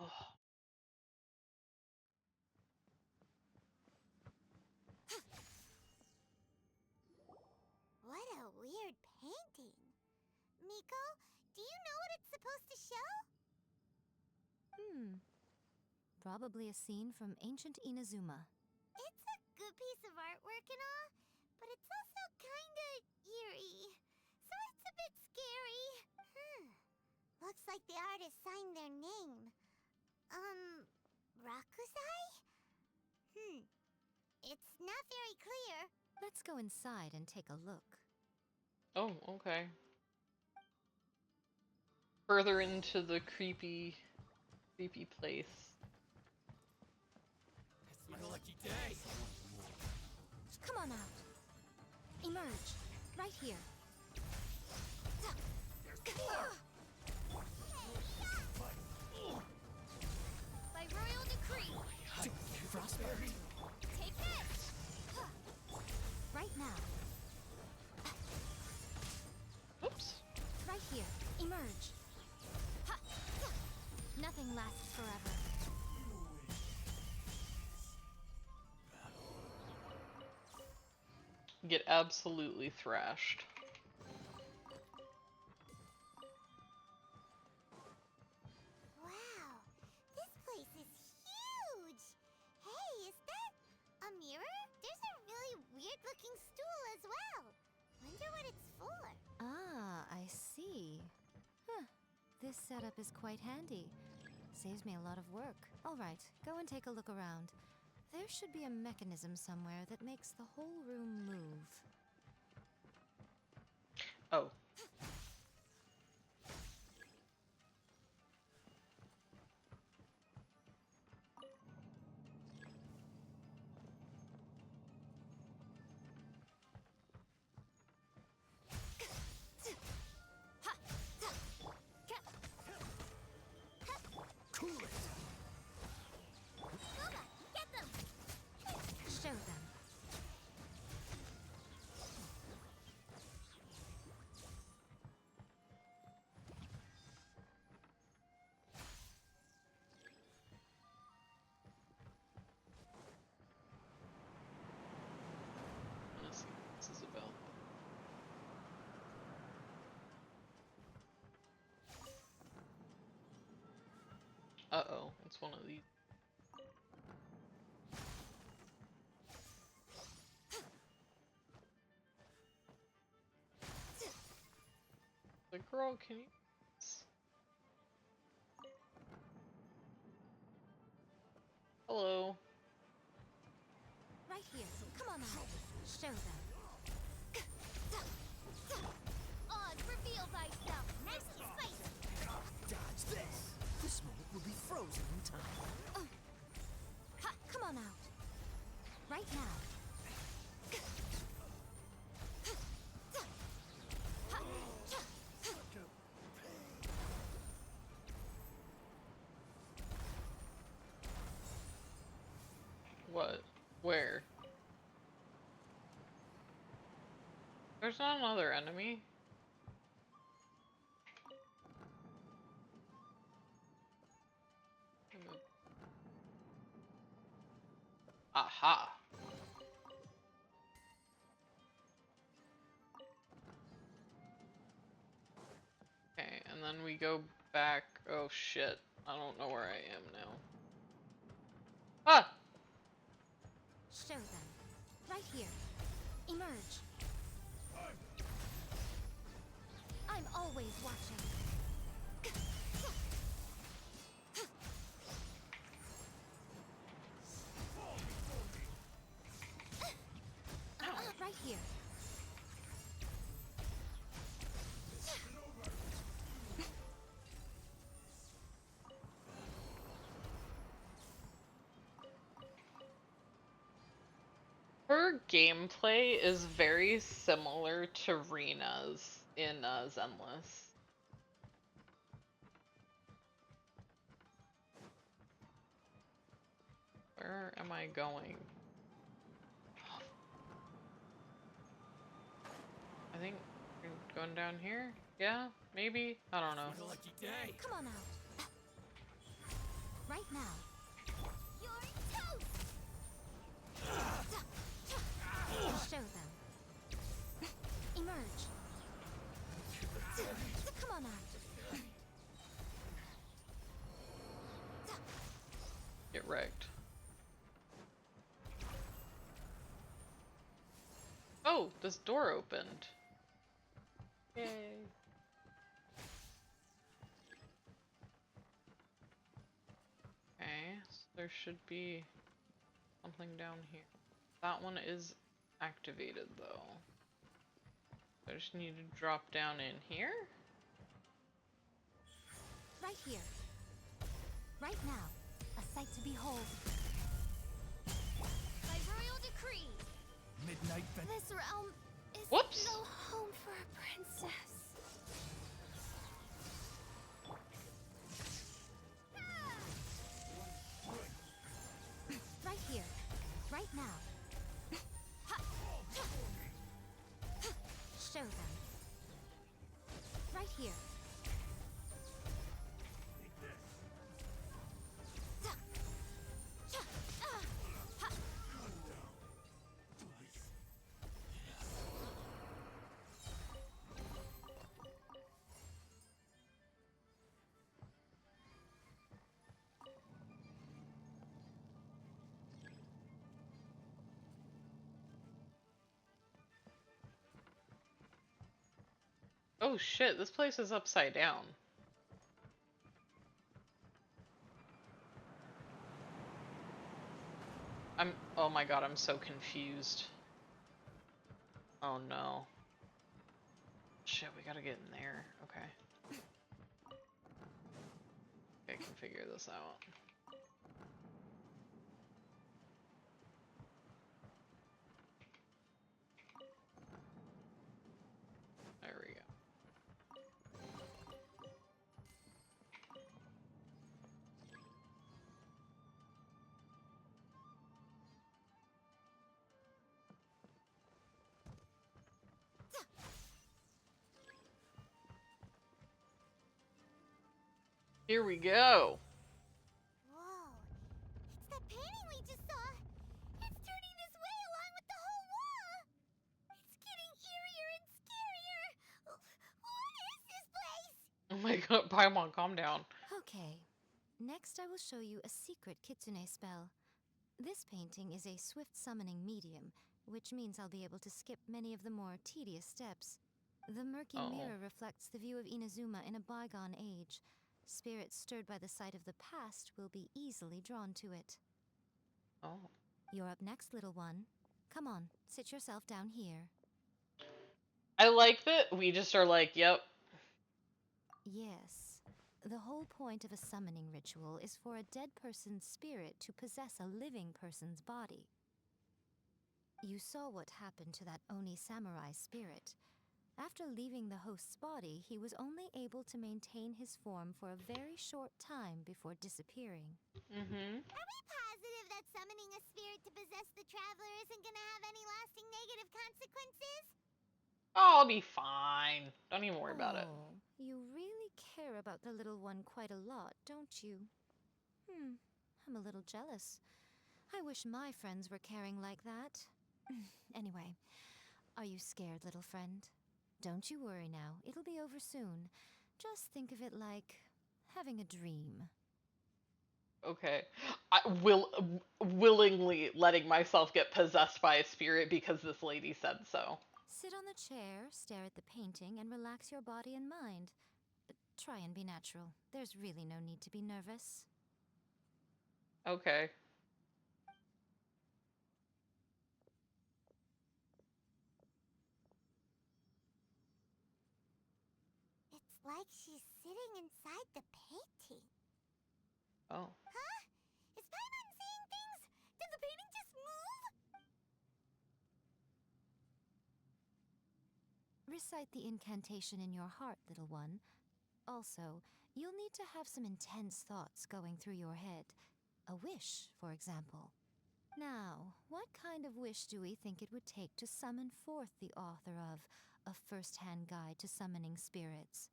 Speaker 1: Oh.
Speaker 3: What a weird painting. Miko, do you know what it's supposed to show?
Speaker 7: Probably a scene from ancient Inazuma.
Speaker 3: It's a good piece of artwork and all, but it's also kinda eerie. So it's a bit scary. Looks like the artist signed their name. Rakusai? It's not very clear.
Speaker 7: Let's go inside and take a look.
Speaker 1: Oh, okay. Further into the creepy place.
Speaker 6: It's my lucky day.
Speaker 7: Come on out. Emerge. Right here.
Speaker 6: There's more.
Speaker 3: By royal decree,
Speaker 7: Frostbite.
Speaker 3: take this!
Speaker 7: Right now.
Speaker 1: Oops.
Speaker 7: Right here. Emerge. Nothing lasts forever.
Speaker 1: Get absolutely thrashed.
Speaker 3: Wow, this place is huge! Hey, is that a mirror? There's a really weird-looking stool as well. Wonder what it's for.
Speaker 7: Ah, I see. Huh. This setup is quite handy. Saves me a lot of work. All right, go and take a look around. There should be a mechanism somewhere that makes the whole room move.
Speaker 1: Oh.
Speaker 7: Show them.
Speaker 1: Let's see what this is about. Uh-oh, it's one of these. Like, girl, can you... Hello.
Speaker 7: Right here. Come on out. Show them.
Speaker 3: Odd, reveal thyself. Nice and spicy.
Speaker 6: Dodge this. This moment will be frozen in time.
Speaker 7: Come on out. Right now.
Speaker 1: What? Where? There's not another enemy. Aha! Okay, and then we go back. Oh shit. I don't know where I am now. Ah!
Speaker 7: Show them. Right here. Emerge. I'm always watching. Right here.
Speaker 1: Her gameplay is very similar to Rena's in Zenless. Where am I going? I think I'm going down here? Yeah? Maybe? I don't know.
Speaker 9: Lucky day.
Speaker 7: Come on out. Right now.
Speaker 3: You're toast!
Speaker 7: Show them. Emerge. Come on out.
Speaker 1: Get wrecked. Oh, this door opened. Yay. Okay, so there should be something down here. That one is activated though. I just need to drop down in here.
Speaker 7: Right here. Right now. A sight to behold.
Speaker 3: By royal decree,
Speaker 9: Midnight
Speaker 3: this realm is
Speaker 1: Whoops.
Speaker 3: no home for a princess.
Speaker 7: Right here. Right now. Show them. Right here.
Speaker 1: Oh shit, this place is upside down. Oh my god, I'm so confused. Oh no. Shit, we gotta get in there. Okay. I can figure this out. There we go. Here we go.
Speaker 3: Whoa, it's that painting we just saw. It's turning this way along with the whole wall. It's getting eerier and scarier. What is this place?
Speaker 1: Oh my god, Paimon, calm down.
Speaker 7: Okay. Next I will show you a secret kitsune spell. This painting is a swift summoning medium, which means I'll be able to skip many of the more tedious steps. The murky mirror reflects the view of Inazuma in a bygone age. Spirits stirred by the sight of the past will be easily drawn to it.
Speaker 1: Oh.
Speaker 7: You're up next, little one. Come on, sit yourself down here.
Speaker 1: I like that we just are like, yep.
Speaker 7: Yes. The whole point of a summoning ritual is for a dead person's spirit to possess a living person's body. You saw what happened to that Oni samurai spirit. After leaving the host's body, he was only able to maintain his form for a very short time before disappearing.
Speaker 1: Mm-hmm.
Speaker 3: Are we positive that summoning a spirit to possess the traveler isn't gonna have any lasting negative consequences?
Speaker 1: Oh, I'll be fine. Don't even worry about it.
Speaker 7: Oh, you really care about the little one quite a lot, don't you? I'm a little jealous. I wish my friends were caring like that. Anyway, are you scared, little friend? Don't you worry now, it'll be over soon. Just think of it like having a dream.
Speaker 1: Okay. I will willingly letting myself get possessed by a spirit because this lady said so.
Speaker 7: Sit on the chair, stare at the painting, and relax your body and mind. Try and be natural. There's really no need to be nervous.
Speaker 1: Okay.
Speaker 3: It's like she's sitting inside the painting.
Speaker 1: Oh.
Speaker 3: Huh? Is Paimon seeing things? Did the painting just move?
Speaker 7: Recite the incantation in your heart, little one. Also, you'll need to have some intense thoughts going through your head. A wish, for example. Now, what kind of wish do we think it would take to summon forth the author of A First-Hand Guide to Summoning Spirits?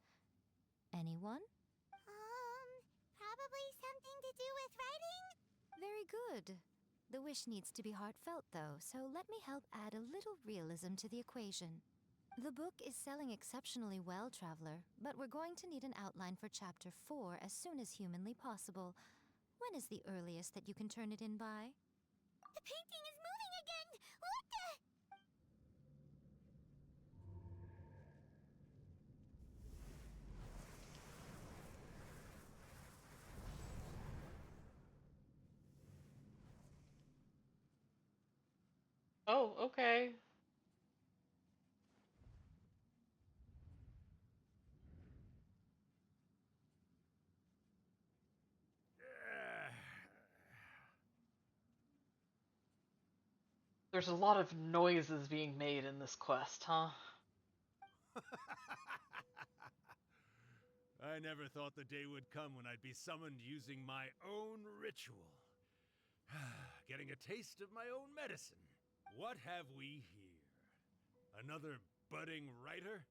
Speaker 7: Anyone?
Speaker 3: Probably something to do with writing?
Speaker 7: Very good. The wish needs to be heartfelt, though, so let me help add a little realism to the equation. The book is selling exceptionally well, Traveler, but we're going to need an outline for Chapter 4 as soon as humanly possible. When is the earliest that you can turn it in by?
Speaker 3: The painting is moving again! What the?
Speaker 1: Oh, okay. There's a lot of noises being made in this quest, huh?
Speaker 12: I never thought the day would come when I'd be summoned using my own ritual. Getting a taste of my own medicine. What have we here? Another budding writer?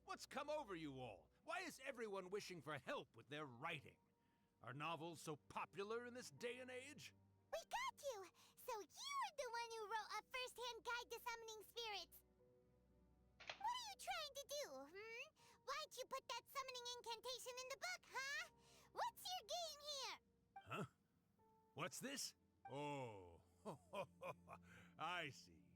Speaker 12: What's come over you all? Why is everyone wishing for help with their writing? Are novels so popular in this day and age?
Speaker 3: We got you! So you're the one who wrote A First-Hand Guide to Summoning Spirits! What are you trying to do, Why'd you put that summoning incantation in the book, huh? What's your game here?
Speaker 12: Huh? What's this? Oh, I see.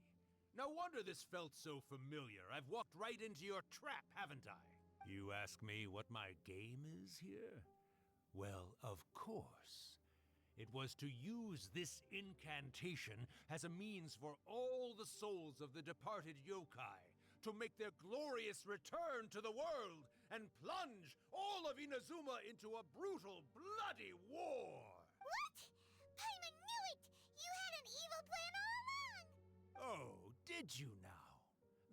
Speaker 12: No wonder this felt so familiar. I've walked right into your trap, haven't I? You ask me what my game is here? Well, of course. It was to use this incantation as a means for all the souls of the departed yokai to make their glorious return to the world and plunge all of Inazuma into a brutal, bloody war!
Speaker 3: What? Paimon knew it! You had an evil plan all along!
Speaker 12: Oh, did you now?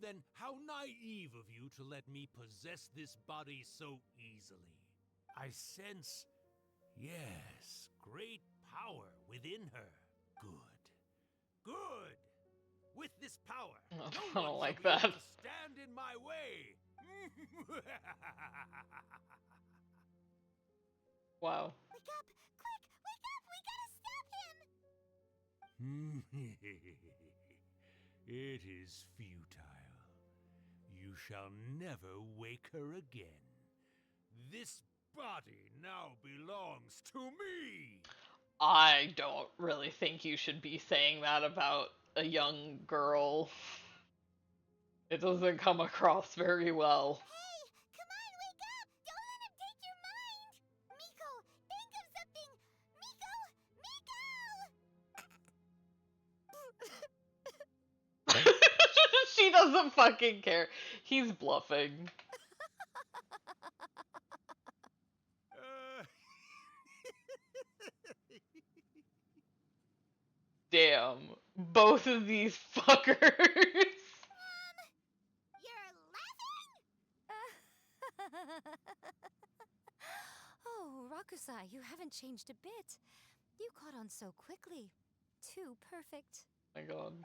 Speaker 12: Then how naive of you to let me possess this body so easily. I sense, yes, great power within her. Good. Good! With this power,
Speaker 1: I
Speaker 12: no
Speaker 1: don't
Speaker 12: one
Speaker 1: like
Speaker 12: shall be
Speaker 1: that.
Speaker 12: able to stand in my way!
Speaker 1: Wow.
Speaker 3: Wake up! Quick! Wake up! We gotta stop him!
Speaker 12: It is futile. You shall never wake her again. This body now belongs to me!
Speaker 1: I don't really think you should be saying that about a young girl. It doesn't come across very well.
Speaker 3: Hey! Come on, wake up! Don't let him take your mind! Miko, think of something! Miko! Miko!
Speaker 1: She doesn't fucking care. He's bluffing. Damn. Both of these fuckers.
Speaker 3: You're laughing?
Speaker 7: Oh, Rakusai, you haven't changed a bit. You caught on so quickly. Too perfect.
Speaker 1: Oh my god.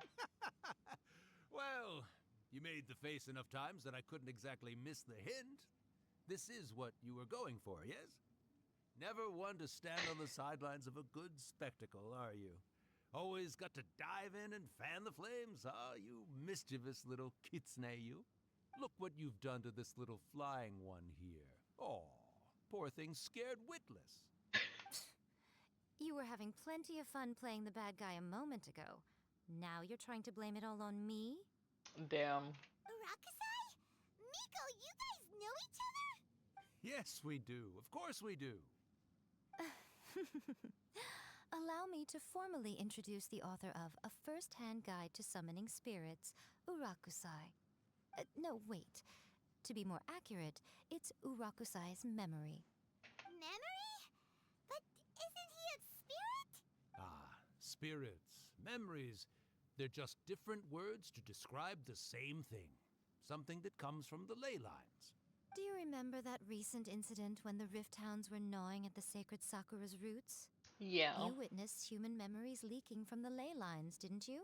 Speaker 12: Well, you made the face enough times that I couldn't exactly miss the hint. This is what you were going for, yes? Never one to stand on the sidelines of a good spectacle, are you? Always got to dive in and fan the flames, huh? You mischievous little kitsune, you. Look what you've done to this little flying one here. Oh, poor thing scared witless.
Speaker 7: You were having plenty of fun playing the bad guy a moment ago. Now you're trying to blame it all on me?
Speaker 1: Damn.
Speaker 3: Urakusai? Miko, you guys know each other?
Speaker 12: Yes, we do. Of course we do.
Speaker 7: Allow me to formally introduce the author of A First-Hand Guide to Summoning Spirits, Urakusai. No, wait. To be more accurate, it's Urakusai's memory.
Speaker 3: Memory? But isn't he a spirit?
Speaker 12: Ah, spirits, memories. They're just different words to describe the same thing. Something that comes from the ley lines.
Speaker 7: Do you remember that recent incident when the Rift Hounds were gnawing at the sacred Sakura's roots?
Speaker 1: Yeah.
Speaker 7: You witnessed human memories leaking from the ley lines, didn't you?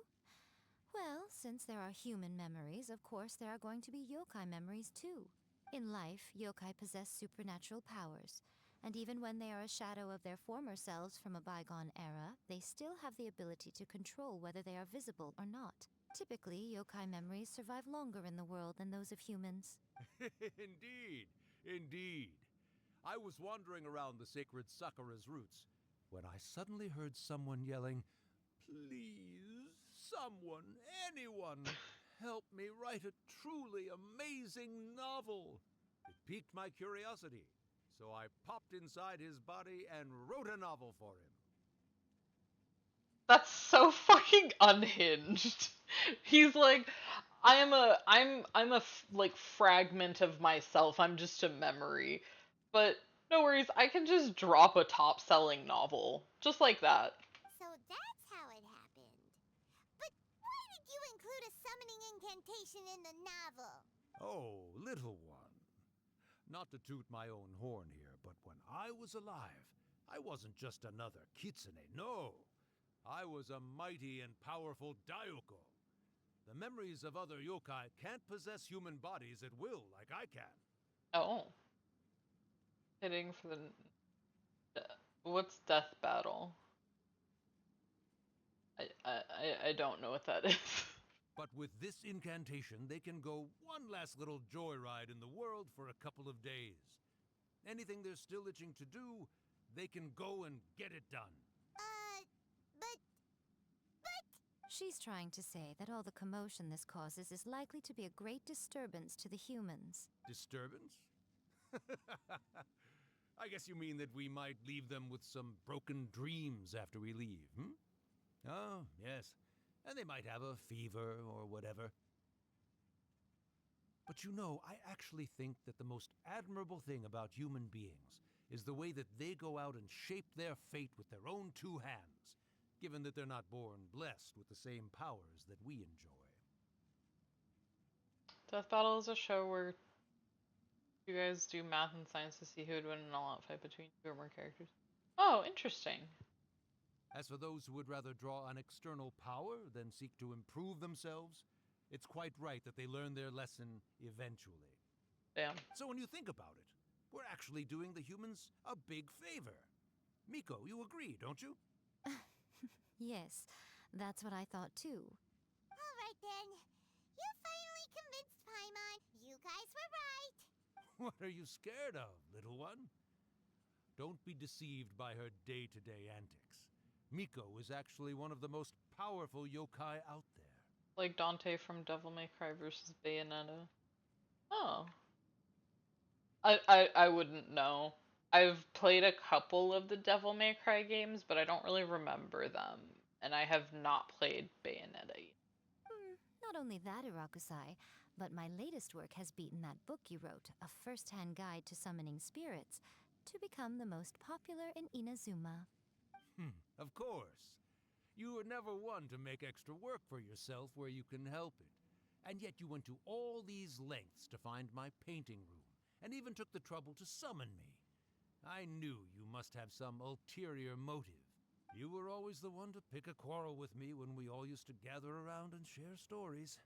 Speaker 7: Well, since there are human memories, of course there are going to be yokai memories too. In life, yokai possess supernatural powers, and even when they are a shadow of their former selves from a bygone era, they still have the ability to control whether they are visible or not. Typically, yokai memories survive longer in the world than those of humans.
Speaker 12: Indeed, indeed. I was wandering around the sacred Sakura's roots when I suddenly heard someone yelling, "Please, someone, anyone, help me write a truly amazing novel." It piqued my curiosity, so I popped inside his body and wrote a novel for him.
Speaker 1: That's so fucking unhinged. He's like, like fragment of myself. I'm just a memory. But no worries, I can just drop a top-selling novel. Just like that.
Speaker 3: So that's how it happened. But why did you include a summoning incantation in the novel?
Speaker 12: Oh, little one. Not to toot my own horn here, but when I was alive, I wasn't just another kitsune, no. I was a mighty and powerful Daioko. The memories of other yokai can't possess human bodies at will like I can.
Speaker 1: Oh. Hitting for the... What's Death Battle? I don't know what that is.
Speaker 12: But with this incantation, they can go one last little joyride in the world for a couple of days. Anything they're still itching to do, they can go and get it done.
Speaker 3: But...
Speaker 7: She's trying to say that all the commotion this causes is likely to be a great disturbance to the humans.
Speaker 12: Disturbance? I guess you mean that we might leave them with some broken dreams after we leave, hmm? Oh, yes. And they might have a fever or whatever. But you know, I actually think that the most admirable thing about human beings is the way that they go out and shape their fate with their own two hands, given that they're not born blessed with the same powers that we enjoy.
Speaker 1: Death Battle is a show where you guys do math and science to see who would win an all-out fight between two or more characters. Oh, interesting.
Speaker 12: As for those who would rather draw on external power than seek to improve themselves, it's quite right that they learn their lesson eventually.
Speaker 1: Damn.
Speaker 12: So when you think about it, we're actually doing the humans a big favor. Miko, you agree, don't you?
Speaker 7: Yes, that's what I thought too.
Speaker 3: Alright then. You finally convinced Paimon. You guys were right.
Speaker 12: What are you scared of, little one? Don't be deceived by her day-to-day antics. Miko is actually one of the most powerful yokai out there.
Speaker 1: Like Dante from Devil May Cry versus Bayonetta. Oh. I wouldn't know. I've played a couple of the Devil May Cry games, but I don't really remember them. And I have not played Bayonetta yet.
Speaker 7: Not only that, Irakusai, but my latest work has beaten that book you wrote, A First-Hand Guide to Summoning Spirits, to become the most popular in Inazuma.
Speaker 12: Of course. You were never one to make extra work for yourself where you can help it. And yet you went to all these lengths to find my painting room, and even took the trouble to summon me. I knew you must have some ulterior motive. You were always the one to pick a quarrel with me when we all used to gather around and share stories.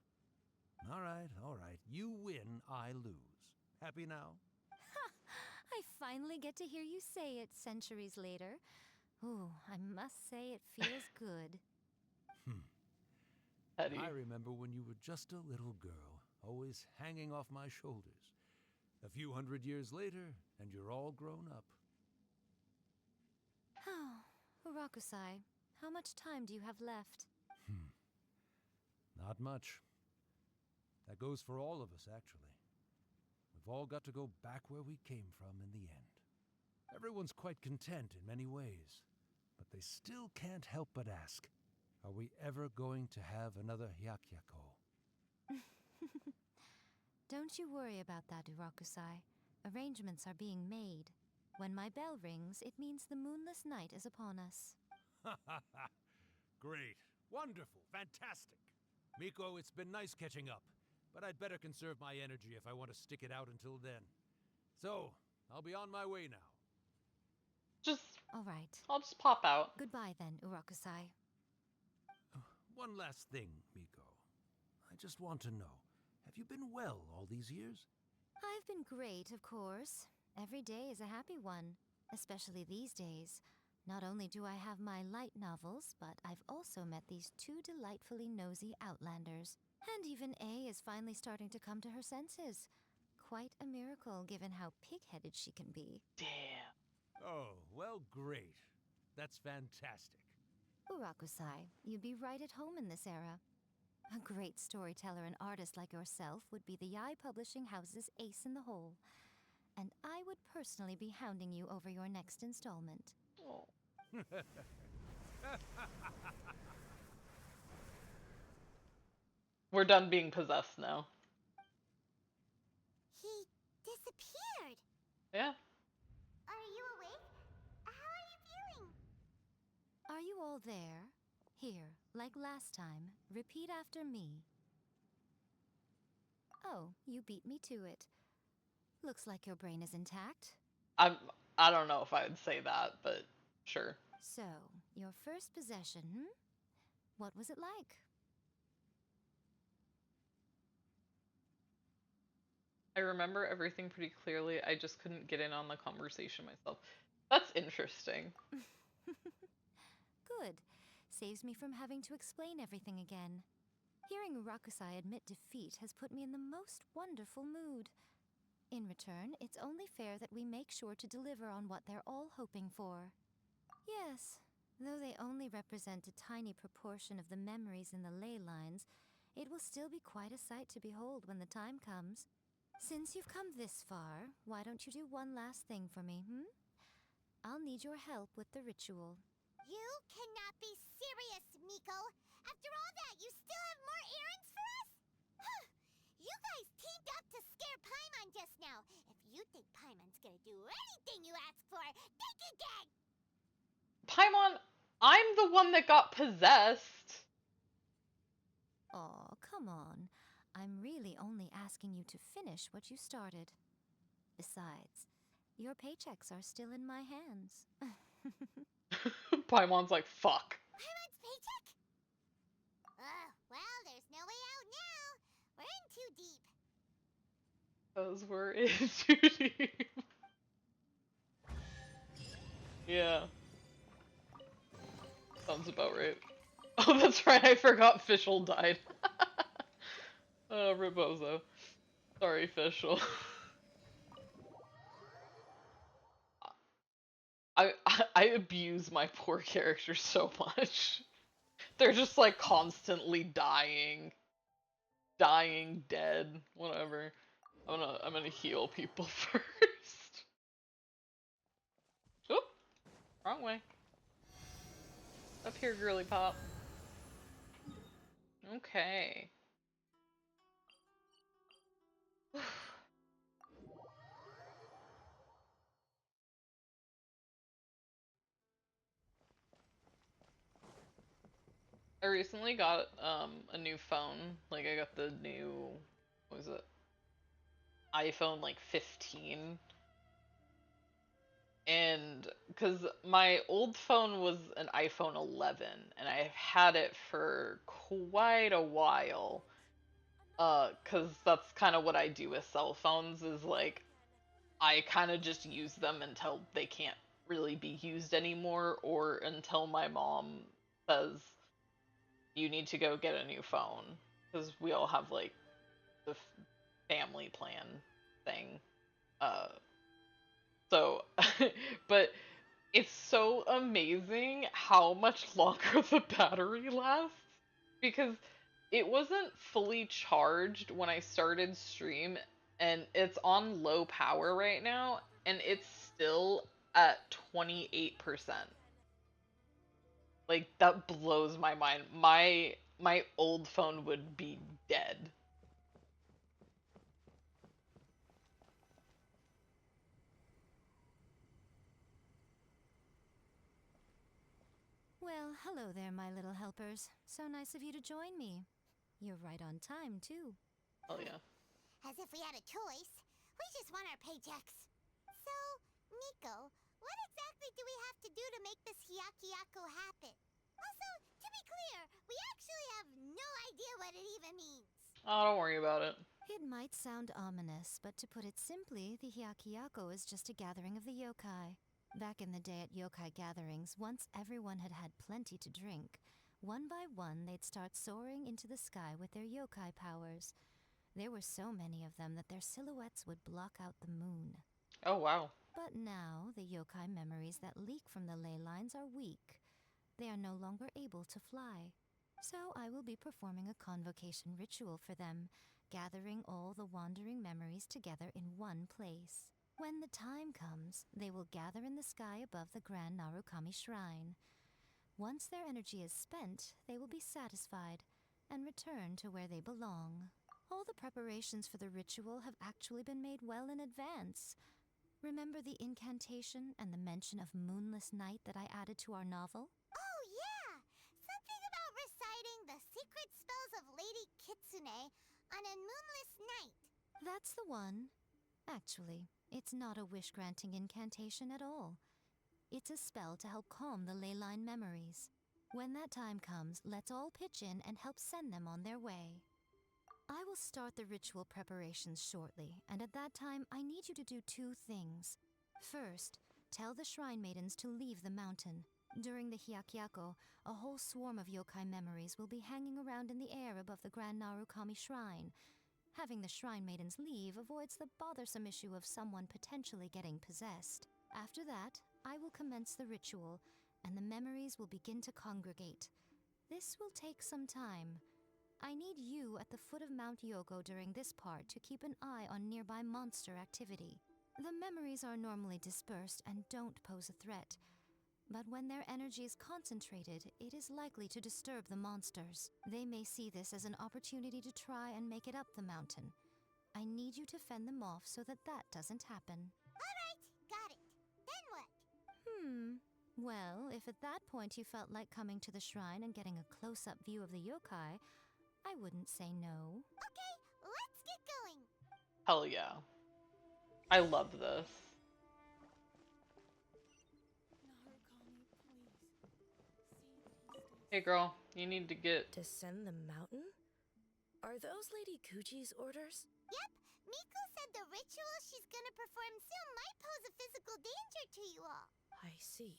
Speaker 12: All right. You win, I lose. Happy now?
Speaker 7: I finally get to hear you say it centuries later. Ooh, I must say it feels good.
Speaker 1: Eddie.
Speaker 12: I remember when you were just a little girl, always hanging off my shoulders. A few hundred years later, and you're all grown up.
Speaker 7: Oh, Urakusai, how much time do you have left?
Speaker 12: Not much. That goes for all of us, actually. We've all got to go back where we came from in the end. Everyone's quite content in many ways, but they still can't help but ask, are we ever going to have another Hyakyako?
Speaker 7: Don't you worry about that, Urakusai. Arrangements are being made. When my bell rings, it means the moonless night is upon us.
Speaker 12: Great. Wonderful. Fantastic. Miko, it's been nice catching up, but I'd better conserve my energy if I want to stick it out until then. So, I'll be on my way now.
Speaker 7: All right.
Speaker 1: I'll just pop out.
Speaker 7: Goodbye then, Urakusai.
Speaker 12: One last thing, Miko. I just want to know, have you been well all these years?
Speaker 7: I've been great, of course. Every day is a happy one, especially these days. Not only do I have my light novels, but I've also met these two delightfully nosy outlanders. And even A is finally starting to come to her senses. Quite a miracle, given how pig-headed she can be.
Speaker 1: Damn.
Speaker 12: Oh, well, great. That's fantastic.
Speaker 7: Urakusai, you'd be right at home in this era. A great storyteller and artist like yourself would be the Yae Publishing House's ace in the hole. And I would personally be hounding you over your next installment.
Speaker 1: Oh. We're done being possessed now.
Speaker 3: He disappeared.
Speaker 1: Yeah.
Speaker 3: Are you awake? How are you feeling?
Speaker 7: Are you all there? Here, like last time, repeat after me. Oh, you beat me to it. Looks like your brain is intact.
Speaker 1: I don't know if I would say that, but sure.
Speaker 7: So, your first possession, What was it like?
Speaker 1: I remember everything pretty clearly. I just couldn't get in on the conversation myself. That's interesting.
Speaker 7: Good. Saves me from having to explain everything again. Hearing Urakusai admit defeat has put me in the most wonderful mood. In return, it's only fair that we make sure to deliver on what they're all hoping for. Yes, though they only represent a tiny proportion of the memories in the ley lines, it will still be quite a sight to behold when the time comes. Since you've come this far, why don't you do one last thing for me, I'll need your help with the ritual.
Speaker 3: You cannot be serious, Miko. After all that, you still have more errands for us? You guys teamed up to scare Paimon just now. If you think Paimon's gonna do anything you ask for, think again!
Speaker 1: Paimon, I'm the one that got possessed.
Speaker 7: Aw, come on. I'm really only asking you to finish what you started. Besides, your paychecks are still in my hands.
Speaker 1: Paimon's like, fuck.
Speaker 3: Paimon's paycheck? Well, there's no way out now. We're in too deep.
Speaker 1: Those were in too deep. Yeah. Sounds about right. Oh, that's right, I forgot Fischl died. Rebozo. Sorry, Fischl. I abuse my poor characters so much. They're just like constantly dying, dead, whatever. I'm gonna heal people first. Oop, wrong way. Up here, girly pop. Okay. I recently got a new phone. Like I got the new, what was it? iPhone like 15. And because my old phone was an iPhone 11 and I've had it for quite a while. Because that's kind of what I do with cell phones is like I kind of just use them until they can't really be used anymore or until my mom says you need to go get a new phone because we all have like the family plan thing. So but It's so amazing how much longer the battery lasts because it wasn't fully charged when I started stream and it's on low power right now and it's still at 28%. Like that blows my mind. My old phone would be dead.
Speaker 7: Well, hello there, my little helpers. So nice of you to join me. You're right on time, too.
Speaker 1: Oh yeah.
Speaker 3: As if we had a choice. We just want our paychecks. So, Miko, what exactly do we have to do to make this Hyakyako happen? Also, to be clear, we actually have no idea what it even means.
Speaker 1: Oh, don't worry about it.
Speaker 7: It might sound ominous, but to put it simply, the Hyakyako is just a gathering of the yokai. Back in the day at yokai gatherings, once everyone had had plenty to drink, one by one they'd start soaring into the sky with their yokai powers. There were so many of them that their silhouettes would block out the moon.
Speaker 1: Oh wow.
Speaker 7: But now, the yokai memories that leak from the ley lines are weak. They are no longer able to fly. So I will be performing a convocation ritual for them, gathering all the wandering memories together in one place. When the time comes, they will gather in the sky above the Grand Narukami Shrine. Once their energy is spent, they will be satisfied and return to where they belong. All the preparations for the ritual have actually been made well in advance. Remember the incantation and the mention of moonless night that I added to our novel?
Speaker 3: Oh, yeah! Something about reciting the secret spells of Lady Kitsune on a moonless night.
Speaker 7: That's the one. Actually, it's not a wish-granting incantation at all. It's a spell to help calm the ley line memories. When that time comes, let's all pitch in and help send them on their way. I will start the ritual preparations shortly, and at that time, I need you to do two things. First, tell the shrine maidens to leave the mountain. During the Hyakyako, a whole swarm of yokai memories will be hanging around in the air above the Grand Narukami Shrine. Having the shrine maidens leave avoids the bothersome issue of someone potentially getting possessed. After that, I will commence the ritual, and the memories will begin to congregate. This will take some time. I need you at the foot of Mount Yogo during this part to keep an eye on nearby monster activity. The memories are normally dispersed and don't pose a threat, but when their energy is concentrated, it is likely to disturb the monsters. They may see this as an opportunity to try and make it up the mountain. I need you to fend them off so that that doesn't happen.
Speaker 3: All right, got it. Then what?
Speaker 7: Well, if at that point you felt like coming to the shrine and getting a close-up view of the yokai, I wouldn't say no.
Speaker 3: Okay, let's get going.
Speaker 1: Hell yeah. I love this. Hey girl, you need to get...
Speaker 13: Descend the mountain? Are those Lady Kuji's orders?
Speaker 3: Yep, Miko said the ritual she's gonna perform soon might pose a physical danger to you all.
Speaker 13: I see.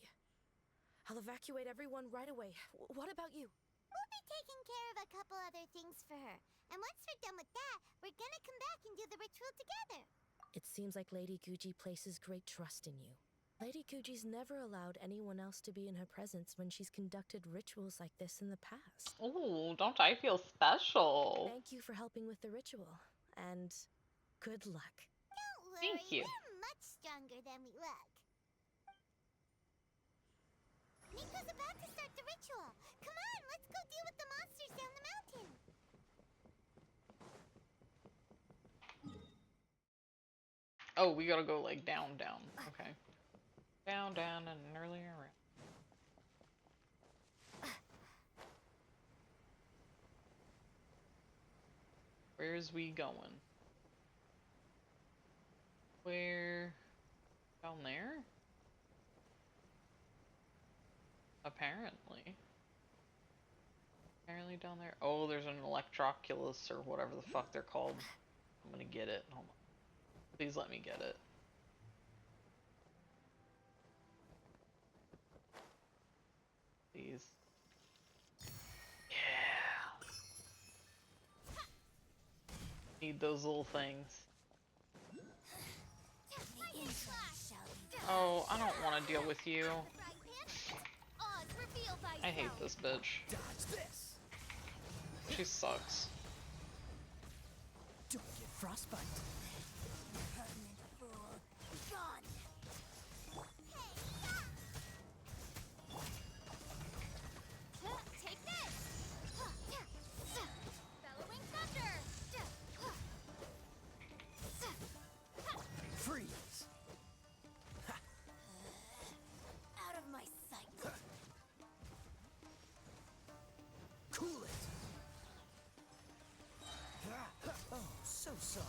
Speaker 13: I'll evacuate everyone right away. What about you?
Speaker 3: We'll be taking care of a couple other things for her. And once we're done with that, we're gonna come back and do the ritual together.
Speaker 13: It seems like Lady Guji places great trust in you. Lady Guji's never allowed anyone else to be in her presence when she's conducted rituals like this in the past.
Speaker 1: Ooh, don't I feel special?
Speaker 13: Thank you for helping with the ritual, and good luck.
Speaker 3: Don't worry,
Speaker 1: Thank you.
Speaker 3: we're much stronger than we look. Miko's about to start the ritual. Come on, let's go deal with the monsters down the mountain.
Speaker 1: Oh, we gotta go like down. Okay. Down and an earlier round. Where's we going? Where? Down there? Apparently. Apparently down there. Oh, there's an Electroculus or whatever the fuck they're called. I'm gonna get it. Hold on. Please let me get it. Please. Yeah. Need those little things. Oh, I don't want to deal with you. I hate this bitch. She sucks.
Speaker 6: Don't get frostbite.
Speaker 3: Take this! Bellowing thunder!
Speaker 6: Freeze!
Speaker 3: Out of my sight.
Speaker 6: Cool it! Oh, so sorry.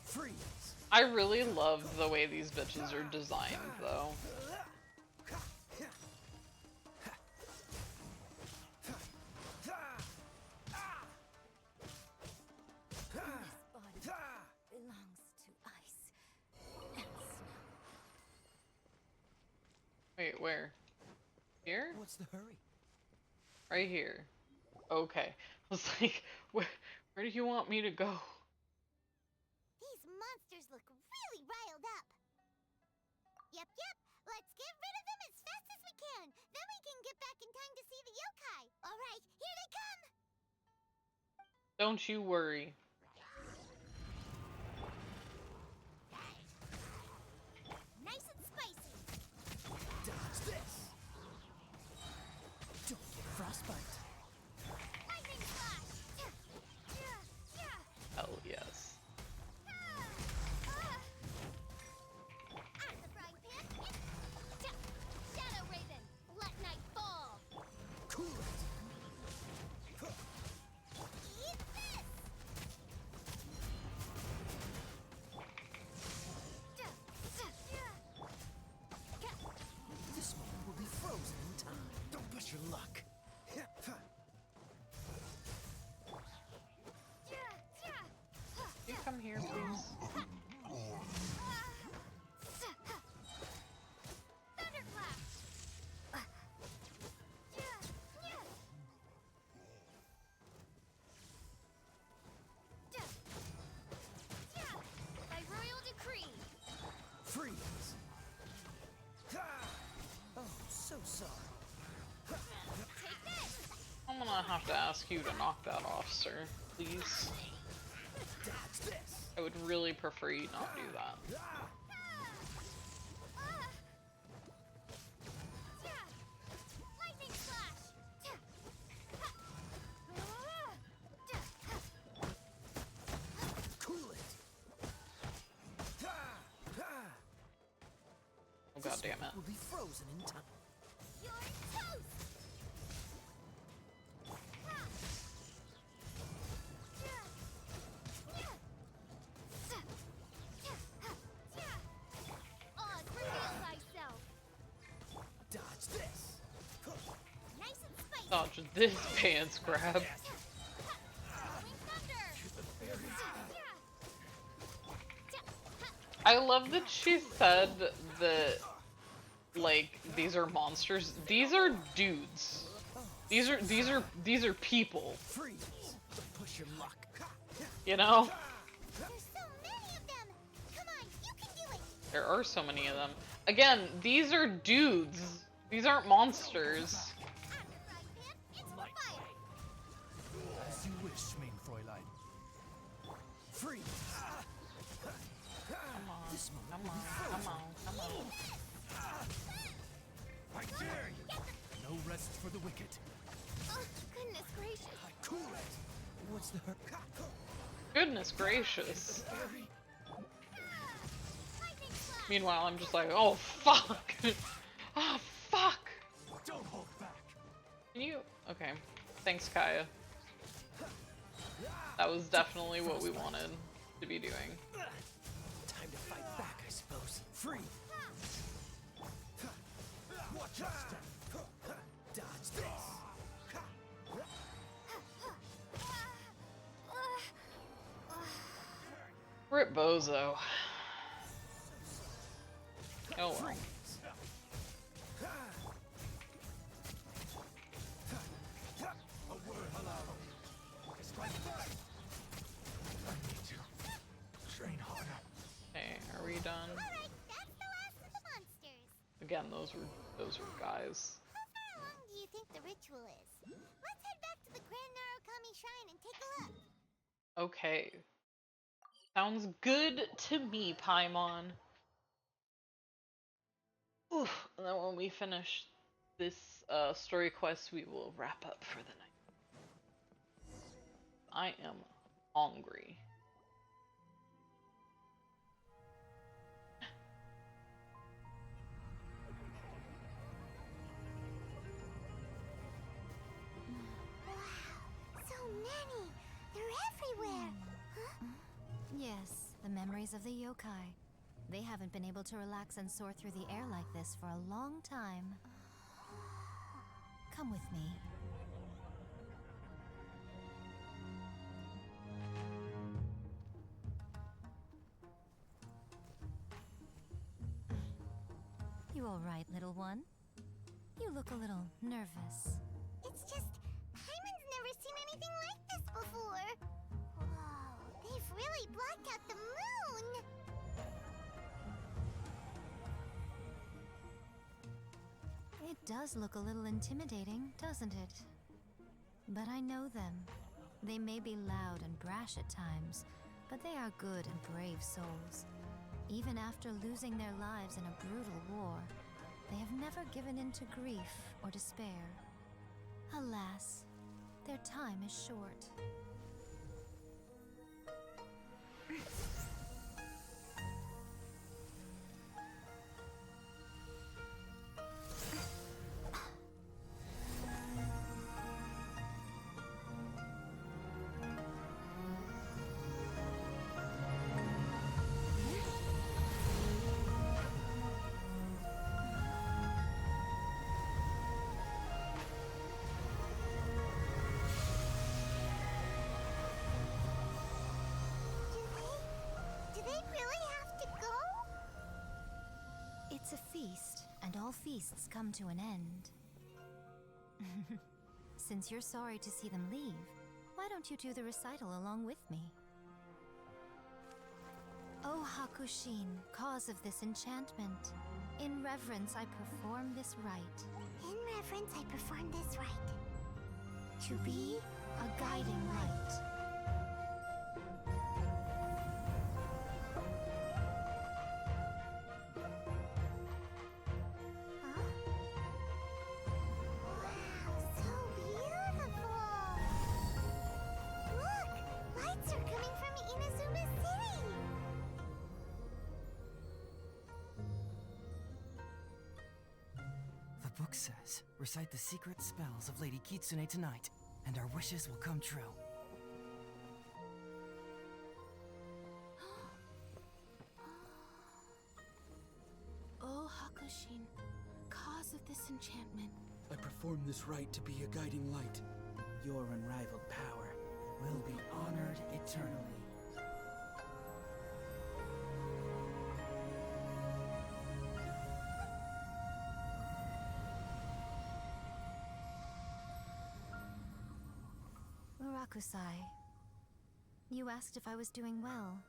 Speaker 6: Freeze!
Speaker 1: I really love the way these bitches are designed, though.
Speaker 3: Belongs to ice and snow.
Speaker 1: Wait, where? Here?
Speaker 6: What's the hurry?
Speaker 1: Right here. Okay. I was like, where do you want me to go?
Speaker 3: These monsters look really riled up. Yep. Let's get rid of them as fast as we can. Then we can get back in time to see the yokai. All right, here they come.
Speaker 1: Don't you worry.
Speaker 3: Nice and spicy.
Speaker 6: Dodge this! Don't get frostbite.
Speaker 3: Lightning flash.
Speaker 1: Hell yes.
Speaker 3: At the frying pan. Shadow Raven. Let night fall.
Speaker 6: Cool it!
Speaker 3: Eat this.
Speaker 6: This one will be frozen in time. Don't push your luck.
Speaker 1: You come here, please.
Speaker 3: Thunderclap. By royal decree.
Speaker 6: Freeze! Oh, so sorry.
Speaker 3: Take this.
Speaker 1: I'm gonna have to ask you to knock that off, sir. Please.
Speaker 6: Dodge this!
Speaker 1: I would really prefer you not do that.
Speaker 3: Lightning flash.
Speaker 6: Cool it!
Speaker 1: Oh, god damn it.
Speaker 6: Will be frozen in time.
Speaker 3: You're toast. Oz, reveal thyself.
Speaker 6: Dodge this!
Speaker 3: Nice and spicy.
Speaker 1: Dodge this pants grab.
Speaker 3: Bellowing thunder.
Speaker 1: I love that she said that, like, these are monsters. These are dudes. These are people.
Speaker 6: Freeze! Don't push your luck.
Speaker 1: You know?
Speaker 3: There's so many of them. Come on, you can do it.
Speaker 1: There are so many of them. Again, these are dudes. These aren't monsters.
Speaker 3: At the frying pan, it's for fire.
Speaker 6: As you wish, main Fräulein. Freeze! This moment will be frozen.
Speaker 1: Come on.
Speaker 6: I dare you! No rest for the wicked.
Speaker 3: Oh, goodness gracious.
Speaker 6: Cool it! What's the hurt?
Speaker 1: Goodness gracious.
Speaker 3: Lightning flash.
Speaker 1: Meanwhile, I'm just like, oh fuck. Oh fuck.
Speaker 6: Don't hold back!
Speaker 1: Can you? Okay. Thanks, Kaya. That was definitely what we wanted to be doing.
Speaker 6: Time to fight back, I suppose. Free! Watch your step! Dodge this!
Speaker 1: Rip Bozo. Oh well.
Speaker 6: Freeze! A word hello! Strike back! I need to train harder.
Speaker 1: Okay, are we done?
Speaker 3: All right, that's
Speaker 1: again, those were guys.
Speaker 3: How far along do you think the ritual is? Let's head back to the Grand Narukami Shrine and take a look.
Speaker 1: Okay. Sounds good to me, Paimon. Oof. And then when we finish this story quest, we will wrap up for the night. I am hungry.
Speaker 3: Wow, so many! They're everywhere! Huh?
Speaker 7: Yes, the memories of the yokai. They haven't been able to relax and soar through the air like this for a long time. Come with me. You all right, little one? You look a little nervous.
Speaker 3: It's just, Paimon's never seen anything like this before. Whoa, they've really blocked out the moon!
Speaker 7: It does look a little intimidating, doesn't it? But I know them. They may be loud and brash at times, but they are good and brave souls. Even after losing their lives in a brutal war, they have never given in to grief or despair. Alas, their time is short.
Speaker 3: Do they really have to go?
Speaker 7: It's a feast, and all feasts come to an end. Since you're sorry to see them leave, why don't you do the recital along with me? O Hakushin, cause of this enchantment, in reverence I perform this rite.
Speaker 3: In reverence, I perform this rite.
Speaker 7: To be a guiding light.
Speaker 3: Huh? Wow, so beautiful! Look! Lights are coming from Inazuma City!
Speaker 2: The book says, recite the secret spells of Lady Kitsune tonight, and our wishes will come true.
Speaker 13: O Hakushin, cause of this enchantment.
Speaker 11: I perform this rite to be a guiding light. Your unrivaled power will be honored eternally.
Speaker 7: Murakusai, you asked if I was doing well.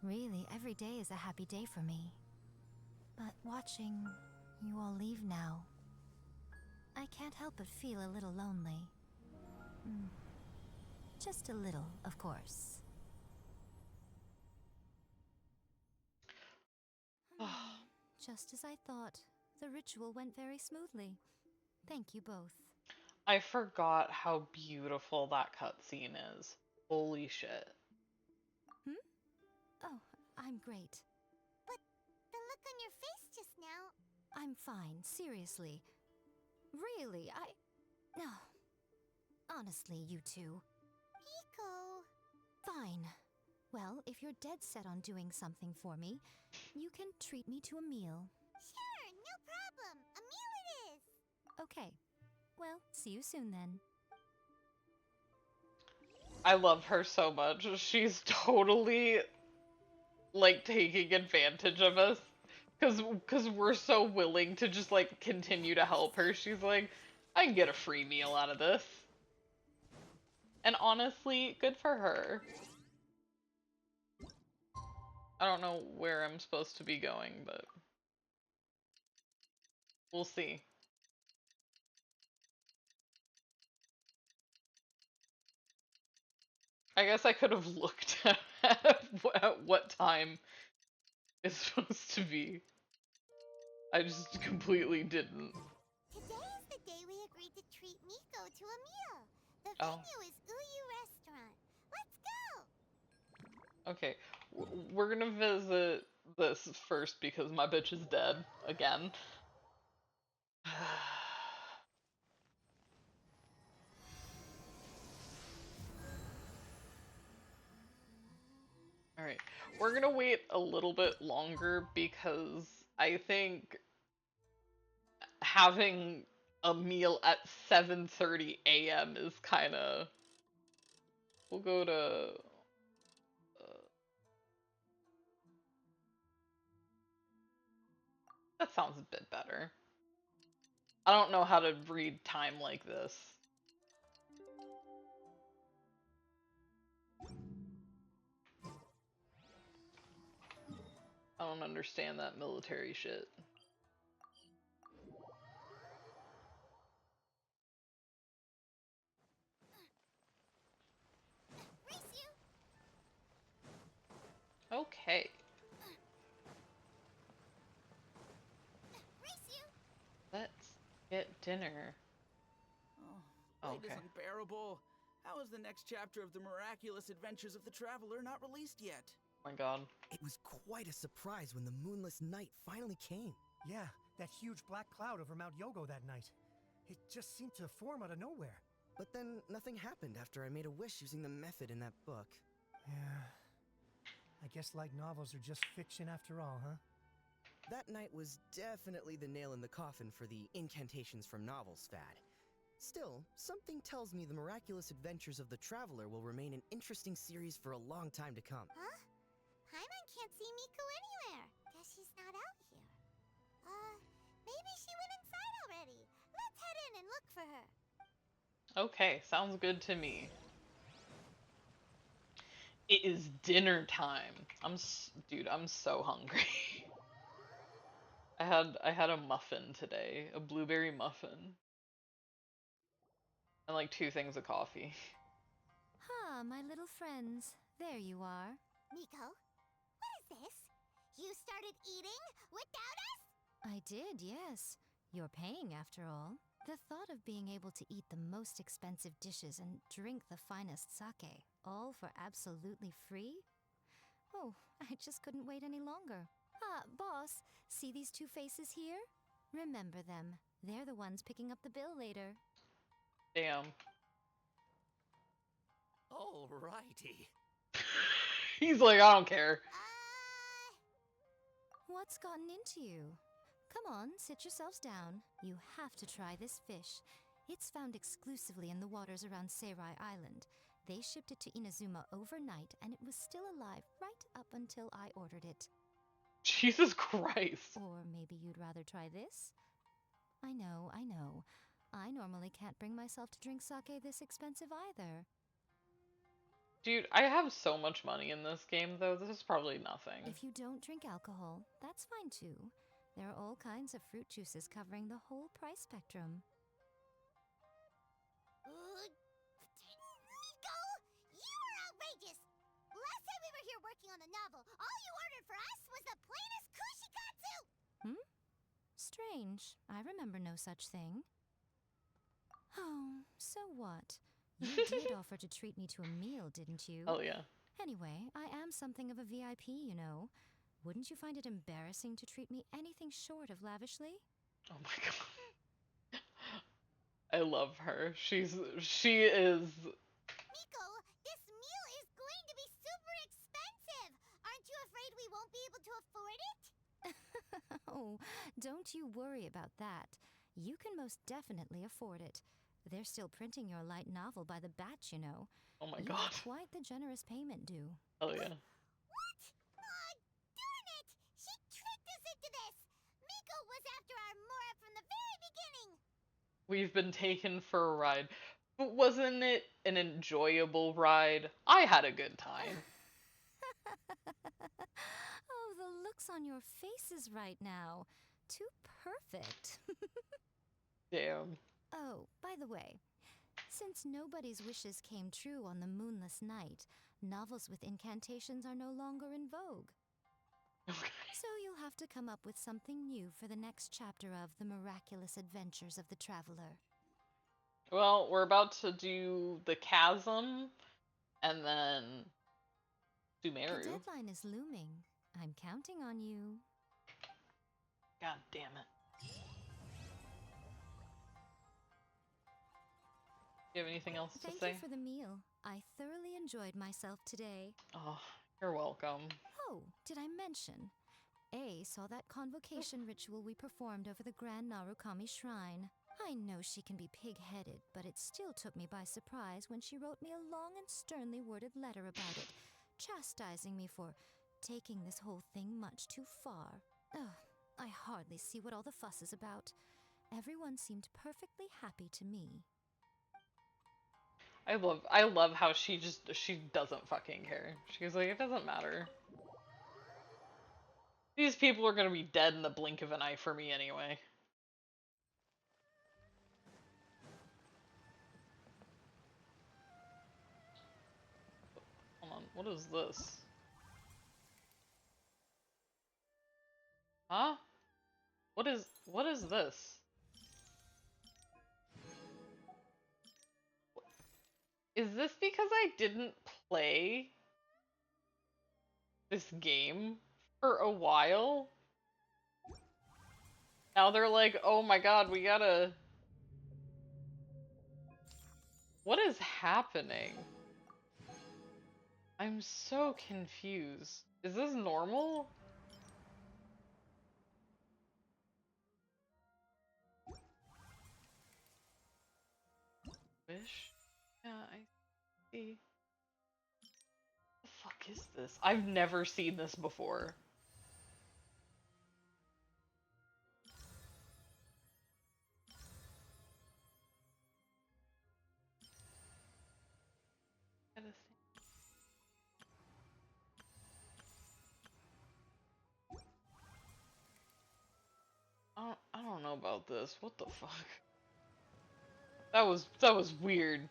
Speaker 7: Really, every day is a happy day for me. But watching you all leave now, I can't help but feel a little lonely. Just a little, of course. Just as I thought, the ritual went very smoothly. Thank you both.
Speaker 1: I forgot how beautiful that cutscene is. Holy shit.
Speaker 7: Oh, I'm great.
Speaker 3: But the look on your face just now...
Speaker 7: I'm fine, seriously. Really, No. Honestly, you two.
Speaker 3: Miko...
Speaker 7: Fine. Well, if you're dead set on doing something for me, you can treat me to a meal.
Speaker 3: Sure, no problem. A meal it is.
Speaker 7: Okay. Well, see you soon then.
Speaker 1: I love her so much. She's totally like taking advantage of us cuz we're so willing to just like continue to help her. She's like, I can get a free meal out of this. And honestly, good for her. I don't know where I'm supposed to be going, but We'll see. I guess I could have looked at what time it's supposed to be. I just completely didn't.
Speaker 3: Today is the day we agreed to treat Miko to a meal. The
Speaker 1: Oh.
Speaker 3: venue is Uyu Restaurant. Let's go!
Speaker 1: Okay, we're gonna visit this first because my bitch is dead again. Alright, we're gonna wait a little bit longer because I think having a meal at 7:30 a.m. is kinda... We'll go to... that sounds a bit better. I don't know how to read time like this. I don't understand that military shit. Okay. Let's get dinner.
Speaker 11: Oh, light
Speaker 1: Okay.
Speaker 11: is unbearable. How is the next chapter of the miraculous adventures of the traveler not released yet?
Speaker 1: Oh my god.
Speaker 6: It was quite a surprise when the moonless night finally came.
Speaker 8: Yeah, that huge black cloud over Mount Yogo that night. It just seemed to form out of nowhere.
Speaker 6: But then nothing happened after I made a wish using the method in that book.
Speaker 8: Yeah. I guess light novels are just fiction after all, huh?
Speaker 6: That night was definitely the nail in the coffin for the incantations from novels fad. Still, something tells me the miraculous adventures of the traveler will remain an interesting series for a long time to come.
Speaker 3: Huh? Paimon can't see Miko anywhere. Guess she's not out here. Maybe she went inside already. Let's head in and look for her.
Speaker 1: Okay, sounds good to me. It is dinner time. Dude, I'm so hungry. I had a muffin today, a blueberry muffin. And like 2 things of coffee.
Speaker 7: Ah, my little friends. There you are.
Speaker 3: Miko, what is this? You started eating without us?
Speaker 7: I did, yes. You're paying after all. The thought of being able to eat the most expensive dishes and drink the finest sake, all for absolutely free? Oh, I just couldn't wait any longer. Ah, boss, see these 2 faces here? Remember them. They're the ones picking up the bill later.
Speaker 1: Damn.
Speaker 6: Alrighty.
Speaker 1: He's like, I don't care.
Speaker 7: What's gotten into you? Come on, sit yourselves down. You have to try this fish. It's found exclusively in the waters around Seirai Island. They shipped it to Inazuma overnight, and it was still alive right up until I ordered it.
Speaker 1: Jesus Christ.
Speaker 7: Or maybe you'd rather try this? I know, I know. I normally can't bring myself to drink sake this expensive either.
Speaker 1: Dude, I have so much money in this game, though. This is probably nothing.
Speaker 7: If you don't drink alcohol, that's fine too. There are all kinds of fruit juices covering the whole price spectrum.
Speaker 3: Miko, you are outrageous! Last time we were here working on the novel, all you ordered for us was the plainest kushikatsu!
Speaker 7: Strange. I remember no such thing. Oh, so what? You did offer to treat me to a meal, didn't you?
Speaker 1: Oh yeah.
Speaker 7: Anyway, I am something of a VIP, you know. Wouldn't you find it embarrassing to treat me anything short of lavishly?
Speaker 1: Oh my god. I love her. She is...
Speaker 3: Miko, this meal is going to be super expensive! Aren't you afraid we won't be able to afford it?
Speaker 7: Oh, don't you worry about that. You can most definitely afford it. They're still printing your light novel by the batch, you know.
Speaker 1: Oh my
Speaker 7: You
Speaker 1: god.
Speaker 7: have quite the generous payment due.
Speaker 1: Oh yeah.
Speaker 3: What? Darn it! She tricked us into this! Miko was after our Mora from the very beginning!
Speaker 1: We've been taken for a ride. But wasn't it an enjoyable ride? I had a good time.
Speaker 7: Oh, the looks on your faces right now. too perfect.
Speaker 1: Damn.
Speaker 7: Oh, by the way, since nobody's wishes came true on the moonless night, novels with incantations are no longer in vogue. So you'll have to come up with something new for the next chapter of The Miraculous Adventures of the Traveler.
Speaker 1: Well, we're about to do the chasm, and then Sumeru.
Speaker 7: The deadline is looming. I'm counting on you.
Speaker 1: God damn it. Do you have anything else to say?
Speaker 7: Thank you for the meal. I thoroughly enjoyed myself today.
Speaker 1: Oh, you're welcome.
Speaker 7: Oh, did I mention? A saw that convocation ritual we performed over the Grand Narukami Shrine. I know she can be pig-headed, but it still took me by surprise when she wrote me a long and sternly worded letter about it, chastising me for taking this whole thing much too far. Ugh, I hardly see what all the fuss is about. Everyone seemed perfectly happy to me.
Speaker 1: I love how she doesn't fucking care. She's like, it doesn't matter. These people are gonna be dead in the blink of an eye for me anyway. Hold on, what is this? Huh? What is this? Is this because I didn't play this game for a while? Now they're like, oh my god, we gotta... What is happening? I'm so confused. Is this normal? Wish? Yeah, I see. What the fuck is this? I've never seen this before. I don't know about this. What the fuck? That was weird.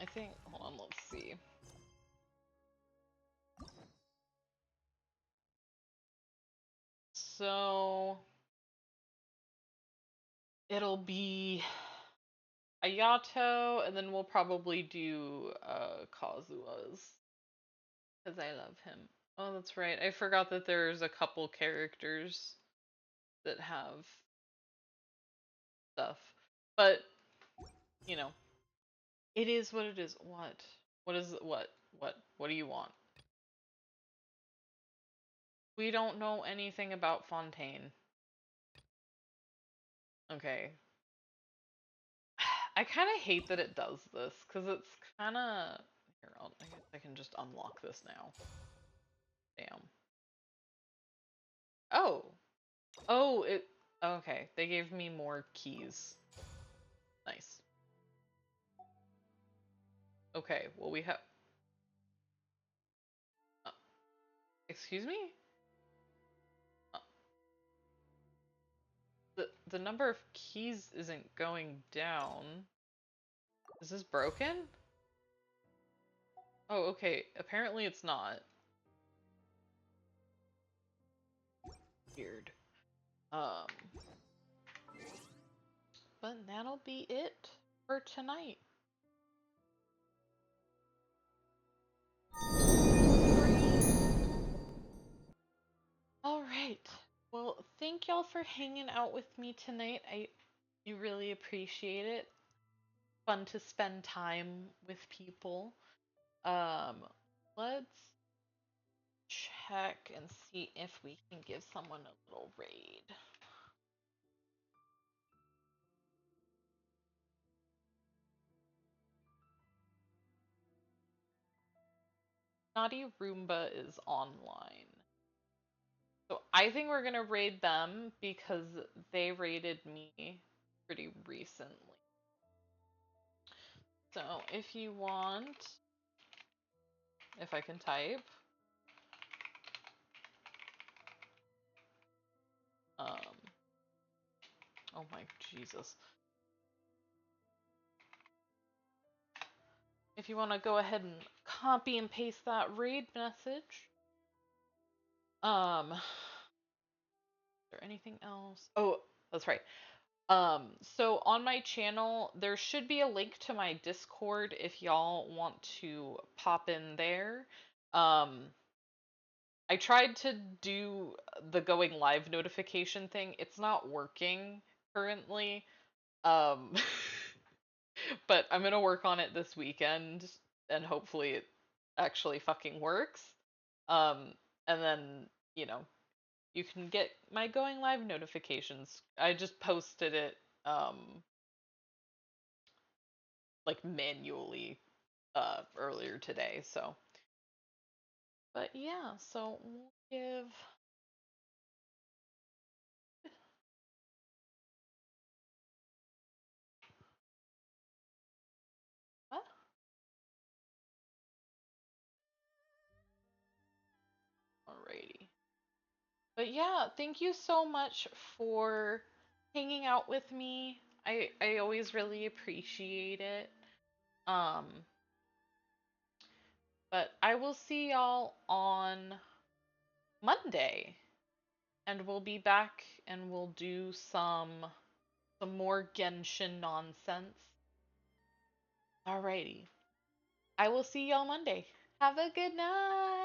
Speaker 1: I think, hold on, let's see. So it'll be Ayato, and then we'll probably do Kazua's, because I love him. Oh, that's right. I forgot that there's a couple characters that have stuff. But, you know, it is what it is. What? What is it? What do you want? We don't know anything about Fontaine. Okay. I kind of hate that it does this, because it's kind of... Here, I guess I can just unlock this now. Damn. Oh. Oh, it... Okay, they gave me more keys. Nice. Okay, well we have... excuse me? The number of keys isn't going down. Is this broken? Oh, okay. Apparently it's not. Weird. But that'll be it for tonight. Alright. Well, thank y'all for hanging out with me tonight. I really appreciate it. Fun to spend time with people. Let's check and see if we can give someone a little raid. Naughty Roomba is online. So I think we're gonna raid them because they raided me pretty recently. So if you want, if I can type, Oh my Jesus. If you want to go ahead and copy and paste that raid message. Is there anything else? Oh, that's right. So on my channel, there should be a link to my Discord if y'all want to pop in there. I tried to do the going live notification thing. It's not working currently. Um, but I'm gonna work on it this weekend and hopefully it actually fucking works. Um, and then, you know, you can get my going live notifications. I just posted it like manually earlier today, so but yeah, so we'll give what? Alrighty. But yeah, thank you so much for hanging out with me. I always really appreciate it. Um, but I will see y'all on Monday, and we'll be back and we'll do some more Genshin nonsense. Alrighty. I will see y'all Monday. Have a good night.